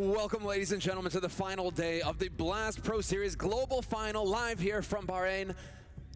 Welcome, ladies and gentlemen, to the final day of the Blastpro Series Global Final, live here from Bahrain.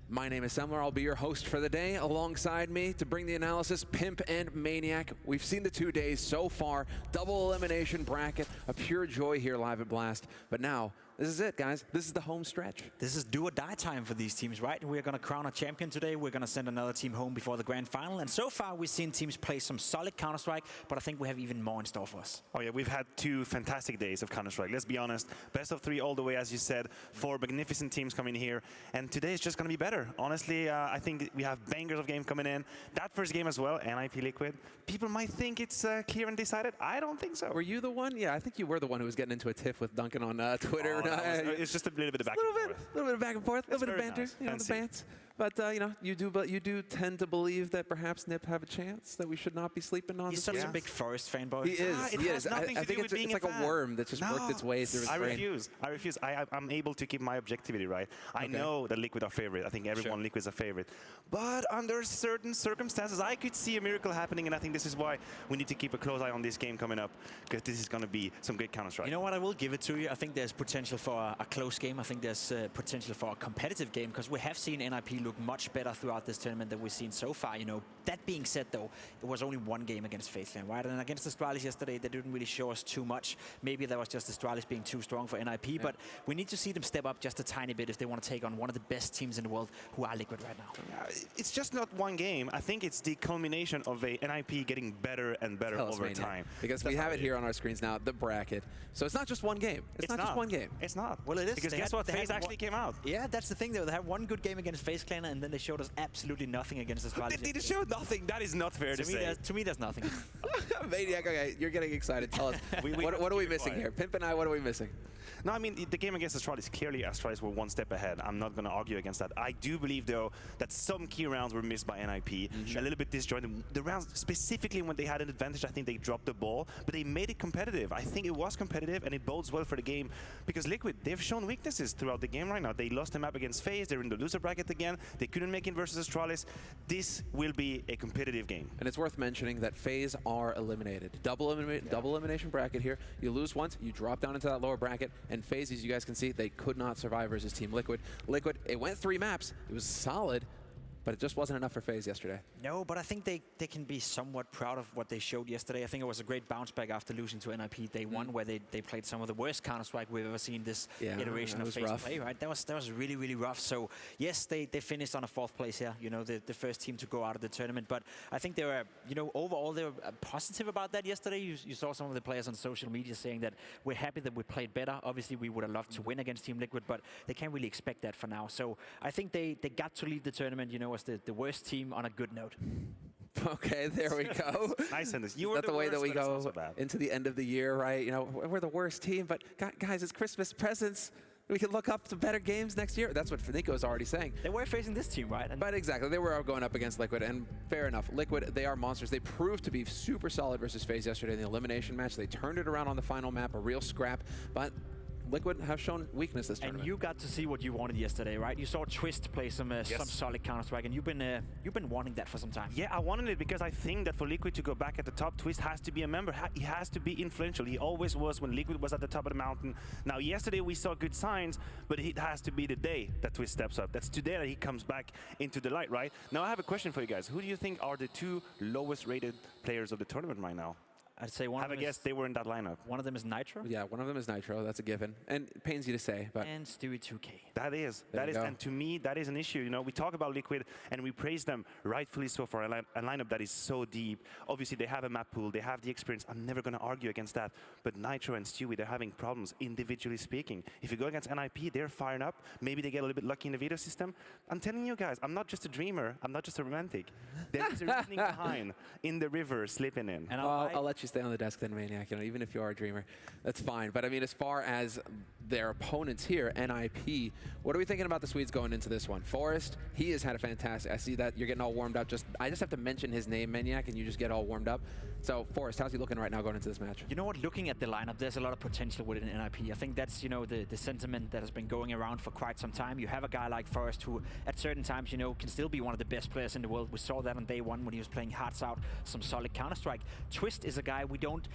My name is Semler. I'll be your host for the day. Alongside me to bring the analysis, Pimp and Maniac. We've seen the 2 days so far. Double elimination bracket, a pure joy here live at Blast. But now, this is it, guys. This is the home stretch. This is do or die time for these teams, right? We're going to crown a champion today. We're going to send another team home before the grand final. And so far, we've seen teams play some solid Counter-Strike, but I think we have even more in store for us. Oh yeah, we've had 2 fantastic days of Counter-Strike. Let's be honest. Best of 3 all the way, as you said. 4 magnificent teams coming here. And today is just going to be better. Honestly, I think we have bangers of game coming in. That first game as well, NIP Liquid. People might think it's clear and decided. I don't think so. Were you the one? Yeah, I think you were the one who was getting into a tiff with Duncan on Twitter. Oh, it's just a little bit of back and forth. A little bit of back and forth, a little bit of banter, nice. you know, the bants. But you know, you do tend to believe that perhaps Nip have a chance, that we should not be sleeping on. He's such a big Forest fanboy. He is. It has nothing to do with being it's like a worm that just worked its way through his brain. I refuse. I'm able to keep my objectivity, right? I know that Liquid are favorite. I think everyone Liquid's a favorite. But under certain circumstances, I could see a miracle happening, and I think this is why we need to keep a close eye on this game coming up, because this is going to be some great Counter-Strike. You know what? I will give it to you. I think there's potential for a close game. I think there's potential for a competitive game, because we have seen NIP look much better throughout this tournament than we've seen so far. You know, that being said, though, it was only 1 game against FaZe, right? And against Astralis yesterday, they didn't really show us too much. Maybe that was just Astralis being too strong for NIP, but we need to see them step up just a tiny bit if they want to take on one of the best teams in the world, who are Liquid right now. It's just not 1 game. I think it's the culmination of a NIP getting better and better over time. Because we have it here on our screens now, the bracket. So it's not just 1 game. It's not just 1 game. It's not. Well, it is. Because guess what? FaZe actually came out. Yeah, that's the thing, though. They had 1 good game against FaZe Clan, and then they showed us absolutely nothing against Astralis. They showed nothing. That is not fair to say. To me, that's nothing. Maniac, okay, you're getting excited. Tell us, what are we missing here? Pimp and I, what are we missing? No, I mean, the game against Astralis, clearly Astralis were 1 step ahead. I'm not going to argue against that. I do believe, though, that some key rounds were missed by NIP. A little bit disjointed. The rounds, specifically when they had an advantage, I think they dropped the ball, but they made it competitive. I think it was competitive, and it bodes well for the game, because Liquid, they've shown weaknesses throughout the game right now. They lost the map against FaZe. They're in the loser bracket again. They couldn't make it versus Astralis. This will be a competitive game. And it's worth mentioning that FaZe are eliminated. Double elimination bracket here. You lose once, you drop down into that lower bracket, and FaZe, as you guys can see, they could not survive versus Team Liquid. Liquid, it went 3 maps. It was solid, but it just wasn't enough for FaZe yesterday. No, but I think they can be somewhat proud of what they showed yesterday. I think it was a great bounce back after losing to NIP day 1, where they played some of the worst Counter-Strike we've ever seen this iteration of FaZe play, right? That was really, really rough. So, yes, they finished on a 4th place here, you know, the first team to go out of the tournament. But I think they were, you know, overall, they were positive about that yesterday. You saw some of the players on social media saying that we're happy that we played better. Obviously, we would have loved to win against Team Liquid, but they can't really expect that for now. So, I think they got to leave the tournament, you know, as the worst team on a good note. Okay, there we go. Nice, Sanders. You were the way that we go into the end of the year, right? You know, we're the worst team, but guys, it's Christmas presents. We can look up to better games next year. That's what Nico is already saying. They were facing this team, right? But exactly, they were going up against Liquid, and fair enough. Liquid, they are monsters. They proved to be super solid versus FaZe yesterday in the elimination match. They turned it around on the final map, a real scrap, but Liquid have shown weakness this tournament. And you got to see what you wanted yesterday, right? You saw Twist play some solid Counter-Strike, and you've been wanting that for some time. Yeah, I wanted it because I think that for Liquid to go back at the top, Twist has to be a member. He has to be influential. He always was when Liquid was at the top of the mountain. Now, yesterday we saw good signs, but it has to be the day that Twist steps up. That's today that he comes back into the light, right? Now, I have a question for you guys. Who do you think are the 2 lowest rated players of the tournament right now? I'd say one of them. Have a guess, they were in that lineup. One of them is Nitro. Yeah, one of them is Nitro. That's a given. And it pains you to say, but... And Stewie 2K. That is. And to me, that is an issue. You know, we talk about Liquid, and we praise them rightfully so for a lineup that is so deep. Obviously, they have a map pool. They have the experience. I'm never going to argue against that. But Nitro and Stewie, they're having problems, individually speaking. If you go against NIP, they're firing up. Maybe they get a little bit lucky in the veto system. I'm telling you guys, I'm not just a dreamer. I'm not just a romantic. There is a reasoning behind in the river slipping in. And I'll let you stay on the desk then, Maniac. You know, even if you are a dreamer, that's fine. But I mean, as far as their opponents here, NIP, what are we thinking about the Swedes going into this one? Forest, he has had a fantastic. I see that you're getting all warmed up. I just have to mention his name, Maniac, and you just get all warmed up. So, Forest, how's he looking right now going into this match? You know what? Looking at the lineup, there's a lot of potential within NIP. I think that's, you know, the sentiment that has been going around for quite some time. You have a guy like Forest who, at certain times, you know, can still be one of the best players in the world. We saw that on day 1 when he was playing Hearts Out, some solid Counter-Strike. Twist is a guy we don't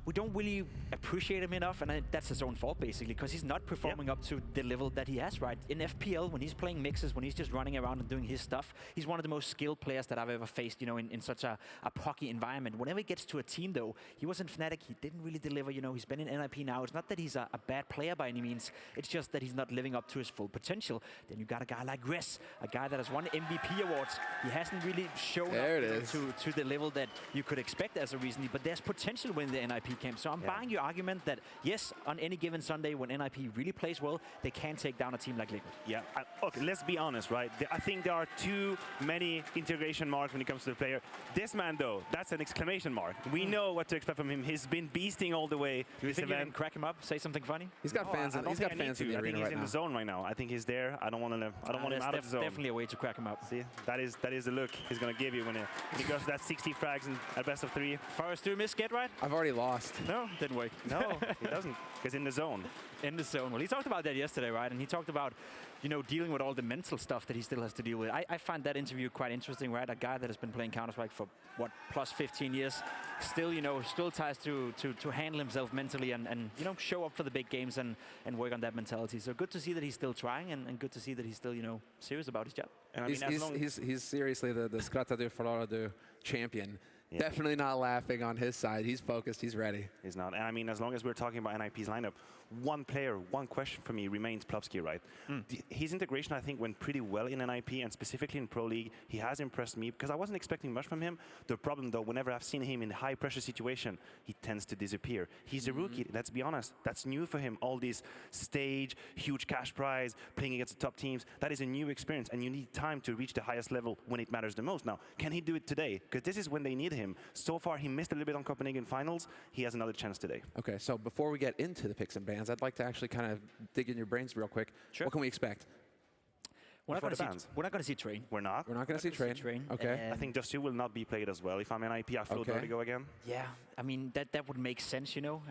we don't really appreciate him enough, and that's his own fault basically, because he's not performing up to the level that he has, right? In FPL, when he's playing mixes, when he's just running around and doing his stuff, he's one of the most skilled players that I've ever faced, you know, in such a pocky environment. Whenever he gets to a team, though, he was in Fnatic, he didn't really deliver, you know, he's been in NIP now. It's not that he's a bad player by any means, it's just that he's not living up to his full potential. Then you got a guy like Rez, a guy that has won MVP awards. He hasn't really shown up to the level that you could expect as a recently, but there's potential when the NIP came. So I'm buying your argument that, yes, on any given Sunday when NIP really plays well, they can take down a team like Liquid. Yeah, okay, let's be honest, right? I think there are too many integration marks when it comes to the player. This man, though, that's an exclamation mark. We know what to expect from him. He's been beasting all the way. Do you think you can crack him up, say something funny? He's got fans in the arena right now. I think he's in the zone right now. I think he's there. I don't want him out of the zone. Definitely a way to crack him up. See, that is the look he's going to give you when he goes to that 60 frags and at best of 3. Forrest, do you miss Get Right? I've already lost. No, didn't work. No, he doesn't, because in the zone. In the zone. Well, he talked about that yesterday, right? And he talked about, you know, dealing with all the mental stuff that he still has to deal with. I find that interview quite interesting, right? A guy that has been playing Counter-Strike for, what, plus 15 years, still, you know, still tries to handle himself mentally and, you know, show up for the big games and work on that mentality. So good to see that he's still trying and good to see that he's still, you know, serious about his job. And I mean, he's seriously the Skrattadu Florida champion. Yeah. Definitely not laughing on his side. He's focused. He's ready. He's not. And I mean, as long as we're talking about NIP's lineup, one player, one question for me remains PUBG, right? His integration, I think, went pretty well in NIP, and specifically in Pro League. He has impressed me because I wasn't expecting much from him. The problem, though, whenever I've seen him in high-pressure situation, he tends to disappear. He's a rookie. Let's be honest. That's new for him. All these stage, huge cash prize, playing against the top teams. That is a new experience, and you need time to reach the highest level when it matters the most. Now, can he do it today? Because this is when they need him. So far, he missed a little bit on Copenhagen finals. He has another chance today. Okay, so before we get into the picks and bans, I'd like to actually kind of dig in your brains real quick. Sure. What can we expect? We're not going to see Train. We're not? We're not going to see Train. Okay. I think Just 2 will not be played as well. If I'm NIP, I feel Vertigo again. Yeah, I mean, that would make sense, you know.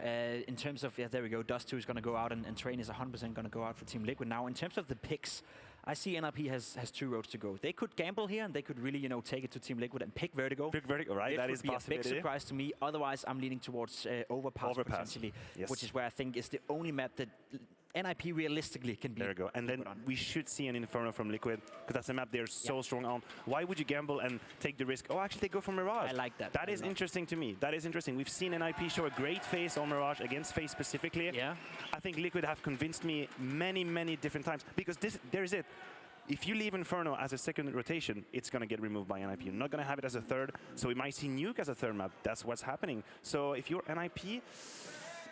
In terms of, there we go, Dust 2 is going to go out and Train is 100% going to go out for Team Liquid. Now, in terms of the picks, I see NIP has 2 roads to go. They could gamble here and they could really, you know, take it to Team Liquid and pick Vertigo. Pick Vertigo, right? That is a big surprise to me. Otherwise, I'm leaning towards Overpass potentially, which is where I think is the only map that NIP realistically can be. There we go. And then we should see an Inferno from Liquid, because that's a map they're so strong on. Why would you gamble and take the risk? Oh, actually, they go for Mirage. I like that. That is interesting to me. That is interesting. We've seen NIP show a great face on Mirage, against FaZe specifically. Yeah. I think Liquid have convinced me many, many different times, because there is it. If you leave Inferno as a second rotation, it's going to get removed by NIP. You're not going to have it as a third, so we might see Nuke as a third map. That's what's happening. So if you're NIP,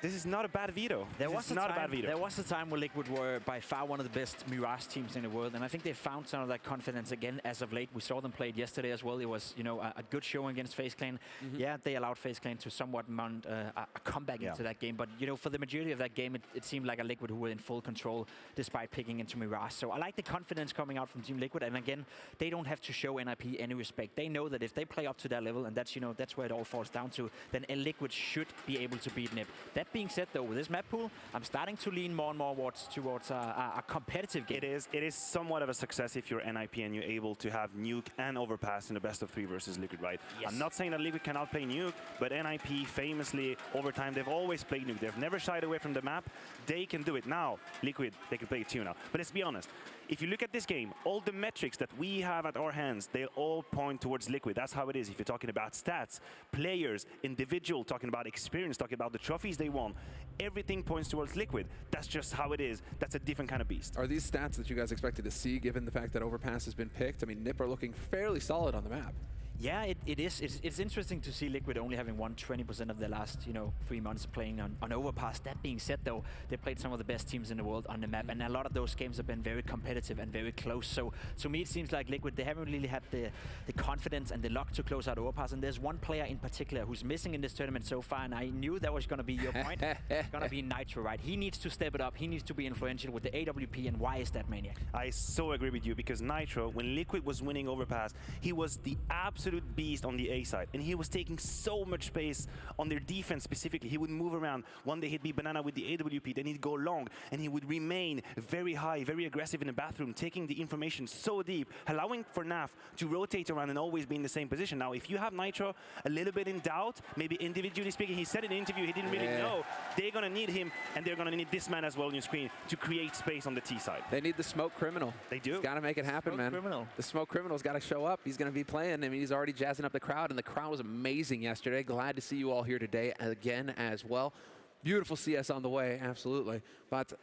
this is not a bad veto. There was a time where Liquid were by far one of the best Mirage teams in the world, and I think they found some of that confidence again as of late. We saw them play yesterday as well. It was, you know, a good showing against FaZe Clan. Yeah, they allowed FaZe Clan to somewhat mount a comeback into that game, but you know, for the majority of that game, it seemed like a Liquid who were in full control despite picking into Mirage. So I like the confidence coming out from Team Liquid, and again, they don't have to show NIP any respect. They know that if they play up to that level, and that's, you know, that's where it all falls down to, then Liquid should be able to beat NIP. That being said, though, with this map pool, I'm starting to lean more and more towards a competitive game. It is somewhat of a success if you're NIP and you're able to have Nuke and Overpass in the best of 3 versus Liquid, right? Yes. I'm not saying that Liquid cannot play Nuke, but NIP famously, over time, they've always played Nuke. They've never shied away from the map. They can do it. Now, Liquid, they can play it too now. But let's be honest. If you look at this game, all the metrics that we have at our hands, they all point towards Liquid. That's how it is. If you're talking about stats, players, individual, talking about experience, talking about the trophies they won, everything points towards Liquid. That's just how it is. That's a different kind of beast. Are these stats that you guys expected to see, given the fact that Overpass has been picked? I mean, NIP are looking fairly solid on the map. Yeah, it is. It's interesting to see Liquid only having won 20% of their last, you know, 3 months playing on Overpass. That being said, though, they played some of the best teams in the world on the map, and a lot of those games have been very competitive and very close. So to me, it seems like Liquid, they haven't really had the confidence and the luck to close out Overpass. And there's one player in particular who's missing in this tournament so far, and I knew that was going to be your point. It's going to be Nitro, right? He needs to step it up. He needs to be influential with the AWP, and why is that, Maniac? I so agree with you, because Nitro, when Liquid was winning Overpass, he was the absolute absolute beast on the A side, and he was taking so much space on their defense specifically. He would move around. One day he'd be banana with the AWP, then he'd go long, and he would remain very high, very aggressive in the bathroom, taking the information so deep, allowing for NAF to rotate around and always be in the same position. Now, if you have Nitro a little bit in doubt, maybe individually speaking, he said in an interview he didn't really know, they're going to need him, and they're going to need this man as well on your screen to create space on the T side. They need the smoke criminal. They do. Got to make it happen, man. The smoke criminal's got to show up. He's going to be playing. I mean, he's already jazzing up the crowd, and the crowd was amazing yesterday. Glad to see you all here today again as well. Beautiful CS on the way, absolutely. But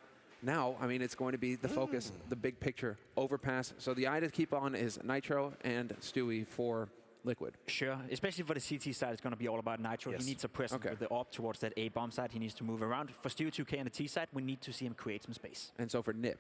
now, I mean, it's going to be the focus, the big picture, overpass. So the eye to keep on is Nitro and Stewie for Liquid. Sure, especially for the CT side, it's going to be all about Nitro. He needs a presence with the AWP towards that A bomb side. He needs to move around. For Stewie 2K on the T side, we need to see him create some space. And so for NIP,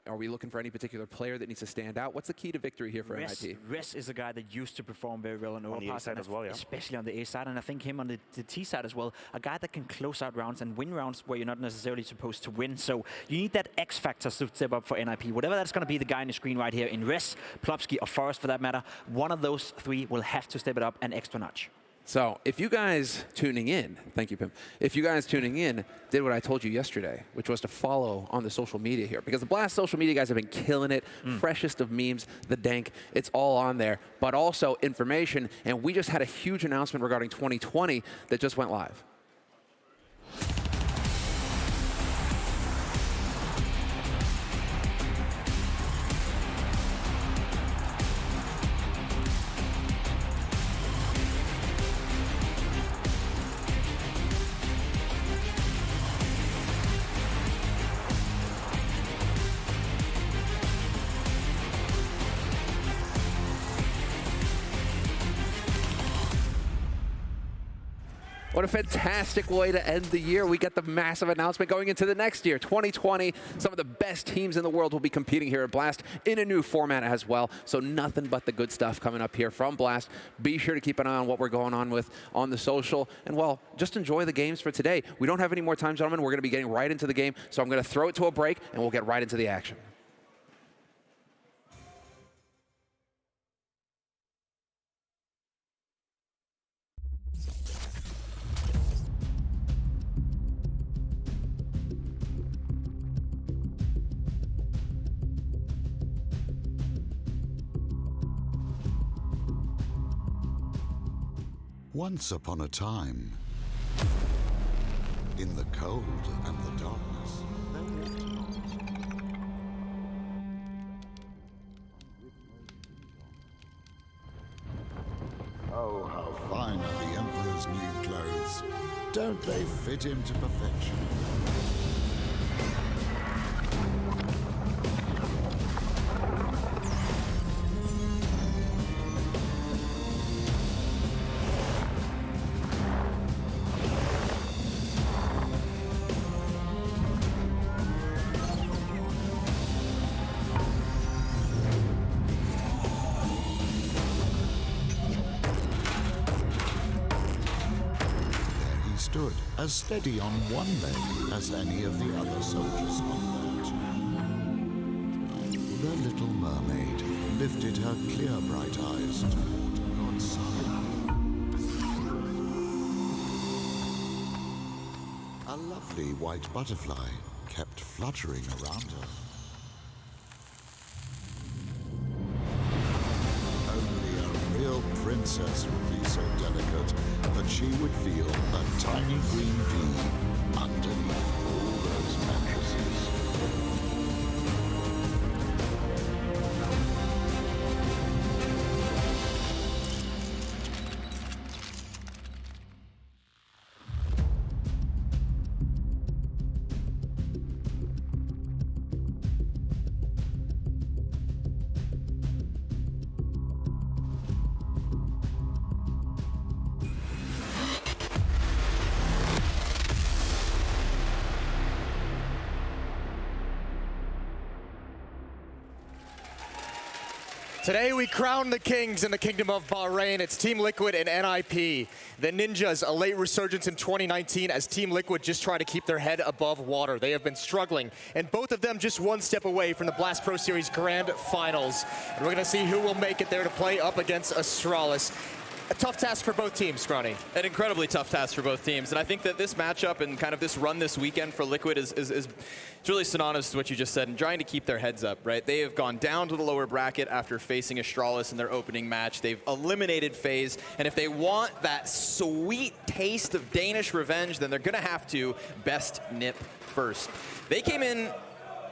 are we looking for any particular player that needs to stand out? What's the key to victory here for NIP? Res is a guy that used to perform very well on the A side as well, especially on the A side, and I think him on the T side as well. A guy that can close out rounds and win rounds where you're not necessarily supposed to win. So you need that X factor to step up for NIP. Whatever that's going to be, the guy on the screen right here in Res, Plopsky, or Forest for that matter, one of those three will have to step it up an extra notch. So if you guys tuning in, thank you, Pim. If you guys tuning in did what I told you yesterday, which was to follow on the social media here, because the Blast social media guys have been killing it, freshest of memes, the dank, it's all on there, but also information, and we just had a huge announcement regarding 2020 that just went live. What a fantastic way to end the year. We get the massive announcement going into the next year, 2020. Some of the best teams in the world will be competing here at Blast in a new format as well. So nothing but the good stuff coming up here from Blast. Be sure to keep an eye on what we're going on with on the social. And, well, just enjoy the games for today. We don't have any more time, gentlemen. We're going to be getting right into the game. So I'm going to throw it to a break, and we'll get right into the action. Once upon a time, in the cold and the darkness, oh, how fine are the Emperor's new clothes. Don't they fit him to perfection? Stood as steady on one leg as any of the other soldiers on that. The little mermaid lifted her clear bright eyes toward God's side. A lovely white butterfly kept fluttering around her. Princess would be so delicate that she would feel a tiny green pea underneath all those mattresses. Today we crown the kings in the Kingdom of Bahrain. It's Team Liquid and NIP. The Ninjas, a late resurgence in 2019 as Team Liquid just try to keep their head above water. They have been struggling, and both of them just one step away from the Blastpro Series Grand Finals. And we're going to see who will make it there to play up against Astralis. A tough task for both teams, Scrawny. An incredibly tough task for both teams. And I think that this matchup and kind of this run this weekend for Liquid is it's really synonymous to what you just said and trying to keep their heads up, right? They have gone down to the lower bracket after facing Astralis in their opening match. They've eliminated FaZe. And if they want that sweet taste of Danish revenge, then they're going to have to best NIP first. They came in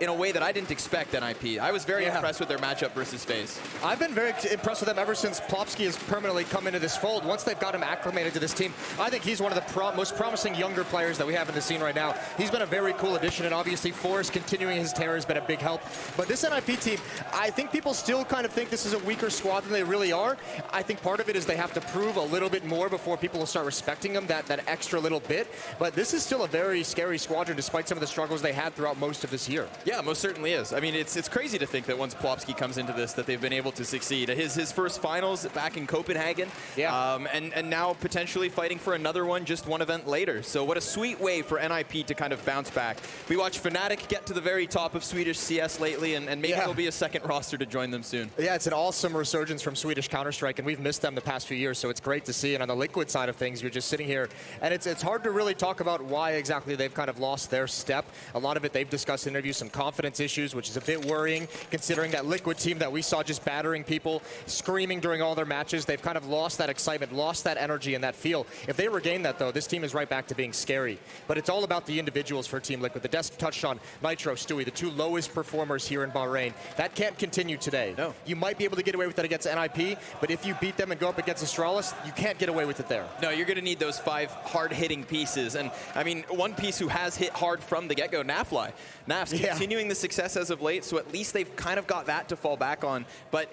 a way that I didn't expect NIP. I was very impressed with their matchup versus FaZe. I've been very impressed with them ever since Plopsky has permanently come into this fold. Once they've got him acclimated to this team, I think he's one of the most promising younger players that we have in the scene right now. He's been a very cool addition, and obviously Forrest continuing his tear has been a big help. But this NIP team, I think people still kind of think this is a weaker squad than they really are. I think part of it is they have to prove a little bit more before people will start respecting them, that extra little bit. But this is still a very scary squadron despite some of the struggles they had throughout most of this year. Yeah, most certainly is. I mean, it's crazy to think that once Plopsky comes into this, that they've been able to succeed. His first finals back in Copenhagen, and now potentially fighting for another one just one event later. So what a sweet way for NIP to kind of bounce back. We watched Fnatic get to the very top of Swedish CS lately, and maybe there'll be a second roster to join them soon. Yeah, it's an awesome resurgence from Swedish Counter-Strike, and we've missed them the past few years, so it's great to see. And on the Liquid side of things, you're just sitting here, and it's hard to really talk about why exactly they've kind of lost their step. A lot of it they've discussed in interviews, some confidence issues, which is a bit worrying considering that Liquid team that we saw just battering people, screaming during all their matches. They've kind of lost that excitement, lost that energy and that feel. If they regain that, though, this team is right back to being scary. But it's all about the individuals for Team Liquid. The desk touched on Nitro, Stewie, the two lowest performers here in Bahrain. That can't continue today. No. You might be able to get away with that against NIP, but if you beat them and go up against Astralis, you can't get away with it there. No, you're going to need those 5 hard-hitting pieces. And, I mean, one piece who has hit hard from the get-go, Nafly. Naf's continuing the success as of late, so at least they've kind of got that to fall back on. But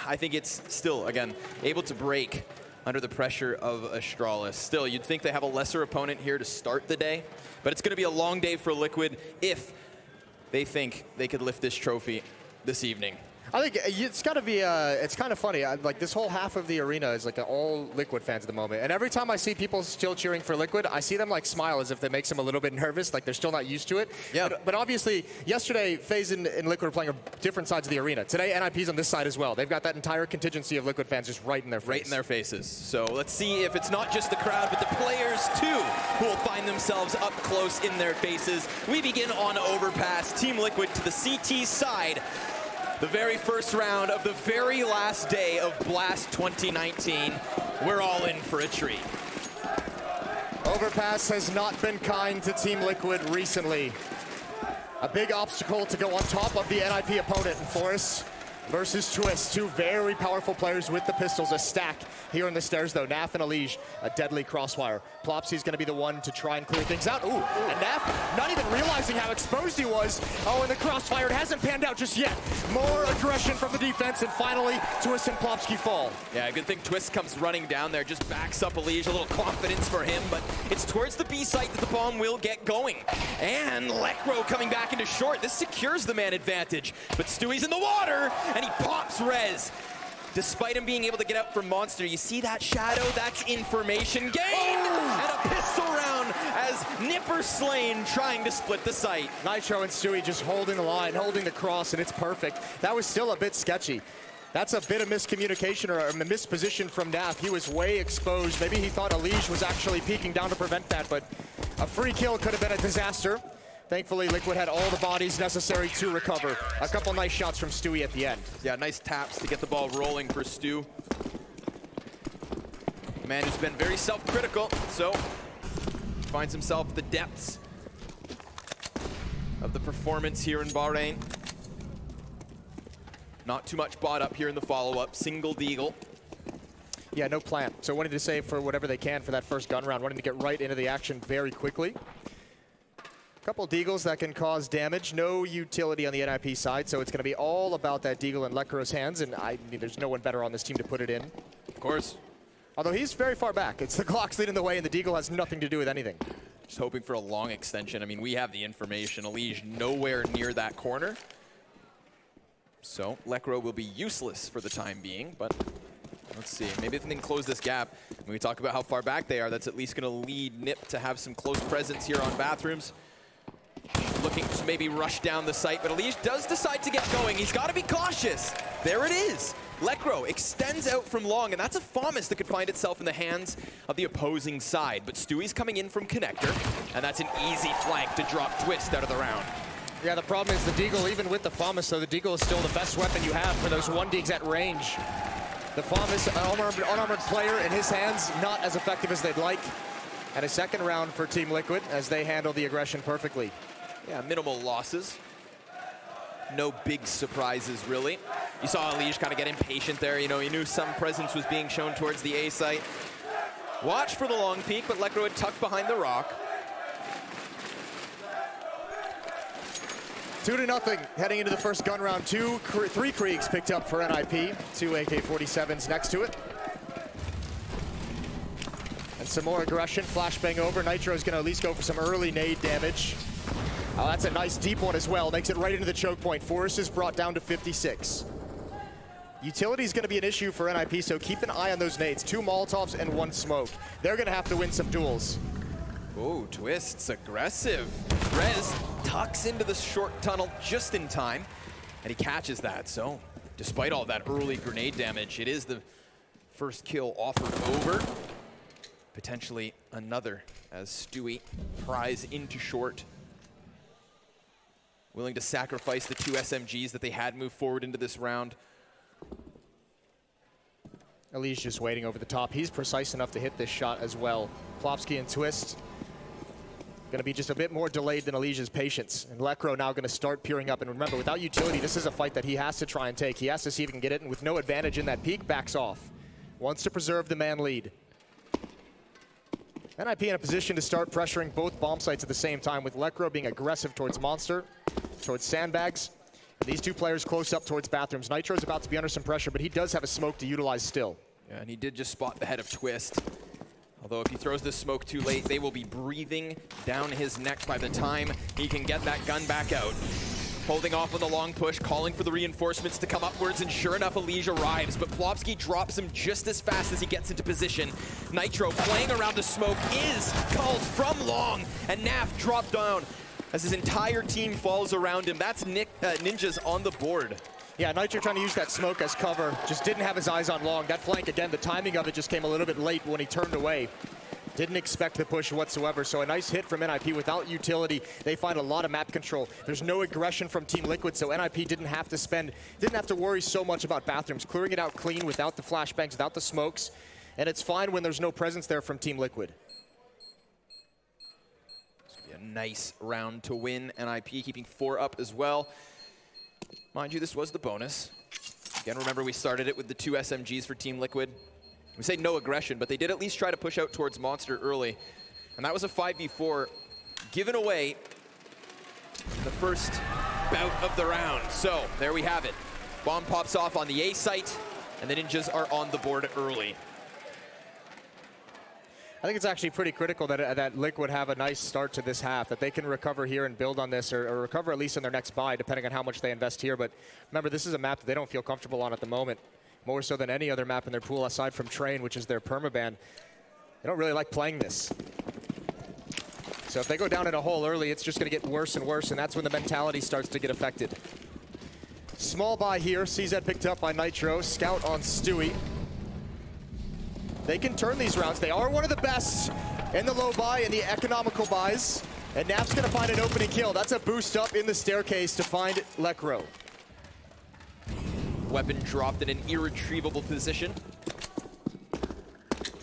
I think it's still, again, able to break under the pressure of Astralis. Still, you'd think they have a lesser opponent here to start the day, but it's going to be a long day for Liquid if they think they could lift this trophy this evening. I think it's got to be, it's kind of funny. Like this whole half of the arena is like all Liquid fans at the moment. And every time I see people still cheering for Liquid, I see them like smile as if that makes them a little bit nervous, like they're still not used to it. Yeah. But obviously, yesterday, FaZe and Liquid were playing different sides of the arena. Today, NIP's on this side as well. They've got that entire contingency of Liquid fans just right in their face. Right in their faces. So let's see if it's not just the crowd, but the players too, who will find themselves up close in their faces. We begin on Overpass. Team Liquid to the CT side. The very first round of the very last day of Blast 2019. We're all in for a treat. Overpass has not been kind to Team Liquid recently. A big obstacle to go on top of the NIP opponent in Forest versus Twist. Two very powerful players with the pistols, a stack here in the stairs though. Naf and Alige, a deadly crossfire. Plopsy's gonna be the one to try and clear things out. Ooh, and Naf not even realizing how exposed he was. Oh, and the crossfire, it hasn't panned out just yet. More aggression from the defense, and finally, Twist and Plopsky fall. Yeah, good thing Twist comes running down there, just backs up Alige, a little confidence for him, but it's towards the B site that the bomb will get going. And Lekro coming back into short. This secures the man advantage, but Stewie's in the water, and he pops Rez. Despite him being able to get out from Monster, you see that shadow? That's information gained! And a pistol round as Nipper slain, trying to split the site. Nitro and Stewie just holding the line, holding the cross, and it's perfect. That was still a bit sketchy. That's a bit of miscommunication or a misposition from Naf. He was way exposed. Maybe he thought Alige was actually peeking down to prevent that, but a free kill could have been a disaster. Thankfully, Liquid had all the bodies necessary to recover. A couple nice shots from Stewie at the end. Yeah, nice taps to get the ball rolling for Stu. A man who's been very self-critical, so finds himself at the depths of the performance here in Bahrain. Not too much bought up here in the follow-up. Single deagle. Yeah, no plant. So wanting to save for whatever they can for that first gun round, wanting to get right into the action very quickly. Couple deagles that can cause damage. No utility on the NIP side, so it's going to be all about that deagle in Lekro's hands, and I mean, there's no one better on this team to put it in. Of course. Although he's very far back. It's the Glock's leading the way, and the deagle has nothing to do with anything. Just hoping for a long extension. I mean, we have the information. Alige nowhere near that corner. So Lekro will be useless for the time being, but let's see. Maybe if they can close this gap. When we talk about how far back they are, that's at least going to lead Nip to have some close presence here on Bathrooms. Looking to maybe rush down the site, but Elige does decide to get going. He's got to be cautious. There it is. Lekro extends out from long, and that's a FAMAS that could find itself in the hands of the opposing side. But Stewie's coming in from Connector, and that's an easy flank to drop Twist out of the round. Yeah, the problem is the Deagle, even with the FAMAS, though, the Deagle is still the best weapon you have for those 1-digs at range. The FAMAS, unarmored player in his hands, not as effective as they'd like. And a second round for Team Liquid as they handle the aggression perfectly. Yeah, minimal losses. No big surprises, really. You saw Elige kind of get impatient there. You know, he knew some presence was being shown towards the A site. Watch for the long peek, but Lekro had tucked behind the rock. 2-0 heading into the first gun round. 3 Kriegs picked up for NIP. 2 AK-47s next to it. And some more aggression. Flashbang over. Nitro's going to at least go for some early nade damage. Oh, that's a nice deep one as well. Makes it right into the choke point. Forrest is brought down to 56. Utility is going to be an issue for NIP, so keep an eye on those nades. 2 Molotovs and 1 smoke. They're going to have to win some duels. Oh, Twist's aggressive. Rez tucks into the short tunnel just in time, and he catches that. So, despite all that early grenade damage, it is the first kill offered over. Potentially another as Stewie pries into short. Willing to sacrifice the 2 SMGs that they had moved forward into this round. Elige just waiting over the top. He's precise enough to hit this shot as well. Plopsky and Twist going to be just a bit more delayed than Elige's patience. And Lekro now going to start peering up. And remember, without utility, this is a fight that he has to try and take. He has to see if he can get it, and with no advantage in that peak, backs off. Wants to preserve the man lead. NIP in a position to start pressuring both bomb sites at the same time, with Lekro being aggressive towards Monster, towards Sandbags. And these 2 players close up towards Bathrooms. Nitro's about to be under some pressure, but he does have a smoke to utilize still. Yeah, and he did just spot the head of Twist. Although if he throws this smoke too late, they will be breathing down his neck by the time he can get that gun back out. Holding off on the long push, calling for the reinforcements to come upwards, and sure enough, Elige arrives, but Plopsky drops him just as fast as he gets into position. Nitro playing around the smoke is called from long, and Naf dropped down as his entire team falls around him. That's Ninjas on the board. Yeah, Nitro trying to use that smoke as cover. Just didn't have his eyes on long. That flank, again, the timing of it just came a little bit late when he turned away. Didn't expect the push whatsoever, so a nice hit from NIP. Without utility, they find a lot of map control. There's no aggression from Team Liquid, so NIP didn't have to worry so much about Bathrooms, clearing it out clean without the flashbangs, without the smokes, and it's fine when there's no presence there from Team Liquid. This could be a nice round to win. NIP keeping 4 up as well. Mind you, this was the bonus. Again, remember we started it with the 2 SMGs for Team Liquid. We say no aggression, but they did at least try to push out towards Monster early. And that was a 5v4 given away in the first bout of the round. So there we have it. Bomb pops off on the A site, and the Ninjas are on the board early. I think it's actually pretty critical that Liquid have a nice start to this half, that they can recover here and build on this, or recover at least in their next buy, depending on how much they invest here. But remember, this is a map that they don't feel comfortable on at the moment, more so than any other map in their pool aside from Train, which is their permaban. They don't really like playing this. So if they go down in a hole early, it's just going to get worse and worse, and that's when the mentality starts to get affected. Small buy here, CZ picked up by Nitro, scout on Stewie. They can turn these rounds. They are one of the best in the low buy and the economical buys. And Nap's going to find an opening kill. That's a boost up in the staircase to find Lekro. Weapon dropped in an irretrievable position.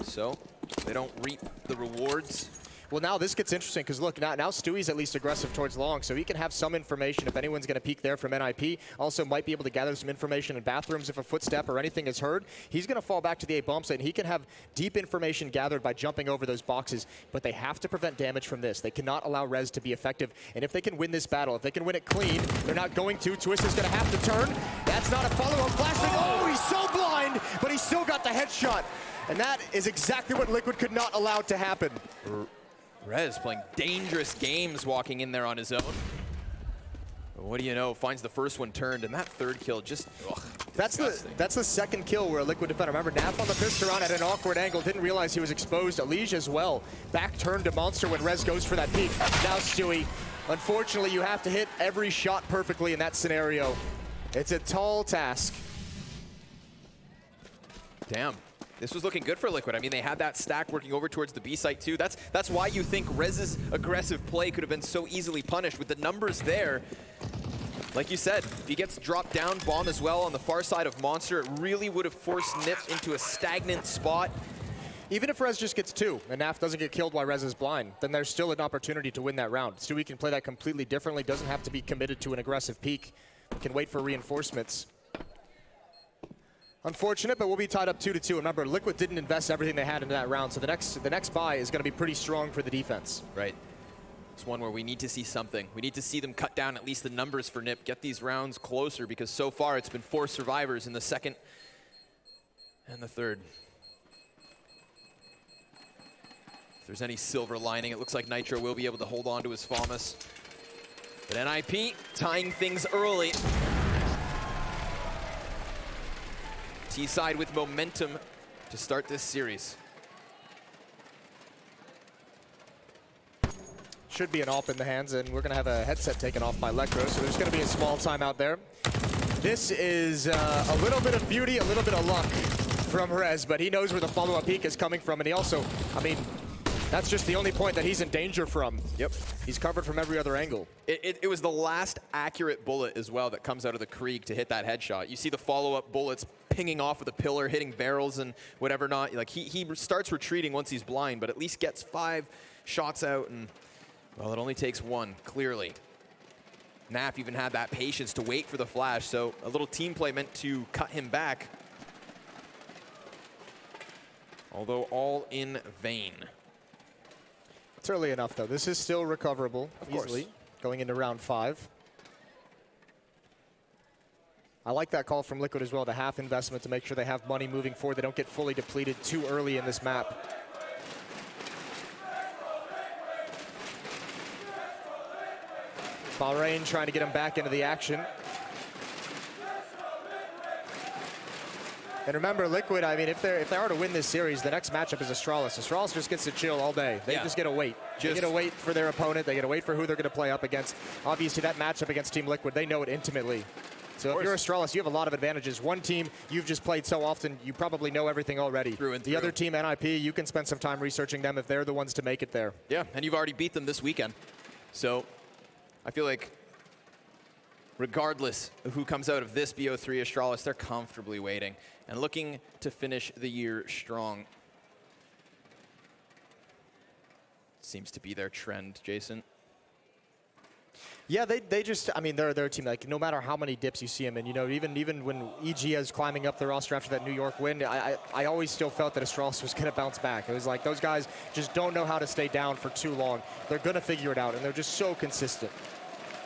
So they don't reap the rewards. Well, now this gets interesting because look, now Stewie's at least aggressive towards long, so he can have some information if anyone's going to peek there from NIP. Also might be able to gather some information in Bathrooms if a footstep or anything is heard. He's going to fall back to the A bomb site, and he can have deep information gathered by jumping over those boxes, but they have to prevent damage from this. They cannot allow Rez to be effective, and if they can win this battle, if they can win it clean, they're not going to. Twist is going to have to turn. That's not a follow-up flashbang. Oh, he's so blind, but he still got the headshot. And that is exactly what Liquid could not allow to happen. Rez playing dangerous games walking in there on his own. What do you know? Finds the first one turned, and that third kill just, ugh, that's the second kill where a Liquid defender. Remember, Nap on the pistol round at an awkward angle, didn't realize he was exposed. Elige as well. Back turned to Monster when Rez goes for that peek. Now Stewie, unfortunately, you have to hit every shot perfectly in that scenario. It's a tall task. Damn. This was looking good for Liquid. I mean, they had that stack working over towards the B site too. That's why you think Rez's aggressive play could have been so easily punished with the numbers there. Like you said, if he gets dropped down, bomb as well on the far side of Monster, it really would have forced Nip into a stagnant spot. Even if Rez just gets 2 and Naf doesn't get killed while Rez is blind, then there's still an opportunity to win that round. Stewie can play that completely differently, doesn't have to be committed to an aggressive peak, can wait for reinforcements. Unfortunate, but we'll be tied up 2-2. Remember, Liquid didn't invest everything they had into that round, so the next buy is going to be pretty strong for the defense. Right. It's one where we need to see something. We need to see them cut down at least the numbers for Nip, get these rounds closer, because so far it's been 4 survivors in the second and the third. If there's any silver lining, it looks like Nitro will be able to hold on to his FAMAS. But NIP tying things early. T-side with momentum to start this series. Should be an AWP in the hands, and we're going to have a headset taken off by Lecro, so there's going to be a small timeout there. This is a little bit of beauty, a little bit of luck from Rez, but he knows where the follow-up peek is coming from, and he also, I mean, that's just the only point that he's in danger from. Yep. He's covered from every other angle. It was the last accurate bullet as well that comes out of the Krieg to hit that headshot. You see the follow-up bullets pinging off of the pillar, hitting barrels and whatever not. Like he starts retreating once he's blind, but at least gets 5 shots out, and well, it only takes 1, clearly. Naf even had that patience to wait for the flash, so a little team play meant to cut him back. Although all in vain. It's early enough, though. This is still recoverable easily going into round 5. I like that call from Liquid as well, the half investment to make sure they have money moving forward. They don't get fully depleted too early in this map. Bahrain trying to get him back into the action. And remember, Liquid, I mean, if they are to win this series, the next matchup is Astralis. Astralis just gets to chill all day. They just get to wait. They get to wait for their opponent. They get to wait for who they're going to play up against. Obviously, that matchup against Team Liquid, they know it intimately. So if you're Astralis, you have a lot of advantages. One team you've just played so often, you probably know everything already. Through and through. The other team, NIP, you can spend some time researching them if they're the ones to make it there. Yeah, and you've already beat them this weekend. So I feel like regardless of who comes out of this BO3 Astralis, they're comfortably waiting and looking to finish the year strong. Seems to be their trend, Jason. Yeah, they just, I mean, they're a team, like, no matter how many dips you see them in, you know, even when EG is climbing up the roster after that New York win, I always still felt that Astralis was going to bounce back. It was like those guys just don't know how to stay down for too long. They're going to figure it out, and they're just so consistent.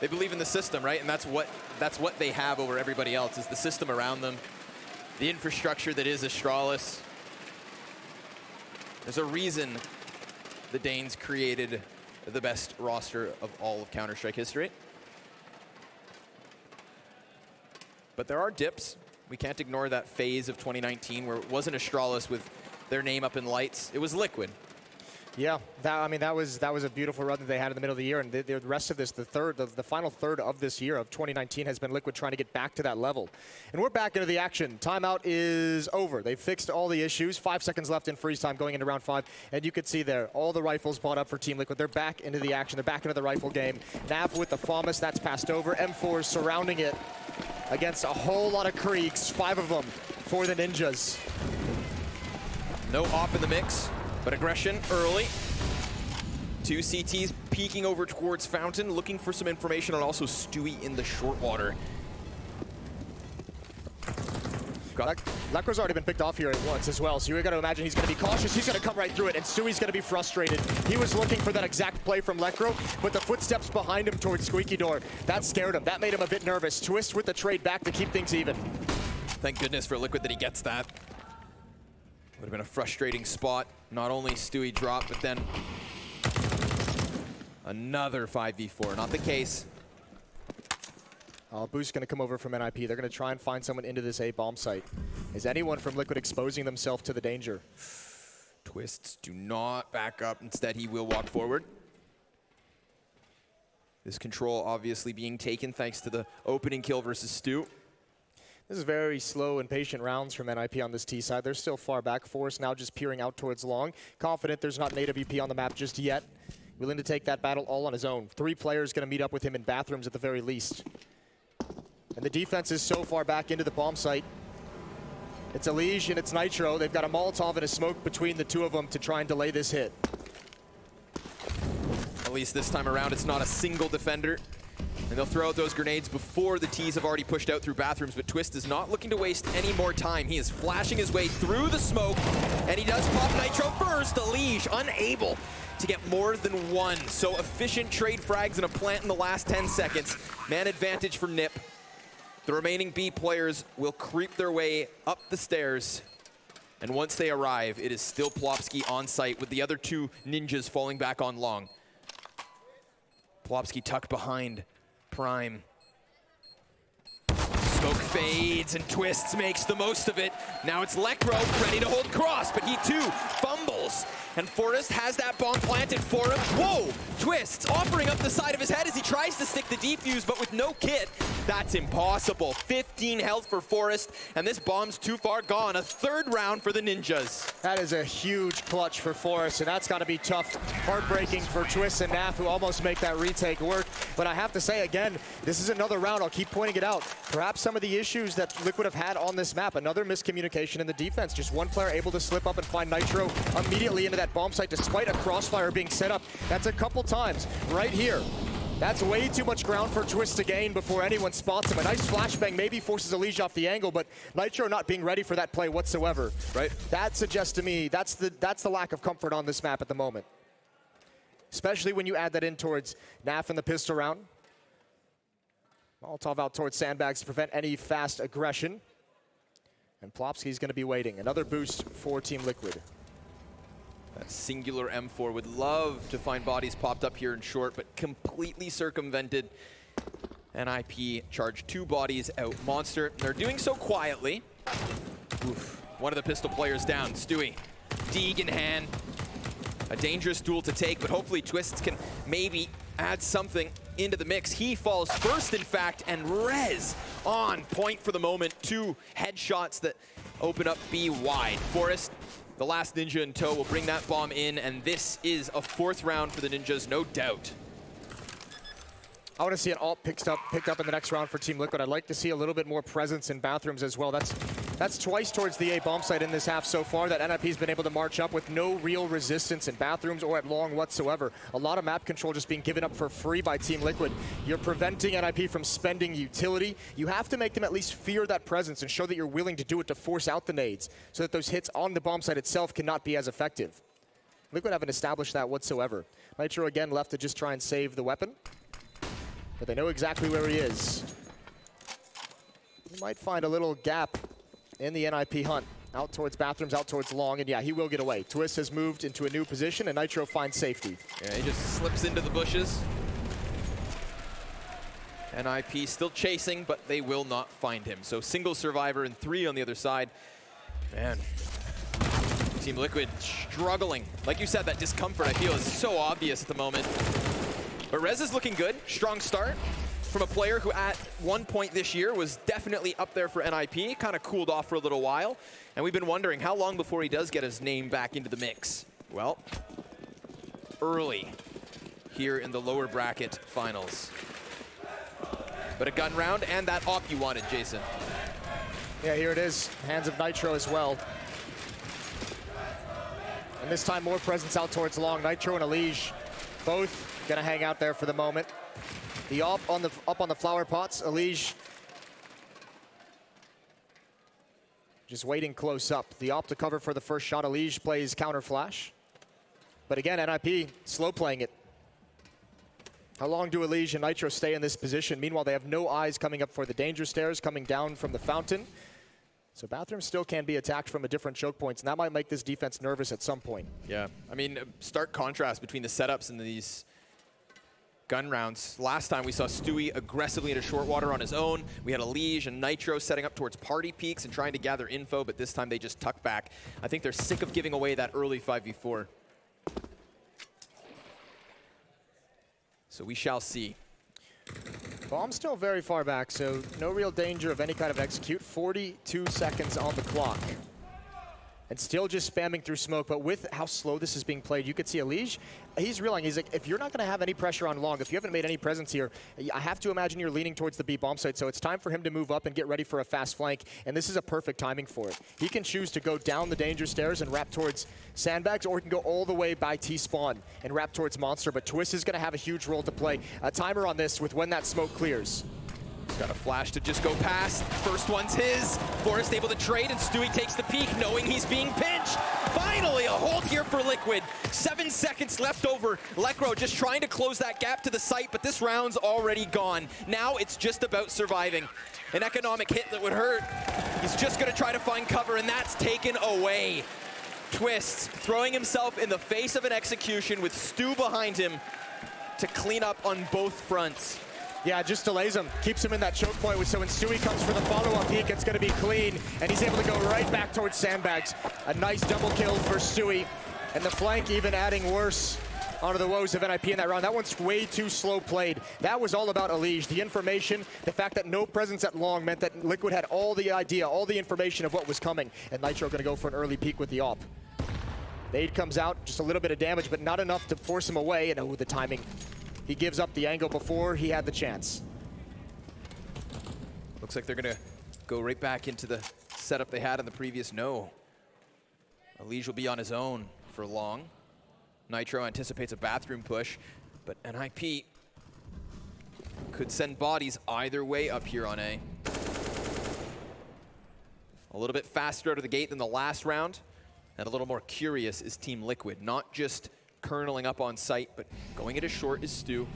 They believe in the system, right? And that's what they have over everybody else, is the system around them, the infrastructure that is Astralis. There's a reason the Danes created the best roster of all of Counter-Strike history. But there are dips. We can't ignore that phase of 2019 where it wasn't Astralis with their name up in lights. It was Liquid. Yeah, that was a beautiful run that they had in the middle of the year, and the rest of this, the final third of this year of 2019 has been Liquid trying to get back to that level. And we're back into the action. Timeout is over. They've fixed all the issues. 5 seconds left in freeze time going into round 5, and you can see there all the rifles bought up for Team Liquid. They're back into the action. They're back into the rifle game. Nav with the FAMAS, that's passed over. M4s surrounding it against a whole lot of Kriegs, 5 of them for the Ninjas. No op in the mix, but aggression early. 2 CTs peeking over towards Fountain, looking for some information, and also Stewie in the short water. Lecro's already been picked off here at once as well, so you got to imagine he's going to be cautious. He's going to come right through it, and Stewie's going to be frustrated. He was looking for that exact play from Lecro, but the footsteps behind him towards Squeaky Door, that scared him. That made him a bit nervous. Twist with the trade back to keep things even. Thank goodness for Liquid that he gets that. Would have been a frustrating spot. Not only Stewie dropped, but then another 5v4. Not the case. Boost going to come over from NIP. They're going to try and find someone into this A bomb site. Is anyone from Liquid exposing themselves to the danger? Twists do not back up. Instead, he will walk forward. This control obviously being taken thanks to the opening kill versus Stu. This is very slow and patient rounds from NIP on this T side. They're still far back. Force now just peering out towards long. Confident there's not an AWP on the map just yet. Willing to take that battle all on his own. 3 players going to meet up with him in bathrooms at the very least. And the defense is so far back into the bomb site. It's Elige and it's Nitro. They've got a Molotov and a smoke between the two of them to try and delay this hit. At least this time around, it's not a single defender. And they'll throw out those grenades before the T's have already pushed out through bathrooms, but Twist is not looking to waste any more time. He is flashing his way through the smoke, and he does pop Nitro first. Elige unable to get more than one. So efficient trade frags and a plant in the last 10 seconds. Man advantage for Nip. The remaining B players will creep their way up the stairs. And once they arrive, it is still Plopsky on site with the other 2 ninjas falling back on long. Plopsky tucked behind Prime. Smoke fades and Twists makes the most of it. Now it's Lekro ready to hold cross, but he too fumbles. And Forrest has that bomb planted for him. Whoa! Twists offering up the side of his head as he tries to stick the defuse, but with no kit, that's impossible. 15 health for Forrest, and this bomb's too far gone. A 3rd round for the Ninjas. That is a huge clutch for Forrest, and that's got to be tough, heartbreaking for Twist and Naf, who almost make that retake work. But I have to say, again, this is another round. I'll keep pointing it out. Perhaps some of the issues that Liquid have had on this map, another miscommunication in the defense. Just one player able to slip up and find Nitro immediately into that bomb site despite a crossfire being set up. That's a couple times right here. That's way too much ground for Twist to gain before anyone spots him. A nice flashbang maybe forces Elige off the angle, but Nitro not being ready for that play whatsoever. Right. That suggests to me that's the lack of comfort on this map at the moment. Especially when you add that in towards Naf in the pistol round. Molotov out towards sandbags to prevent any fast aggression. And Plopsky's going to be waiting. Another boost for Team Liquid. That singular M4 would love to find bodies popped up here in short, but completely circumvented. NIP charged 2 bodies out. Monster, they're doing so quietly. Oof. One of the pistol players down, Stewie. Deeg in hand. A dangerous duel to take, but hopefully Twists can maybe add something into the mix. He falls first, in fact, and Rez on point for the moment. 2 headshots that open up B wide. Forrest, the last ninja in tow, will bring that bomb in, and this is a 4th round for the Ninjas, no doubt. I want to see an alt picked up in the next round for Team Liquid. I'd like to see a little bit more presence in bathrooms as well. That's twice towards the A bomb site in this half so far that NIP's been able to march up with no real resistance in bathrooms or at long whatsoever. A lot of map control just being given up for free by Team Liquid. You're preventing NIP from spending utility. You have to make them at least fear that presence and show that you're willing to do it to force out the nades so that those hits on the bomb site itself cannot be as effective. Liquid haven't established that whatsoever. Nitro again left to just try and save the weapon. But they know exactly where he is. He might find a little gap in the NIP hunt. Out towards bathrooms, out towards long, and yeah, he will get away. Twist has moved into a new position, and Nitro finds safety. Yeah, he just slips into the bushes. NIP still chasing, but they will not find him. So single survivor and 3 on the other side. Man, Team Liquid struggling. Like you said, that discomfort I feel is so obvious at the moment. But Rez is looking good. Strong start from a player who at one point this year was definitely up there for NIP. Kind of cooled off for a little while. And we've been wondering how long before he does get his name back into the mix. Well, early here in the lower bracket finals. But a gun round and that op you wanted, Jason. Yeah, here it is. Hands of Nitro as well. And this time more presence out towards long. Nitro and Elige both gonna hang out there for the moment. The up on the flower pots. Elige just waiting close up. The op to cover for the first shot. Elige plays counter flash. But again, NIP slow playing it. How long do Elige and Nitro stay in this position? Meanwhile, they have no eyes coming up for the danger stairs coming down from the fountain. So bathrooms still can be attacked from a different choke points, and that might make this defense nervous at some point. Yeah, I mean, stark contrast between the setups in these gun rounds. Last time we saw Stewie aggressively into short water on his own. We had Elige and Nitro setting up towards party peaks and trying to gather info, but this time they just tuck back. I think they're sick of giving away that early 5v4. So we shall see. Bomb's still very far back, so no real danger of any kind of execute. 42 seconds on the clock. And still just spamming through smoke, but with how slow this is being played, you could see Elige, he's realizing, he's like, if you're not going to have any pressure on long, if you haven't made any presence here, I have to imagine you're leaning towards the B bomb site, so it's time for him to move up and get ready for a fast flank, and this is a perfect timing for it. He can choose to go down the danger stairs and wrap towards sandbags, or he can go all the way by T-spawn and wrap towards monster, but Twist is going to have a huge role to play. A timer on this with when that smoke clears. He's got a flash to just go past. First one's his. Forrest able to trade, and Stewie takes the peek, knowing he's being pinched. Finally, a hold here for Liquid. 7 seconds left over. Lekro just trying to close that gap to the site, but this round's already gone. Now it's just about surviving. An economic hit that would hurt. He's just going to try to find cover, and that's taken away. Twist throwing himself in the face of an execution with Stu behind him to clean up on both fronts. Yeah, just delays him, keeps him in that choke point, so when Stewie comes for the follow-up peek, it's going to be clean, and he's able to go right back towards sandbags. A nice double kill for Stewie, and the flank even adding worse onto the woes of NIP in that round. That one's way too slow played. That was all about Elige. The information, the fact that no presence at long meant that Liquid had all the idea, all the information of what was coming, and Nitro going to go for an early peek with the op. Bade comes out, just a little bit of damage, but not enough to force him away, and oh, the timing. He gives up the angle before he had the chance. Looks like they're going to go right back into the setup they had in the previous no. Elige will be on his own for long. Nitro anticipates a bathroom push, but NIP could send bodies either way up here on A. A little bit faster out of the gate than the last round, and a little more curious is Team Liquid, not just kerneling up on site, but going it as short as Stu.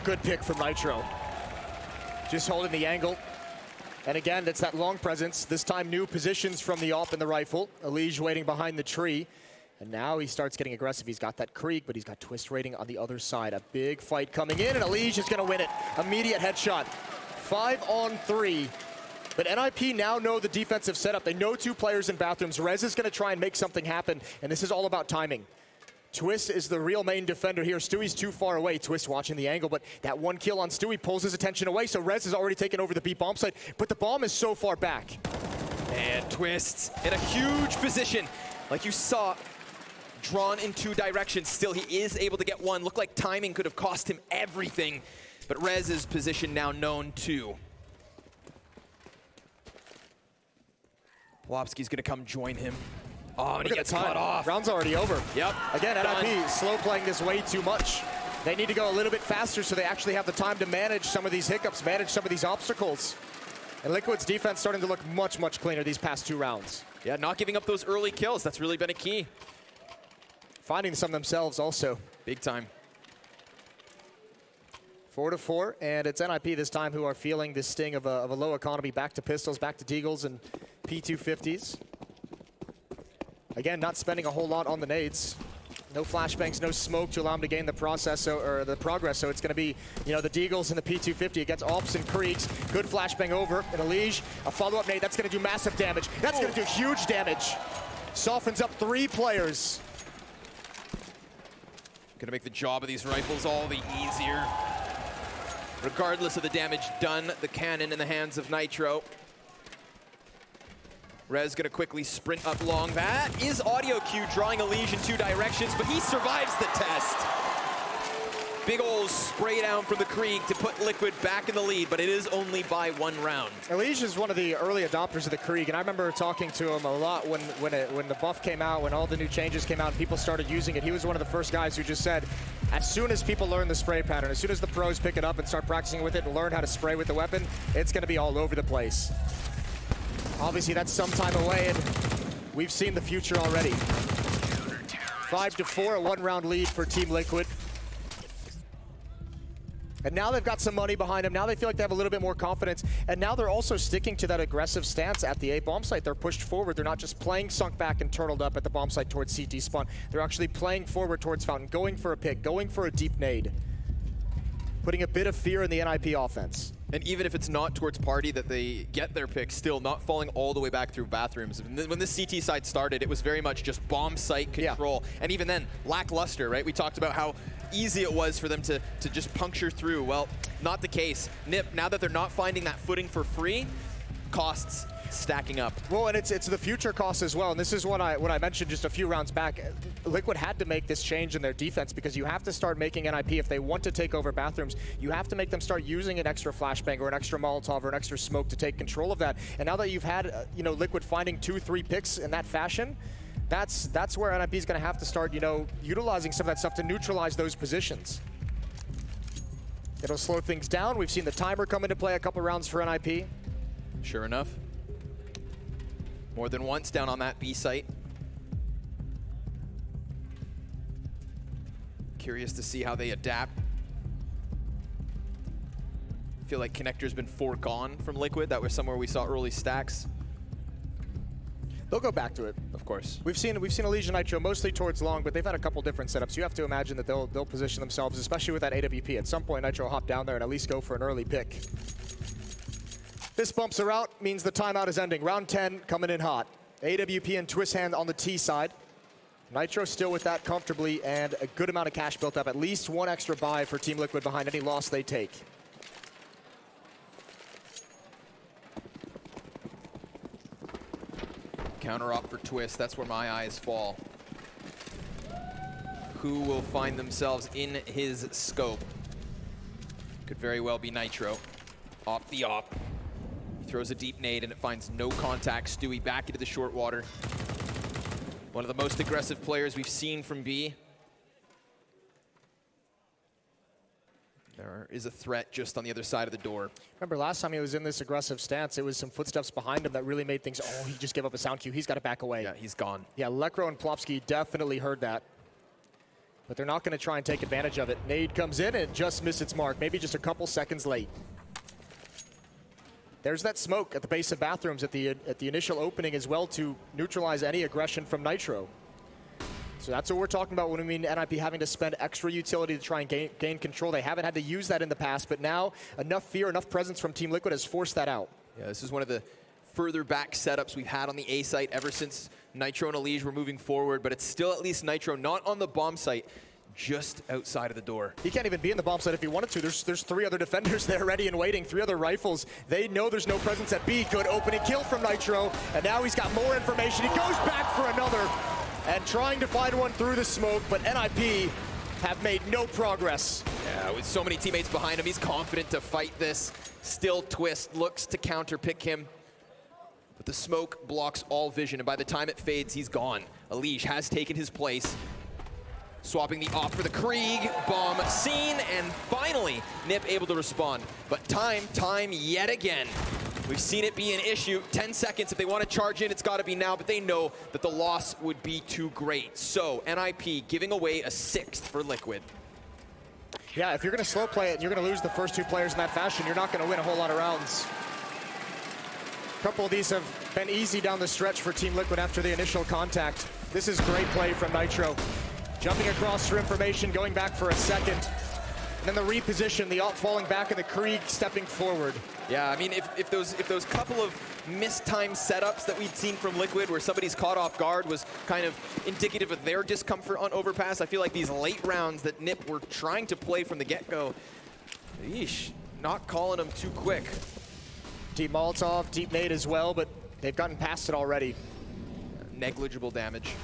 Good pick from Nitro. Just holding the angle. And again, that's that long presence. This time new positions from the op and the rifle. Elige waiting behind the tree. And now he starts getting aggressive. He's got that creek, but he's got Twist rating on the other side. A big fight coming in, and Elige is going to win it. Immediate headshot. 5-on-3. But NIP now know the defensive setup. They know two players in bathrooms. Rez is going to try and make something happen, and this is all about timing. Twist is the real main defender here. Stewie's too far away. Twist watching the angle, but that one kill on Stewie pulls his attention away, so Rez has already taken over the B bomb site, but the bomb is so far back. And Twist in a huge position. Like you saw, drawn in two directions. Still, he is able to get one. Looked like timing could have cost him everything, but Rez's position now known too. Lopsky's gonna come join him. Oh, and he gets cut off. Round's already over. Yep. Again, NIP slow playing this way too much. They need to go a little bit faster so they actually have the time to manage some of these hiccups, manage some of these obstacles. And Liquid's defense starting to look much, much cleaner these past two rounds. Yeah, not giving up those early kills. That's really been a key. Finding some themselves also. Big time. 4-4, and it's NIP this time who are feeling this sting of a low economy. Back to pistols, back to deagles and P250s. Again, not spending a whole lot on the nades. No flashbangs, no smoke to allow him to gain the progress, so it's going to be, you know, the deagles and the P250 against Ops and Creeks. Good flashbang over, and Elige, a follow-up nade. That's going to do massive damage. That's going to do huge damage. Softens up 3 players. Gonna make the job of these rifles all the easier. Regardless of the damage done, the cannon in the hands of Nitro. Rez gonna quickly sprint up long. That is audio cue drawing Elige in 2 directions, but he survives the test. Big ol' spray down from the Krieg to put Liquid back in the lead, but it is only by 1 round. Elige is one of the early adopters of the Krieg, and I remember talking to him a lot when the buff came out, when all the new changes came out and people started using it. He was one of the first guys who just said, as soon as people learn the spray pattern, as soon as the pros pick it up and start practicing with it and learn how to spray with the weapon, it's gonna be all over the place. Obviously, that's some time away, and we've seen the future already. 5-4, a 1-round lead for Team Liquid. And now they've got some money behind them. Now they feel like they have a little bit more confidence. And now they're also sticking to that aggressive stance at the A bomb site. They're pushed forward. They're not just playing sunk back and turtled up at the bomb site towards CT spawn. They're actually playing forward towards Fountain, going for a pick, going for a deep nade. Putting a bit of fear in the NIP offense. And even if it's not towards party that they get their pick, still not falling all the way back through bathrooms. When this CT side started, it was very much just bomb site control. Yeah. And even then, lackluster, right? We talked about how easy it was for them to just puncture through. Well, not the case. NIP, now that they're not finding that footing for free, costs stacking up. Well, and it's the future cost as well. And this is what I mentioned just a few rounds back. Liquid had to make this change in their defense because you have to start making NIP, if they want to take over bathrooms, you have to make them start using an extra flashbang or an extra Molotov or an extra smoke to take control of that. And now that you've had Liquid finding 2-3 picks in that fashion, that's where NIP is going to have to start, utilizing some of that stuff to neutralize those positions. It'll slow things down. We've seen the timer come into play a couple rounds for NIP. Sure enough. More than once down on that B site. Curious to see how they adapt. Feel like Connector's been foregone from Liquid. That was somewhere we saw early stacks. They'll go back to it. Of course. We've seen Elysian Nitro mostly towards long, but they've had a couple different setups. You have to imagine that they'll position themselves, especially with that AWP. At some point, Nitro will hop down there and at least go for an early pick. This bumps her out, means the timeout is ending. Round 10 coming in hot. AWP and Twist Hand on the T side. Nitro still with that comfortably, and a good amount of cash built up. At least one extra buy for Team Liquid behind any loss they take. Counter up for Twist, that's where my eyes fall. Who will find themselves in his scope? Could very well be Nitro. Op the op. Throws a deep nade and it finds no contact. Stewie back into the short water. One of the most aggressive players we've seen from B. There is a threat just on the other side of the door. Remember last time he was in this aggressive stance, it was some footsteps behind him that really made things, oh, he just gave up a sound cue. He's got to back away. Yeah, he's gone. Yeah, Lekro and Plopsky definitely heard that. But they're not going to try and take advantage of it. Nade comes in and just missed its mark, maybe just a couple seconds late. There's that smoke at the base of bathrooms at the initial opening as well to neutralize any aggression from Nitro. So that's what we're talking about when we mean NIP having to spend extra utility to try and gain control. They haven't had to use that in the past, but now enough fear, enough presence from Team Liquid has forced that out. Yeah, this is one of the further back setups we've had on the A site ever since Nitro and Elige were moving forward, but it's still at least Nitro not on the bomb site, just outside of the door. He can't even be in the bomb site if he wanted to. There's 3 other defenders there ready and waiting, 3 other rifles. They know there's no presence at B. Good opening kill from Nitro, and now he's got more information. He goes back for another, and trying to find one through the smoke, but NIP have made no progress. Yeah, with so many teammates behind him, he's confident to fight this. Still Twist looks to counter pick him, but the smoke blocks all vision, and by the time it fades, he's gone. Elige has taken his place. Swapping the off for the Krieg, bomb seen, and finally NIP able to respond. But time yet again. We've seen it be an issue. 10 seconds, if they want to charge in, it's got to be now, but they know that the loss would be too great. So NIP giving away a 6th for Liquid. Yeah, if you're going to slow play it and you're going to lose the first 2 players in that fashion, you're not going to win a whole lot of rounds. A couple of these have been easy down the stretch for Team Liquid after the initial contact. This is great play from Nitro. Jumping across for information, going back for a second. And then the reposition, the op falling back, and the Krieg stepping forward. Yeah, I mean, if those couple of mistimed setups that we'd seen from Liquid where somebody's caught off guard was kind of indicative of their discomfort on overpass, I feel like these late rounds that NIP were trying to play from the get-go, yeesh, not calling them too quick. Deep Molotov, deep nade as well, but they've gotten past it already. Negligible damage.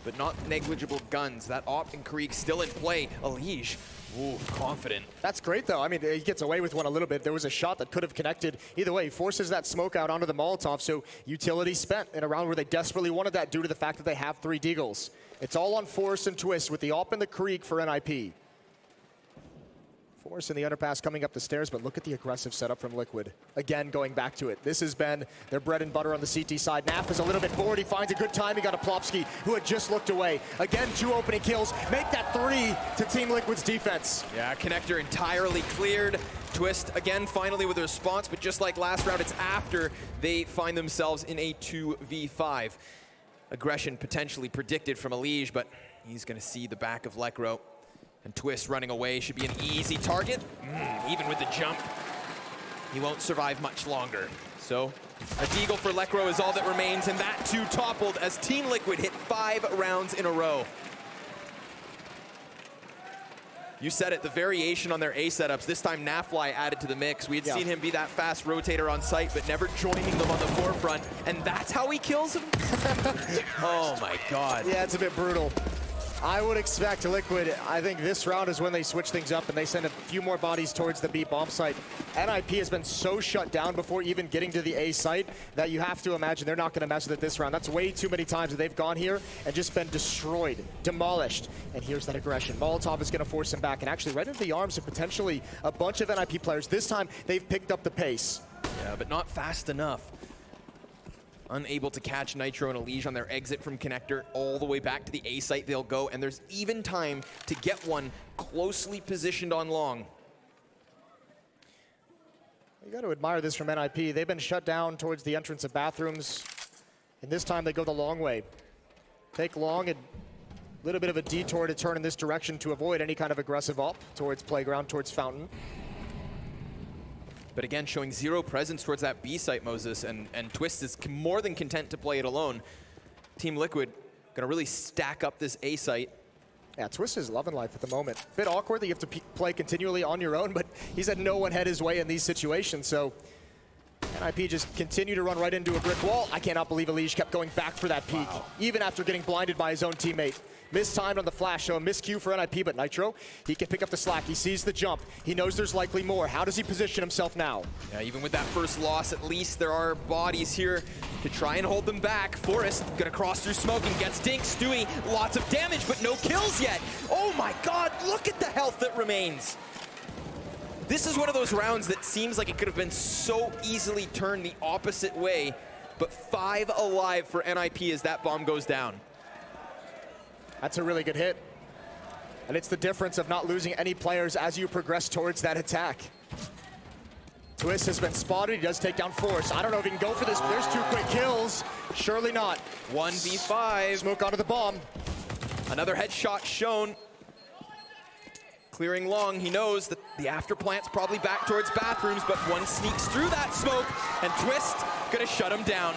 But not negligible guns. That op and Krieg still in play. Elige, ooh, confident. That's great though. I mean, he gets away with one a little bit. There was a shot that could have connected. Either way, he forces that smoke out onto the Molotov, so utility spent in a round where they desperately wanted that due to the fact that they have 3 Deagles. It's all on Force and Twist with the op and the Krieg for NIP. Force in the underpass coming up the stairs, but look at the aggressive setup from Liquid. Again, going back to it. This has been their bread and butter on the CT side. Naf is a little bit bored. He finds a good time. He got a Plopsky, who had just looked away. Again, 2 opening kills. Make that 3 to Team Liquid's defense. Yeah, connector entirely cleared. Twist again finally with a response, but just like last round, it's after they find themselves in a 2v5. Aggression potentially predicted from Elige, but he's going to see the back of Lekro. And Twist running away should be an easy target. Even with the jump, he won't survive much longer. So a deagle for Lekro is all that remains, and that too toppled as Team Liquid hit 5 rounds in a row. You said it, the variation on their A setups, this time Nafly added to the mix. We had seen him be that fast rotator on site, but never joining them on the forefront, and that's how he kills him? Oh my God. Yeah, it's a bit brutal. I would expect Liquid, I think this round is when they switch things up and they send a few more bodies towards the B bomb site. NIP has been so shut down before even getting to the A site that you have to imagine they're not going to mess with it this round. That's way too many times that they've gone here and just been destroyed, demolished. And here's that aggression. Molotov is going to force him back and actually right into the arms of potentially a bunch of NIP players. This time they've picked up the pace. Yeah, but not fast enough. Unable to catch Nitro and Elige on their exit from connector. All the way back to the A site they'll go, and there's even time to get one closely positioned on long. You got to admire this from NIP. They've been shut down towards the entrance of bathrooms, and this time they go the long way. Take long and a little bit of a detour to turn in this direction to avoid any kind of aggressive op towards Playground, towards Fountain. But again, showing zero presence towards that B site, Moses, and Twist is more than content to play it alone. Team Liquid gonna really stack up this A site. Yeah, Twist is loving life at the moment. Bit awkward that you have to play continually on your own, but he's had no one head his way in these situations, so NIP just continue to run right into a brick wall. I cannot believe Elige kept going back for that peek, even after getting blinded by his own teammate. Mistimed on the flash, so a miscue for NIP, but Nitro, he can pick up the slack. He sees the jump. He knows there's likely more. How does he position himself now? Yeah, even with that first loss, at least there are bodies here to try and hold them back. Forrest gonna cross through smoke and gets dinked. Stewie, lots of damage, but no kills yet. Oh my God, look at the health that remains. This is one of those rounds that seems like it could have been so easily turned the opposite way, but 5 alive for NIP as that bomb goes down. That's a really good hit. And it's the difference of not losing any players as you progress towards that attack. Twist has been spotted. He does take down Force. I don't know if he can go for this. There's 2 quick kills. Surely not. 1v5. Smoke onto the bomb. Another headshot shown. Clearing long, he knows that the after plant's probably back towards bathrooms, but one sneaks through that smoke, and Twist gonna shut him down.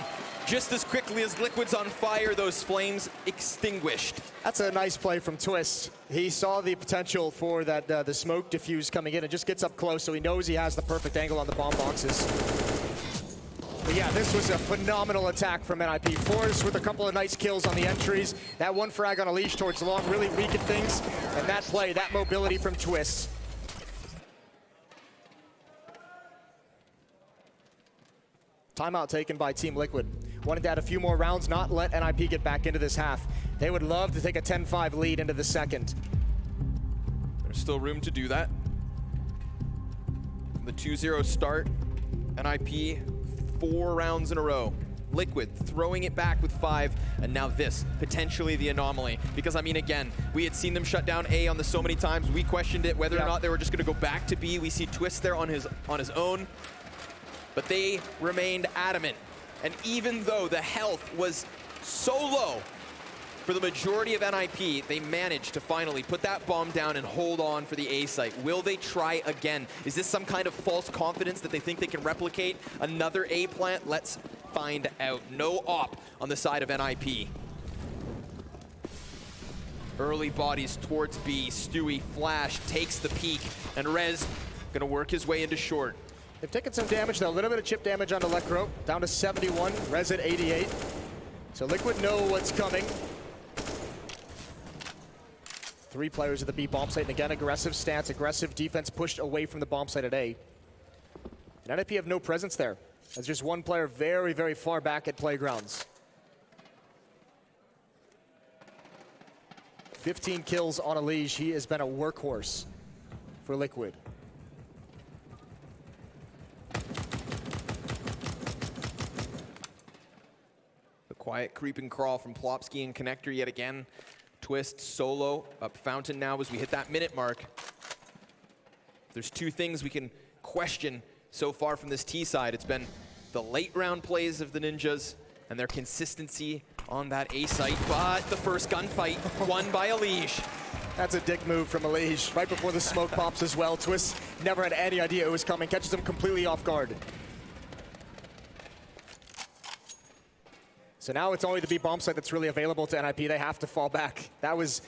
Just as quickly as Liquid's on fire, those flames extinguished. That's a nice play from Twist. He saw the potential for that the smoke diffuse coming in and just gets up close, so he knows he has the perfect angle on the bomb boxes. But yeah, this was a phenomenal attack from NIP. Force with a couple of nice kills on the entries. That one frag on Elige towards long really weakened things. And that play, that mobility from Twist. Timeout taken by Team Liquid. Wanted to add a few more rounds, not let NIP get back into this half. They would love to take a 10-5 lead into the second. There's still room to do that. The 2-0 start, NIP 4 rounds in a row. Liquid throwing it back with 5, and now this, potentially the anomaly. Because I mean, again, we had seen them shut down A on this so many times. We questioned it whether or not they were just gonna go back to B. We see Twist there on his own, but they remained adamant. And even though the health was so low for the majority of NIP, they managed to finally put that bomb down and hold on for the A site. Will they try again? Is this some kind of false confidence that they think they can replicate another A plant? Let's find out. No op on the side of NIP. Early bodies towards B. Stewie, Flash takes the peek, and Rez gonna work his way into short. They've taken some damage, though. A little bit of chip damage onto Lekro. Down to 71. Rez at 88. So Liquid know what's coming. 3 players at the B bomb site. And again, aggressive stance, aggressive defense pushed away from the bomb site at A. And NIP have no presence there. There's just one player very, very far back at Playgrounds. 15 kills on Elige. He has been a workhorse for Liquid. Quiet creep and crawl from Plopsky and Connector yet again. Twist solo up Fountain now as we hit that minute mark. If there's two things we can question so far from this T side, it's been the late round plays of the Ninjas and their consistency on that A site, but the first gunfight won by Elige. That's a dick move from Elige. Right before the smoke pops as well. Twist never had any idea it was coming, catches him completely off guard. So now it's only the B bomb site that's really available to NIP. They have to fall back. That was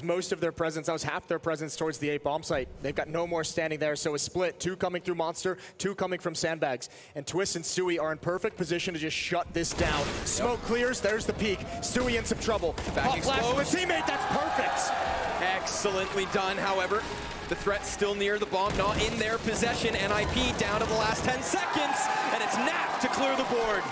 most of their presence. That was half their presence towards the A bomb site. They've got no more standing there. So a split, 2 coming through Monster, 2 coming from Sandbags. And Twist and Stewie are in perfect position to just shut this down. Smoke clears, there's the peak. Stewie in some trouble. Hot flash from a teammate, that's perfect. Excellently done, however. The threat still near the bomb, not in their possession. NIP down to the last 10 seconds, and it's Nap to clear the board.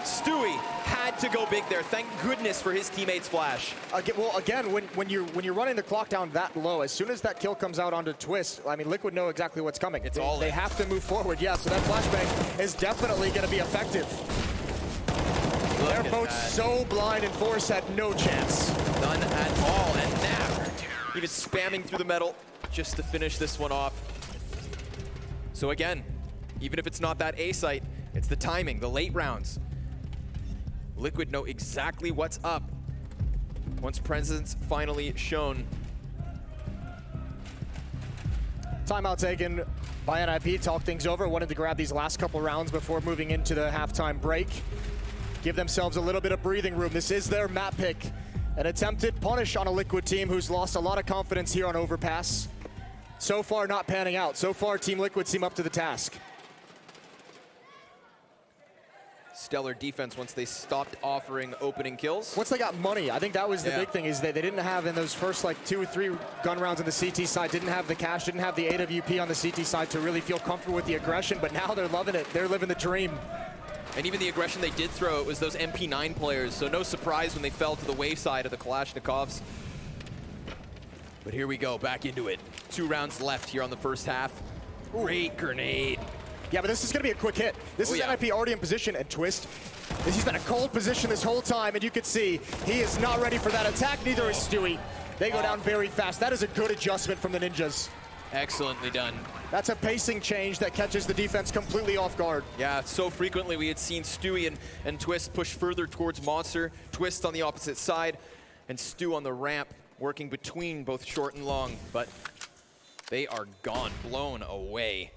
Stewie had to go big there. Thank goodness for his teammate's flash. Again, when you're running the clock down that low, as soon as that kill comes out onto Twist, I mean, Liquid know exactly what's coming. They have to move forward, yeah, so that flashbang is definitely going to be effective. They're both so blind, and Force had no chance. None at all, and Nap even spamming through the metal just to finish this one off. So again, even if it's not that A site, it's the timing, the late rounds. Liquid know exactly what's up once presence finally shown. Timeout taken by NIP, talk things over. Wanted to grab these last couple rounds before moving into the halftime break. Give themselves a little bit of breathing room. This is their map pick. An attempted punish on a Liquid team who's lost a lot of confidence here on Overpass. So far not panning out. So far Team Liquid seem up to the task. Stellar defense once they stopped offering opening kills. Once they got money, I think that was the big thing, is that they didn't have in those first like 2 or 3 gun rounds on the CT side, didn't have the cash, didn't have the AWP on the CT side to really feel comfortable with the aggression, but now they're loving it. They're living the dream. And even the aggression they did throw, it was those MP9 players, so no surprise when they fell to the wayside of the Kalashnikovs. But here we go, back into it. 2 rounds left here on the first half. Great grenade. Yeah, but this is going to be a quick hit. This is NIP already in position, and Twist, he's been in a cold position this whole time, and you can see he is not ready for that attack, neither is Stewie. They go down very fast. That is a good adjustment from the Ninjas. Excellently done. That's a pacing change that catches the defense completely off guard. Yeah, so frequently we had seen Stewie and Twist push further towards Monster, Twist on the opposite side, and Stu on the ramp, working between both short and long, but they are gone, blown away.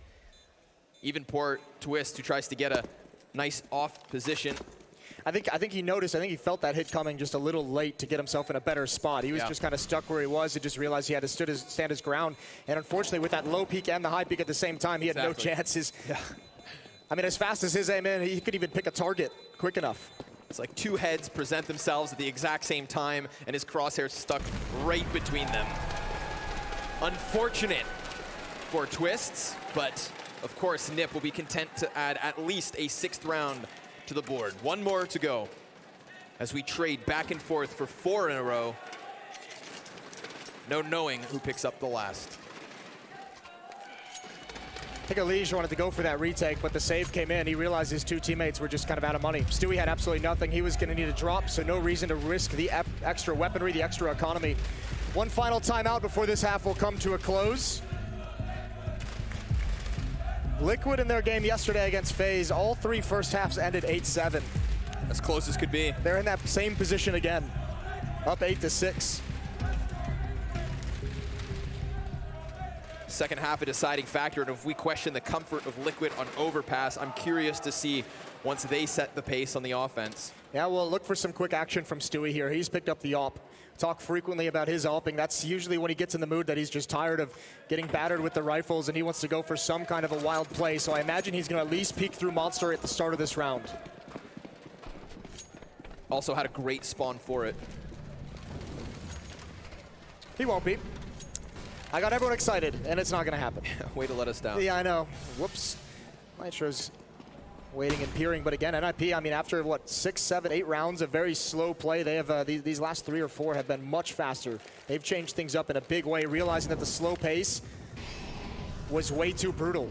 Even poor Twist, who tries to get a nice off position. I think he noticed, I think he felt that hit coming just a little late to get himself in a better spot. He was just kind of stuck where he was. He just realized he had to stand his ground. And unfortunately, with that low peak and the high peak at the same time, he had no chances. I mean, as fast as his aim in, he could even pick a target quick enough. It's like 2 heads present themselves at the exact same time, and his crosshair's stuck right between them. Unfortunate for Twists, but of course, Nip will be content to add at least a 6th round to the board. 1 more to go as we trade back and forth for 4 in a row. No knowing who picks up the last. I think Elige wanted to go for that retake, but the save came in. He realized his 2 teammates were just kind of out of money. Stewie had absolutely nothing. He was going to need a drop, so no reason to risk the extra weaponry, the extra economy. 1 final timeout before this half will come to a close. Liquid in their game yesterday against FaZe, all 3 first halves ended 8-7. As close as could be. They're in that same position again, up 8-6. Second half a deciding factor, and if we question the comfort of Liquid on Overpass, I'm curious to see once they set the pace on the offense. Yeah, well, look for some quick action from Stewie here. He's picked up the AWP. Talk frequently about his AWPing. That's usually when he gets in the mood that he's just tired of getting battered with the rifles and he wants to go for some kind of a wild play. So I imagine he's going to at least peek through Monster at the start of this round. Also had a great spawn for it. He won't be. I got everyone excited, and it's not going to happen. Way to let us down. Yeah, I know. Whoops. Nitro's waiting and peering, but again, NIP, I mean, after what, 6, 7, 8 rounds of very slow play, they have these last 3 or 4 have been much faster. They've changed things up in a big way, realizing that the slow pace was way too brutal.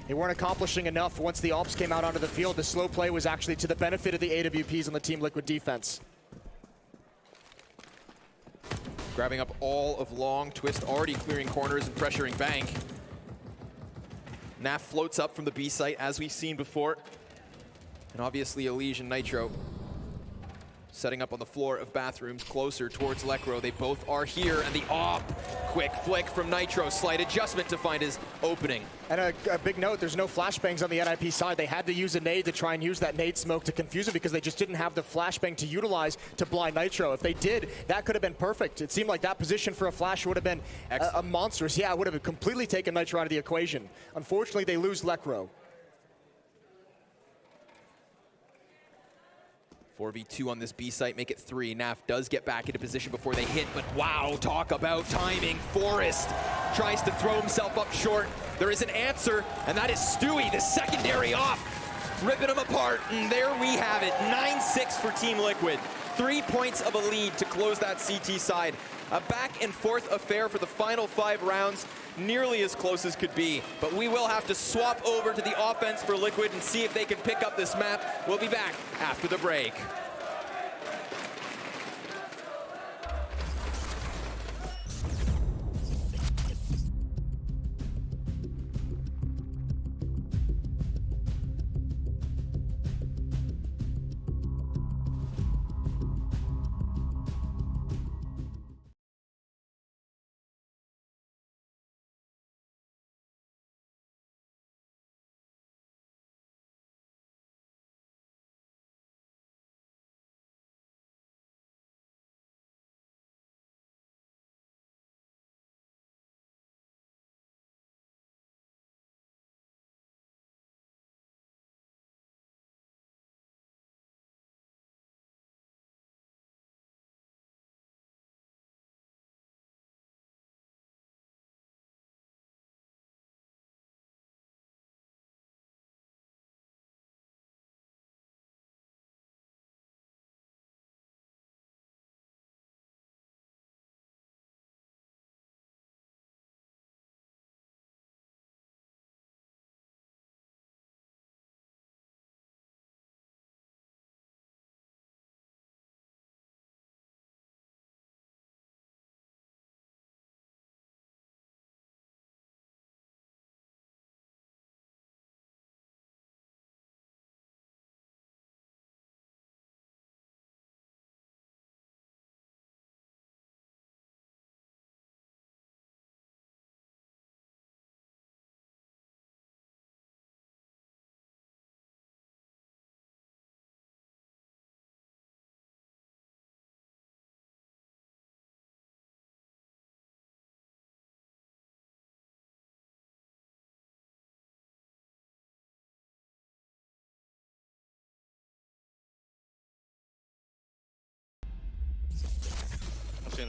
they weren't accomplishing enough. Once the Ops came out onto the field, the slow play was actually to the benefit of the AWPs on the Team Liquid defense. Grabbing up all of long, Twist already clearing corners and pressuring Bank. Naf floats up from the B site as we've seen before. And obviously Elige and Nitro setting up on the floor of bathrooms closer towards Lekro. They both are here, and the quick flick from Nitro. Slight adjustment to find his opening. And a big note, there's no flashbangs on the NIP side. They had to use a nade to try and use that nade smoke to confuse him because they just didn't have the flashbang to utilize to blind Nitro. If they did, that could have been perfect. It seemed like that position for a flash would have been a monstrous. Yeah, it would have completely taken Nitro out of the equation. Unfortunately, they lose Lekro. 4v2 on this B site, make it 3. Naf does get back into position before they hit, but wow, talk about timing. Forrest tries to throw himself up short. There is an answer, and that is Stewie, the secondary off, ripping them apart, and there we have it. 9-6 for Team Liquid. 3 points of a lead to close that CT side. A back and forth affair for the final 5 rounds, nearly as close as could be. But we will have to swap over to the offense for Liquid and see if they can pick up this map. We'll be back after the break.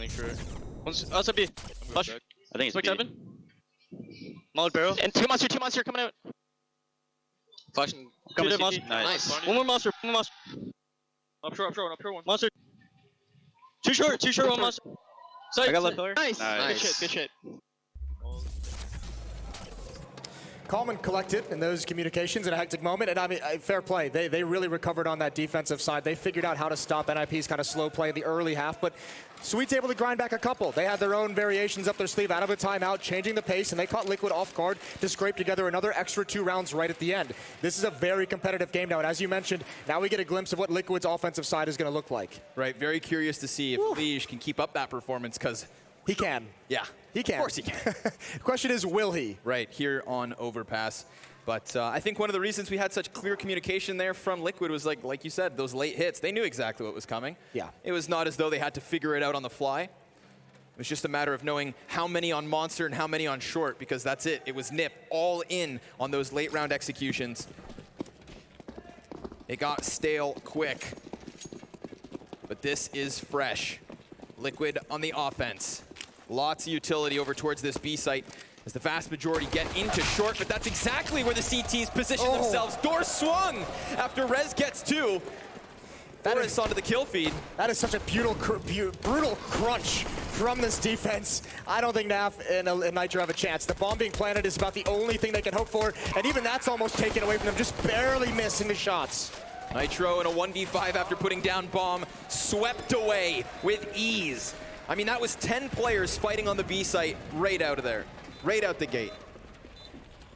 Sure. One's a B. Flush. I think it's Quick B. open. Mullet barrel. And two monster coming out. Flash. Two monster. Nice. One more monster. Up short one. Monster. Too short, one monster. Sight. I got left pillar. Nice. Nice. Good shit. Calm and collected in those communications in a hectic moment, and I mean, fair play. They really recovered on that defensive side. They figured out how to stop NIP's kind of slow play in the early half, but Sweet's able to grind back a couple. They had their own variations up their sleeve out of a timeout, changing the pace, and they caught Liquid off guard to scrape together another extra 2 rounds right at the end. This is a very competitive game now, and as you mentioned, now we get a glimpse of what Liquid's offensive side is going to look like. Right, very curious to see if Elige can keep up that performance, because he can. Yeah. He can. Of course he can. The question is, will he? Right, here on Overpass. But I think one of the reasons we had such clear communication there from Liquid was, like you said, those late hits. They knew exactly what was coming. Yeah. It was not as though they had to figure it out on the fly. It was just a matter of knowing how many on Monster and how many on Short, because that's it. It was Nip all in on those late round executions. It got stale quick. But this is fresh. Liquid on the offense. Lots of utility over towards this B site as the vast majority get into Short, but that's exactly where the CTs position themselves. Door swung after Rez gets 2. That is onto the kill feed. That is such a brutal crunch from this defense. I don't think Naf and Nitro have a chance. The bomb being planted is about the only thing they can hope for, and even that's almost taken away from them, just barely missing the shots. Nitro in a 1v5 after putting down bomb, swept away with ease. I mean, that was 10 players fighting on the B site right out of there, right out the gate.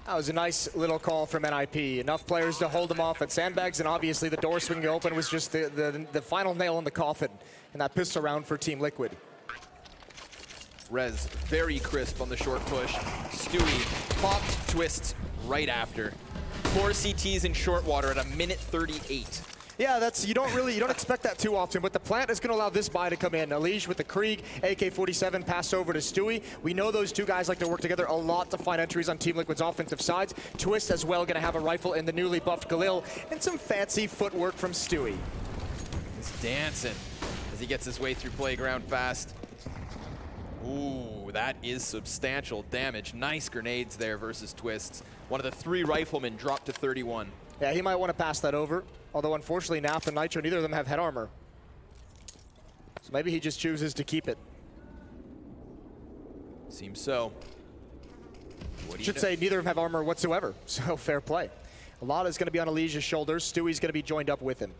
That was a nice little call from NIP. Enough players to hold them off at sandbags, and obviously the door swinging open was just the final nail in the coffin in that pistol round for Team Liquid. Rez, very crisp on the short push. Stewie popped twists right after. 4 CTs in short water at a minute 38. Yeah, you don't expect that too often, but the plant is going to allow this buy to come in. Alige with the Krieg, AK-47 passed over to Stewie. We know those two guys like to work together a lot to find entries on Team Liquid's offensive sides. Twist as well, going to have a rifle in the newly buffed Galil, and some fancy footwork from Stewie. He's dancing as he gets his way through playground fast. Ooh, that is substantial damage. Nice grenades there versus Twists. One of the 3 riflemen dropped to 31. Yeah, he might want to pass that over. Although, unfortunately, Naf and Nitro, neither of them have head armor. So maybe he just chooses to keep it. Seems so. Should say neither of them have armor whatsoever, so fair play. A lot is going to be on Alige's shoulders. Stewie's going to be joined up with him.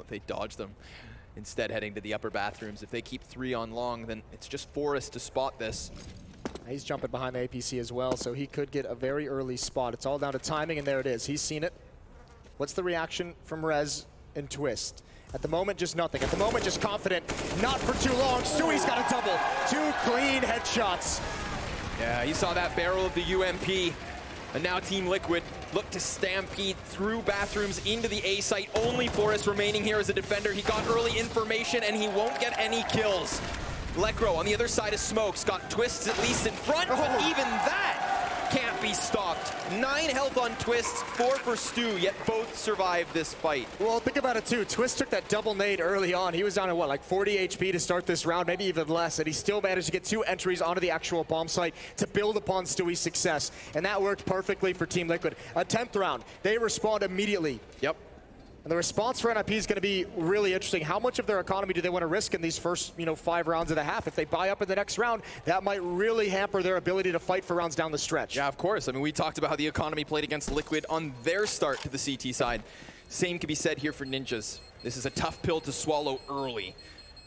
They dodged them, instead heading to the upper bathrooms. If they keep 3 on long, then it's just Forrest to spot this. He's jumping behind the APC as well, so he could get a very early spot. It's all down to timing, and there it is. He's seen it. What's the reaction from Rez and Twist? At the moment, just nothing. At the moment, just confident. Not for too long. Stewie's got a double. 2 clean headshots. Yeah, you saw that barrel of the UMP. And now Team Liquid look to stampede through bathrooms into the A site. Only Forrest remaining here as a defender. He got early information, and he won't get any kills. Lekro on the other side of smokes, got Twists at least in front, but even that can't be stopped. 9 health on Twists, 4 for Stu, yet both survived this fight. Well, think about it too. Twist took that double nade early on. He was down at what, like 40 HP to start this round, maybe even less, and he still managed to get 2 entries onto the actual bomb site to build upon Stewie's success, and that worked perfectly for Team Liquid. A 10th round, they respond immediately. Yep. And the response for NIP is going to be really interesting. How much of their economy do they want to risk in these first, 5 rounds of the half? If they buy up in the next round, that might really hamper their ability to fight for rounds down the stretch. Yeah, of course. I mean, we talked about how the economy played against Liquid on their start to the CT side. Same can be said here for Ninjas. This is a tough pill to swallow early.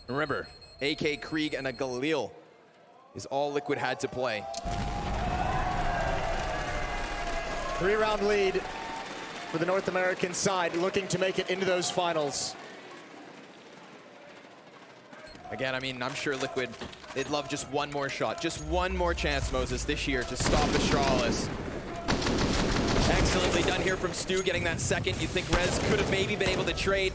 Remember, AK, Krieg, and a Galil is all Liquid had to play. 3-round lead for the North American side, looking to make it into those finals. Again, I mean, I'm sure Liquid, they'd love just one more shot, just one more chance, Moses, this year to stop Astralis. Excellently done here from Stu, getting that second. You'd think Rez could have maybe been able to trade,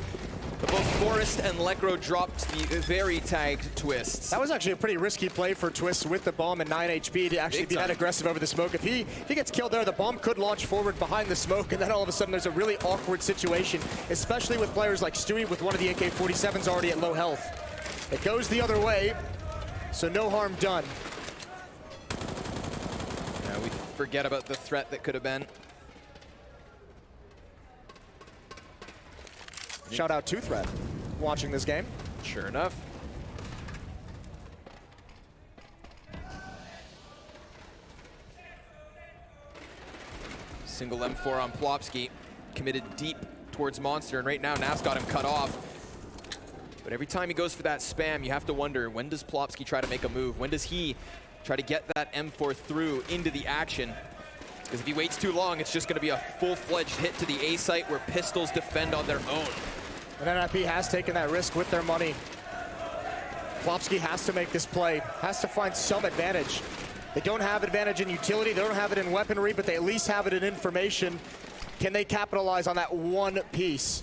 but both Forrest and Lekro dropped the very tagged Twists. That was actually a pretty risky play for Twist with the bomb and 9 HP to actually be that aggressive over the smoke. If he gets killed there, the bomb could launch forward behind the smoke, and then all of a sudden there's a really awkward situation, especially with players like Stewie with one of the AK-47s already at low health. It goes the other way, so no harm done. Yeah, we forget about the threat that could have been. Shout out to Threat watching this game. Sure enough. Single M4 on Plopsky, committed deep towards Monster, and right now Naf's got him cut off. But every time he goes for that spam, you have to wonder, when does Plopsky try to make a move? When does he try to get that M4 through into the action? Because if he waits too long, it's just going to be a full-fledged hit to the A site where pistols defend on their own. And NIP has taken that risk with their money. Plopsky has to make this play, has to find some advantage. They don't have advantage in utility, they don't have it in weaponry, but they at least have it in information. Can they capitalize on that one piece?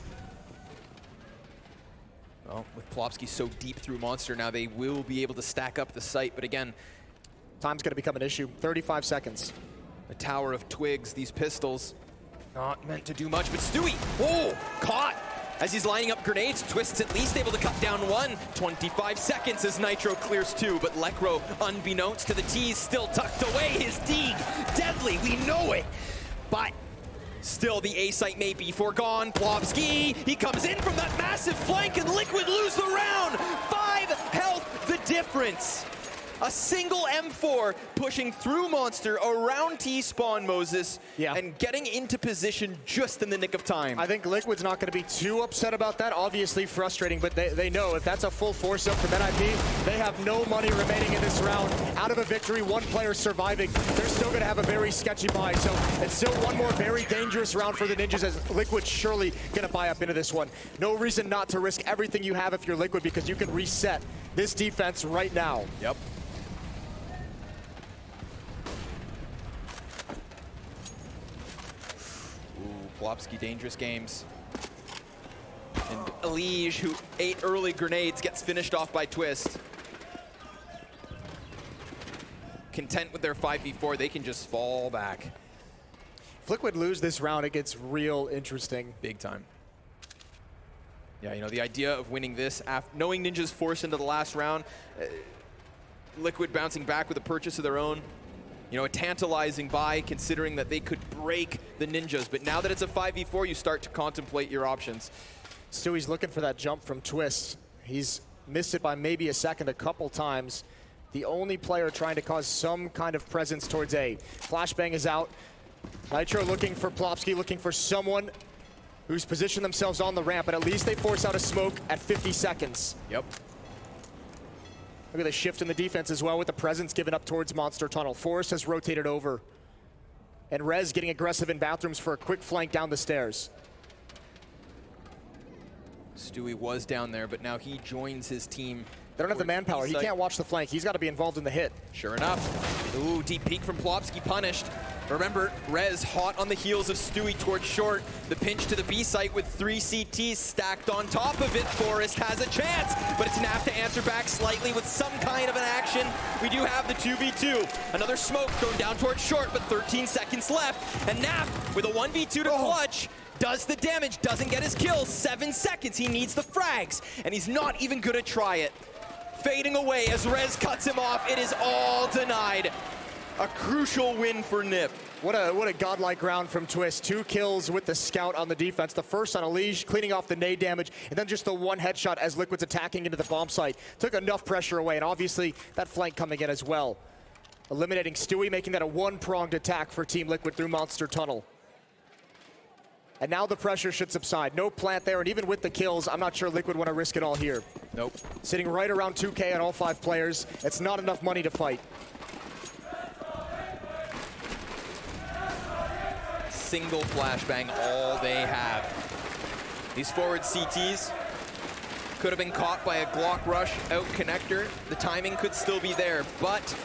Well, with Plopsky so deep through Monster now, they will be able to stack up the site, but again, time's going to become an issue. 35 seconds. A tower of twigs, these pistols, not meant to do much, but Stewie, oh, caught! As he's lining up grenades, Twist's at least able to cut down 1. 25 seconds as Nitro clears 2, but Lekro, unbeknownst to the T's, still tucked away. His Deeg, deadly, we know it. But Still, the A site may be foregone. Plopski, he comes in from that massive flank, and Liquid lose the round. 5 health, the difference. A single M4 pushing through Monster around T-spawn Moses and getting into position just in the nick of time. I think Liquid's not going to be too upset about that. Obviously frustrating, but they know if that's a full force up from NIP, they have no money remaining in this round. Out of a victory, one player surviving, they're still going to have a very sketchy buy. So it's still one more very dangerous round for the Ninjas, as Liquid's surely going to buy up into this one. No reason not to risk everything you have if you're Liquid, because you can reset this defense right now. Yep. Plopski, dangerous games. And Elige, who ate early grenades, gets finished off by Twist. Content with their 5v4, they can just fall back. If Liquid lose this round, it gets real interesting. Big time. Yeah, you know, the idea of winning this, knowing Ninja's forced into the last round, Liquid bouncing back with a purchase of their own. You know, a tantalizing buy, considering that they could break the Ninjas. But now that it's a 5v4, you start to contemplate your options. Stewie's looking for that jump from Twist. He's missed it by maybe a second a couple times. The only player trying to cause some kind of presence towards A. Flashbang is out. Nitro looking for Plopski, looking for someone who's positioned themselves on the ramp, but at least they force out a smoke at 50 seconds. Yep. Look at the shift in the defense as well, with the presence given up towards Monster Tunnel. Forrest has rotated over. And Rez getting aggressive in bathrooms for a quick flank down the stairs. Stewie was down there, but now he joins his team. They don't have the manpower. He can't watch the flank. He's got to be involved in the hit. Sure enough. Ooh, deep peek from Plopski, punished. Remember, Rez hot on the heels of Stewie towards short. The pinch to the B site with 3 CTs stacked on top of it. Forrest has a chance, but it's Naf to answer back slightly with some kind of an action. We do have the 2v2. Another smoke thrown down towards short, but 13 seconds left. And Naf with a 1v2 to clutch. Does the damage, doesn't get his kill. 7 seconds, he needs the frags, and he's not even gonna try it. Fading away as Rez cuts him off. It is all denied. A crucial win for Nip. What a godlike round from Twist. 2 kills with the scout on the defense. The first on Elige, cleaning off the nade damage, and then just the 1 headshot as Liquid's attacking into the bomb site. Took enough pressure away, and obviously that flank coming in as well. Eliminating Stewie, making that a 1-pronged attack for Team Liquid through Monster Tunnel. And now the pressure should subside. No plant there, and even with the kills, I'm not sure Liquid want to risk it all here. Nope. Sitting right around 2K on all 5 players. It's not enough money to fight. Single flashbang, all they have. These forward CTs could have been caught by a Glock rush out connector. The timing could still be there, but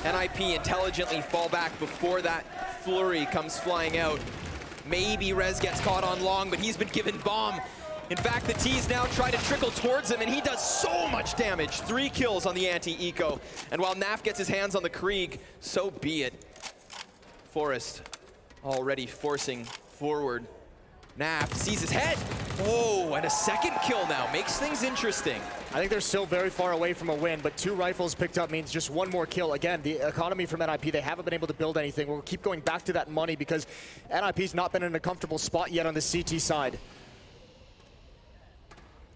NIP intelligently fall back before that flurry comes flying out. Maybe Rez gets caught on long, but he's been given bomb. In fact, the T's now try to trickle towards him, and he does so much damage. 3 kills on the anti-eco. And while Naf gets his hands on the Krieg, so be it. Forrest already forcing forward. Naf sees his head. Oh, and a second kill now. Makes things interesting. I think they're still very far away from a win, but 2 rifles picked up means just 1 more kill. Again, the economy from NIP, they haven't been able to build anything. We'll keep going back to that money because NIP's not been in a comfortable spot yet on the CT side.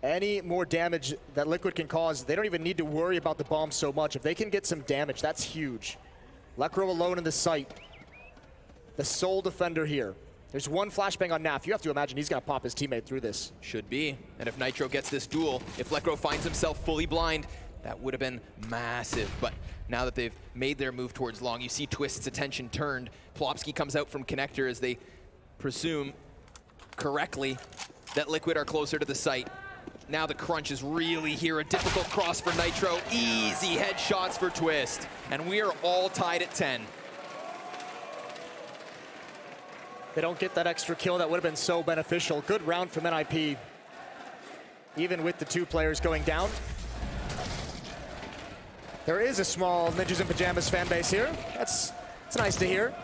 Any more damage that Liquid can cause, they don't even need to worry about the bomb so much. If they can get some damage, that's huge. Lekro alone in the site. The sole defender here. There's 1 flashbang on Naf. You have to imagine he's going to pop his teammate through this. Should be. And if Nitro gets this duel, if Lekro finds himself fully blind, that would have been massive. But now that they've made their move towards long, you see Twist's attention turned. Plopski comes out from connector as they presume correctly that Liquid are closer to the site. Now the crunch is really here. A difficult cross for Nitro. Easy headshots for Twist. And we are all tied at 10. They don't get that extra kill that would have been so beneficial. Good round from NIP, even with the 2 players going down. There is a small Ninjas in Pajamas fan base here. It's nice to hear.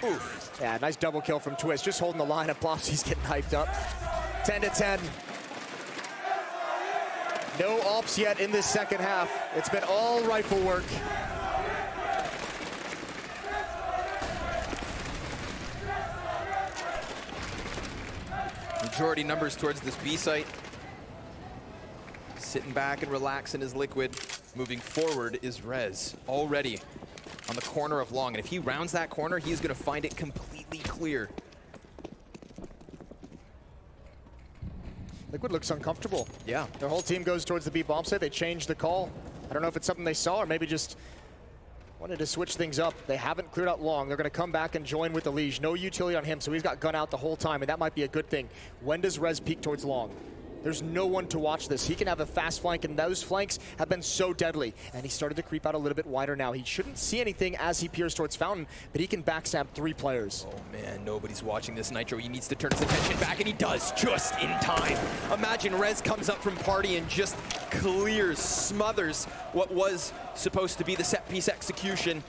Oof. Yeah, nice double kill from Twist. Just holding the line, and Plopski's getting hyped up. 10-10. No ops yet in this second half. It's been all rifle work. majority numbers towards this B site. Sitting back and relaxing is Liquid. Moving forward is Rez, already on the corner of long. And if he rounds that corner, he's going to find it completely clear. Liquid looks uncomfortable. Yeah. Their whole team goes towards the B bomb site. They changed the call. I don't know if it's something they saw or maybe just wanted to switch things up. They haven't cleared out long. They're going to come back and join with the Liege. No utility on him, so he's got gun out the whole time, and that might be a good thing. When does Rez peek towards long? There's no one to watch this. He can have a fast flank, and those flanks have been so deadly. And he started to creep out a little bit wider now. He shouldn't see anything as he peers towards Fountain, but he can backstab 3 players. Oh man, nobody's watching this Nitro. He needs to turn his attention back, and he does just in time. Imagine Rez comes up from party and just clears, smothers what was supposed to be the set piece execution.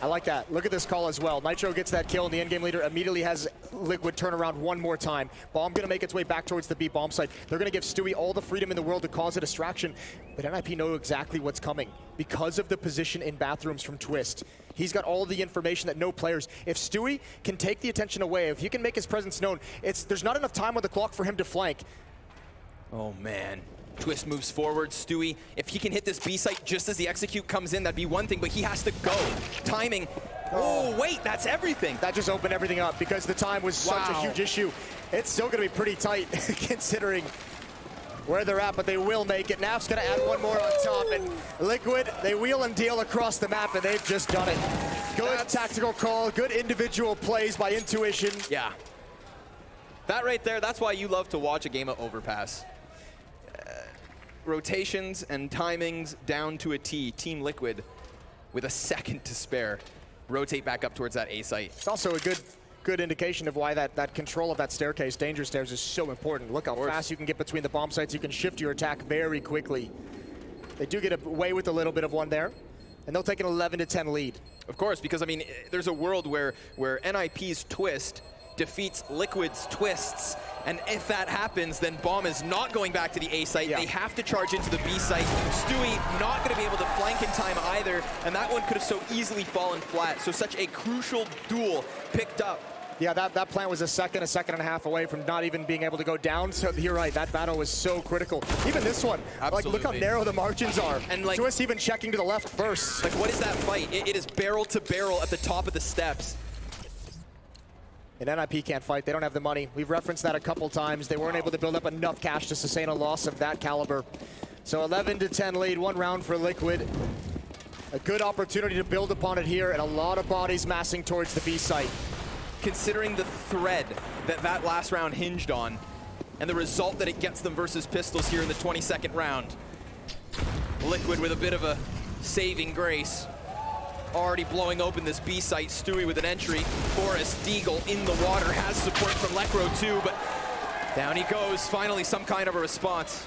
I like that. Look at this call as well. Nitro gets that kill, and the endgame leader immediately has Liquid turn around one more time. Bomb gonna make its way back towards the B bomb site. They're gonna give Stewie all the freedom in the world to cause a distraction, but NIP know exactly what's coming because of the position in bathrooms from Twist. He's got all the information that no players. If Stewie can take the attention away, if he can make his presence known, there's not enough time on the clock for him to flank. Oh man. Twist moves forward. Stewie, if he can hit this B site just as the execute comes in, that'd be one thing, but he has to go. Timing. Oh, wait, that's everything. That just opened everything up because the time was such a huge issue. It's still going to be pretty tight considering where they're at, but they will make it. Naf's going to add one more on top, and Liquid, they wheel and deal across the map, and they've just done it. Good tactical call, good individual plays by Intuition. Yeah. That right there, that's why you love to watch a game of Overpass. Rotations and timings down to a T. Team Liquid with a second to spare. Rotate back up towards that A site. It's also a good indication of why that control of that staircase, danger stairs, is so important. Look how fast you can get between the bomb sites. You can shift your attack very quickly. They do get away with a little bit of one there, and they'll take an 11-10 lead. Of course, because I mean, there's a world where NIP's Twist defeats Liquid's Twists, and if that happens, then Bomb is not going back to the A site. Yeah. They have to charge into the B site. Stewie not going to be able to flank in time either, and that one could have so easily fallen flat. So such a crucial duel picked up. Yeah, that plant was a second and a half away from not even being able to go down. So you're right, that battle was so critical. Even this one, like look how narrow the margins are. And like, Twist even checking to the left first. Like what is that fight? It is barrel to barrel at the top of the steps. And NIP can't fight. They don't have the money. We've referenced that a couple times. They weren't able to build up enough cash to sustain a loss of that caliber. So 11-10 lead, 1 round for Liquid. A good opportunity to build upon it here, and a lot of bodies massing towards the B site. Considering the thread that last round hinged on, and the result that it gets them versus Pistols here in the 22nd round. Liquid with a bit of a saving grace. Already blowing open this B site. Stewie with an entry. Forrest, Deagle in the water, has support from Lecro too, but down he goes. Finally some kind of a response.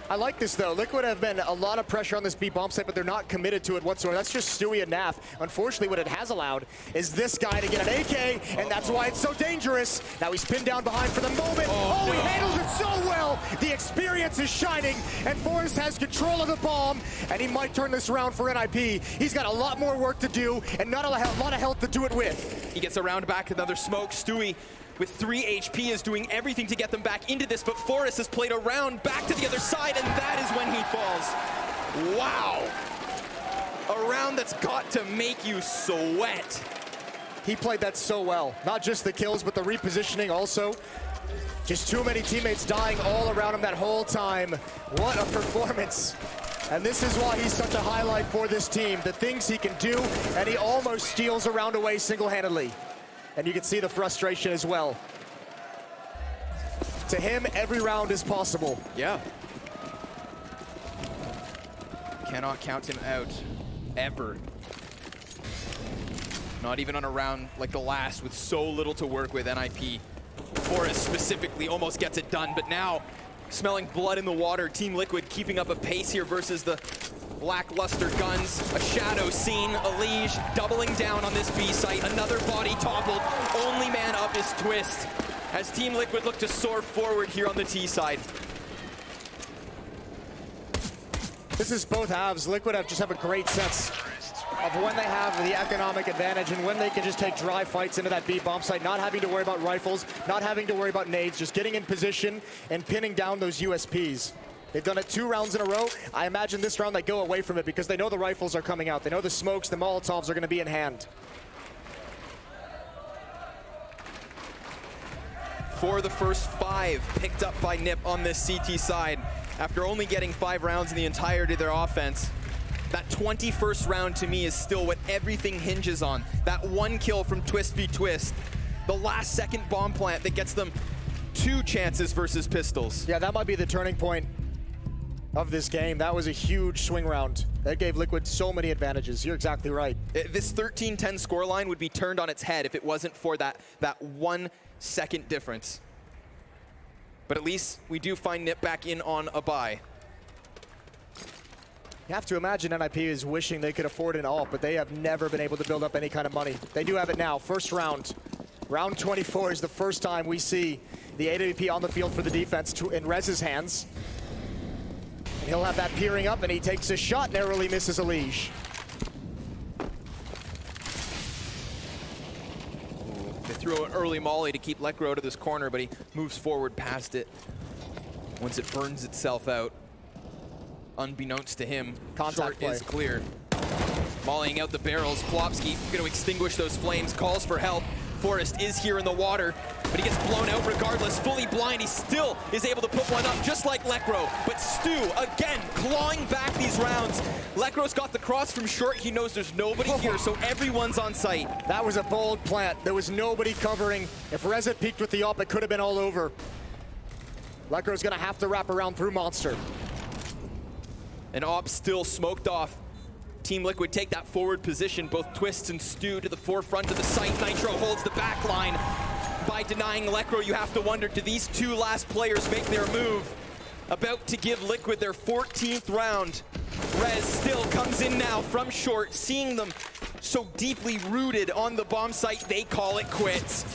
I like this though. Liquid have been a lot of pressure on this B bomb site, but they're not committed to it whatsoever. That's just Stewie and Naf. Unfortunately, what it has allowed is this guy to get an AK, and that's why it's so dangerous. Now he's pinned down behind for the moment. Oh, he handles it so well. The experience is shining, and Forrest has control of the bomb, and he might turn this around for NIP. He's got a lot more work to do, and not a lot of health to do it with. He gets around back, another smoke. Stewie with 3 HP is doing everything to get them back into this, but Forrest has played around back to the other side, and that is when he falls. Wow. A round that's got to make you sweat. He played that so well. Not just the kills, but the repositioning also. Just too many teammates dying all around him that whole time. What a performance. And this is why he's such a highlight for this team. The things he can do, and he almost steals a round away single-handedly. And you can see the frustration as well. To him, every round is possible. Yeah. Cannot count him out, ever. Not even on a round like the last with so little to work with. NIP. Forrest specifically almost gets it done, but now smelling blood in the water. Team Liquid keeping up a pace here versus the lackluster guns. A shadow scene. Elige doubling down on this B site. Another body toppled. Only man up is Twist, as Team Liquid look to soar forward here on the T side. This is both halves. Liquid just have a great sense of when they have the economic advantage and when they can just take dry fights into that B bomb site, not having to worry about rifles, not having to worry about nades, just getting in position and pinning down those USPs. They've done it 2 rounds in a row. I imagine this round they go away from it because they know the rifles are coming out. They know the smokes, the Molotovs are going to be in hand. For the first 5 picked up by Nip on this CT side after only getting 5 rounds in the entirety of their offense. That 21st round to me is still what everything hinges on. That 1 kill from Twist v Twist. The last second bomb plant that gets them 2 chances versus pistols. Yeah, that might be the turning point of this game. That was a huge swing round. That gave Liquid so many advantages. You're exactly right. This 13-10 scoreline would be turned on its head if it wasn't for that 1 second difference. But at least we do find Nip back in on a bye. You have to imagine NIP is wishing they could afford an ult, but they have never been able to build up any kind of money. They do have it now. First round. Round 24 is the first time we see the AWP on the field for the defense in Rez's hands. And he'll have that peering up, and he takes a shot, narrowly misses a leash. They threw an early molly to keep Lekro to this corner, but he moves forward past it. Once it burns itself out, unbeknownst to him, Contact play is clear. Mollying out the barrels, Plopsky going to extinguish those flames, calls for help. Forrest is here in the water, but he gets blown out regardless, fully blind. He still is able to put one up, just like Lekro. But Stu, again, clawing back these rounds. Lekro's got the cross from short. He knows there's nobody here, so everyone's on site. That was a bold plant. There was nobody covering. If Rez had peeked with the op, it could have been all over. Lekro's gonna have to wrap around through Monster. And op still smoked off. Team Liquid take that forward position, both Twists and Stu to the forefront of the site. Nitro holds the back line. By denying Lekro, you have to wonder, do these 2 last players make their move? About to give Liquid their 14th round. Rez still comes in now from short, seeing them so deeply rooted on the bomb site, they call it quits.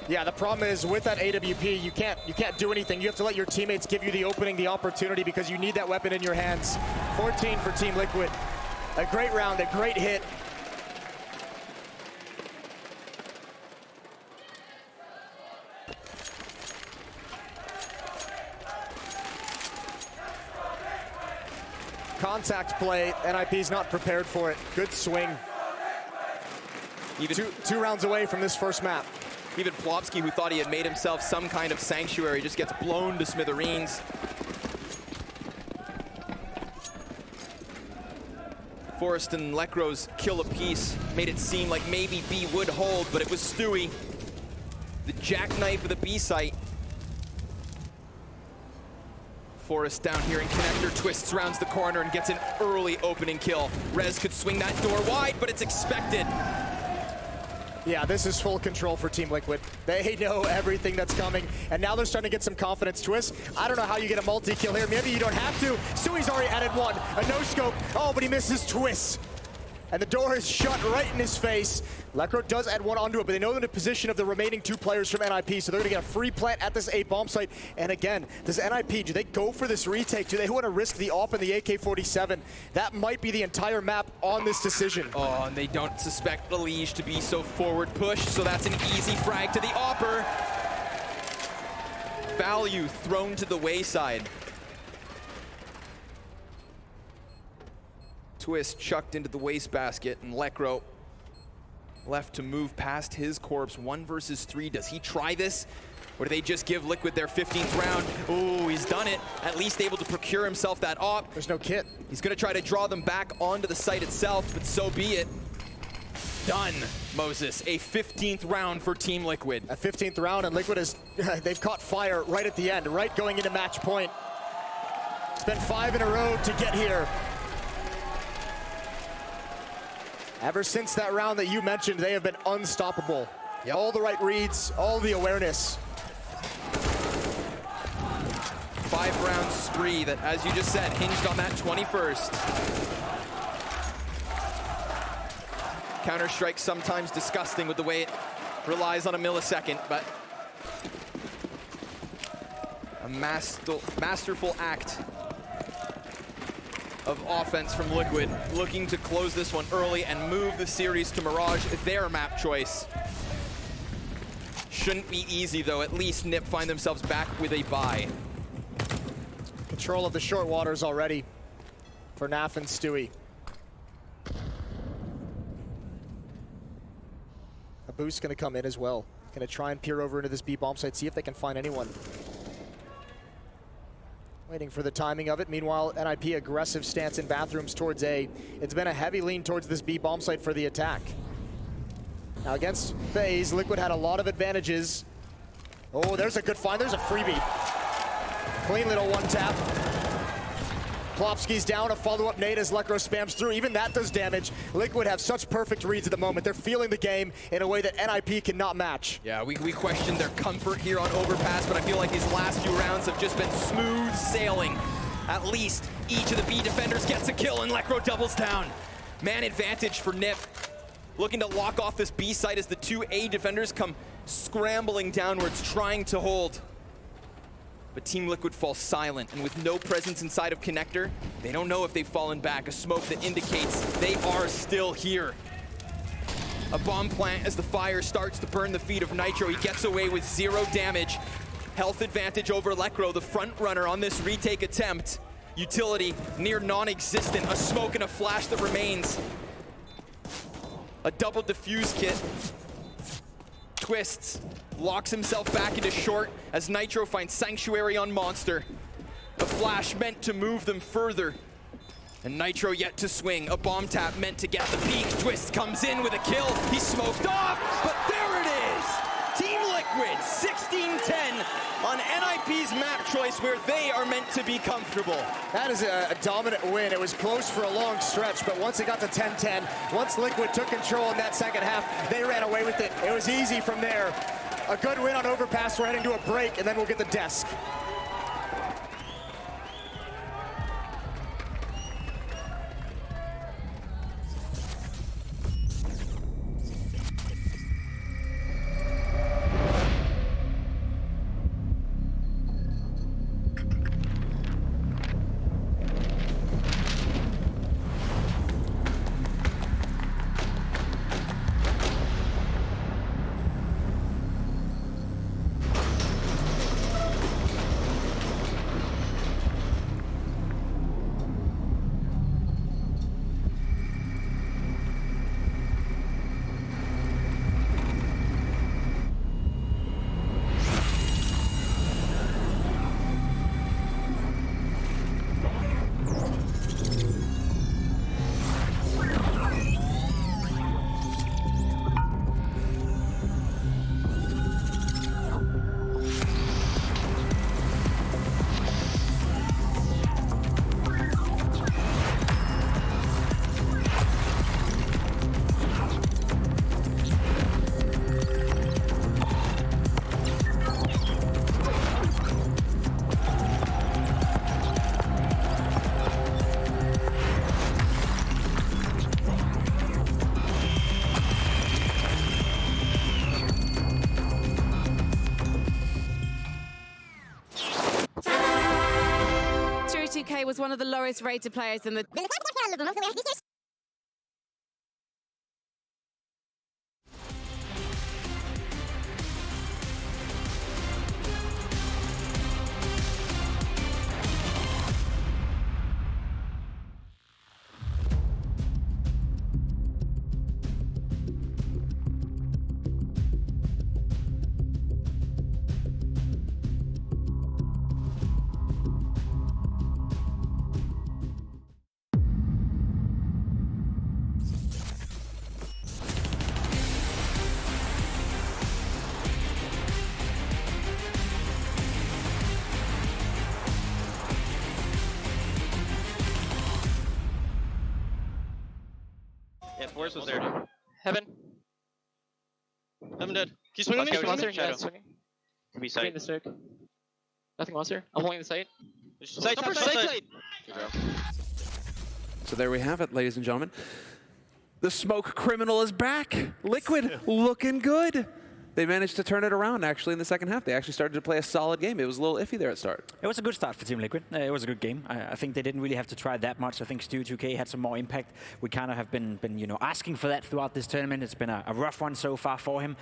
Yeah, the problem is with that AWP, you can't do anything. You have to let your teammates give you the opening, the opportunity, because you need that weapon in your hands. 14 for Team Liquid. A great round, a great hit. Contact play, NIP's not prepared for it. Good swing. Even two rounds away from this first map. Even Plopsky, who thought he had made himself some kind of sanctuary, just gets blown to smithereens. Forrest and Lekro's kill apiece made it seem like maybe B would hold, but it was Stewie, the jackknife of the B site. Forrest down here in connector, Twists rounds the corner and gets an early opening kill. Rez could swing that door wide, but it's expected. Yeah, this is full control for Team Liquid. They know everything that's coming, and now they're starting to get some confidence. Twist, I don't know how you get a multi-kill here. Maybe you don't have to. Stewie's already added 1. A no-scope. Oh, but he misses Twist. And the door is shut right in his face. Lekro does add 1 onto it, but they know they're in the position of the remaining 2 players from NIP, so they're gonna get a free plant at this A bomb site. And again, does NIP, do they go for this retake? Do they want to risk the AWP and the AK-47? That might be the entire map on this decision. Oh, and they don't suspect the Liege to be so forward pushed, so that's an easy frag to the AWPer. Value thrown to the wayside. Twist chucked into the wastebasket, and Lekro left to move past his corpse. 1 versus 3. Does he try this? Or do they just give Liquid their 15th round? Oh, he's done it. At least able to procure himself that AWP. There's no kit. He's going to try to draw them back onto the site itself, but so be it. Done, Moses. A 15th round for Team Liquid. A 15th round, and Liquid is, they've caught fire right at the end, right going into match point. It's been 5 in a row to get here. Ever since that round that you mentioned, they have been unstoppable. Yep. All the right reads, all the awareness. 5-round spree that, as you just said, hinged on that 21st. Counter-Strike sometimes disgusting with the way it relies on a millisecond, but a masterful act of offense from Liquid, looking to close this one early and move the series to Mirage, their map choice. Shouldn't be easy though, at least NiP find themselves back with a bye. Control of the short waters already for Naf and Stewie. A boost gonna come in as well. Gonna try and peer over into this B bomb site, see if they can find anyone. Waiting for the timing of it. Meanwhile, NIP aggressive stance in bathrooms towards A. It's been a heavy lean towards this B bomb site for the attack. Now against FaZe, Liquid had a lot of advantages. Oh, there's a good find. There's a freebie. Clean little one tap. Plopsky's down, a follow-up nade as Lekro spams through. Even that does damage. Liquid have such perfect reads at the moment. They're feeling the game in a way that NIP cannot match. Yeah, we question their comfort here on Overpass, but I feel like these last few rounds have just been smooth sailing. At least each of the B defenders gets a kill and Lekro doubles down. Man advantage for NiP. Looking to lock off this B site as the two A defenders come scrambling downwards, trying to hold. But Team Liquid falls silent, and with no presence inside of Connector, they don't know if they've fallen back. A smoke that indicates they are still here. A bomb plant as the fire starts to burn the feet of Nitro. He gets away with 0 damage. Health advantage over Lekro, the front runner on this retake attempt. Utility near non-existent. A smoke and a flash that remains. A double defuse kit. Twists, locks himself back into short as Nitro finds sanctuary on Monster. A flash meant to move them further. And Nitro yet to swing. A bomb tap meant to get the peak. Twist comes in with a kill. He's smoked off, but there it is! Team Liquid, 16-10 on NIP's map choice where they are meant to be comfortable. That is a dominant win. It was close for a long stretch, but once it got to 10-10, once Liquid took control in that second half, they ran away with it. It was easy from there. A good win on Overpass. We're heading to a break, and then we'll get the desk. Was one of the lowest rated players in the... Yeah, Forrest was there. Heaven. Heaven dead. Can you swing on me? Monster? Yeah, swinging. Could be sight. The stick. Nothing monster. I'm holding the site. Sight, sight. So there we have it, ladies and gentlemen. The smoke criminal is back. Liquid looking good. they managed to turn it around, actually, in the second half. They actually started to play a solid game. It was a little iffy there at start. It was a good start for Team Liquid. It was a good game. I think they didn't really have to try that much. I think Stu2K had some more impact. We kind of have been asking for that throughout this tournament. It's been a rough one so far for him.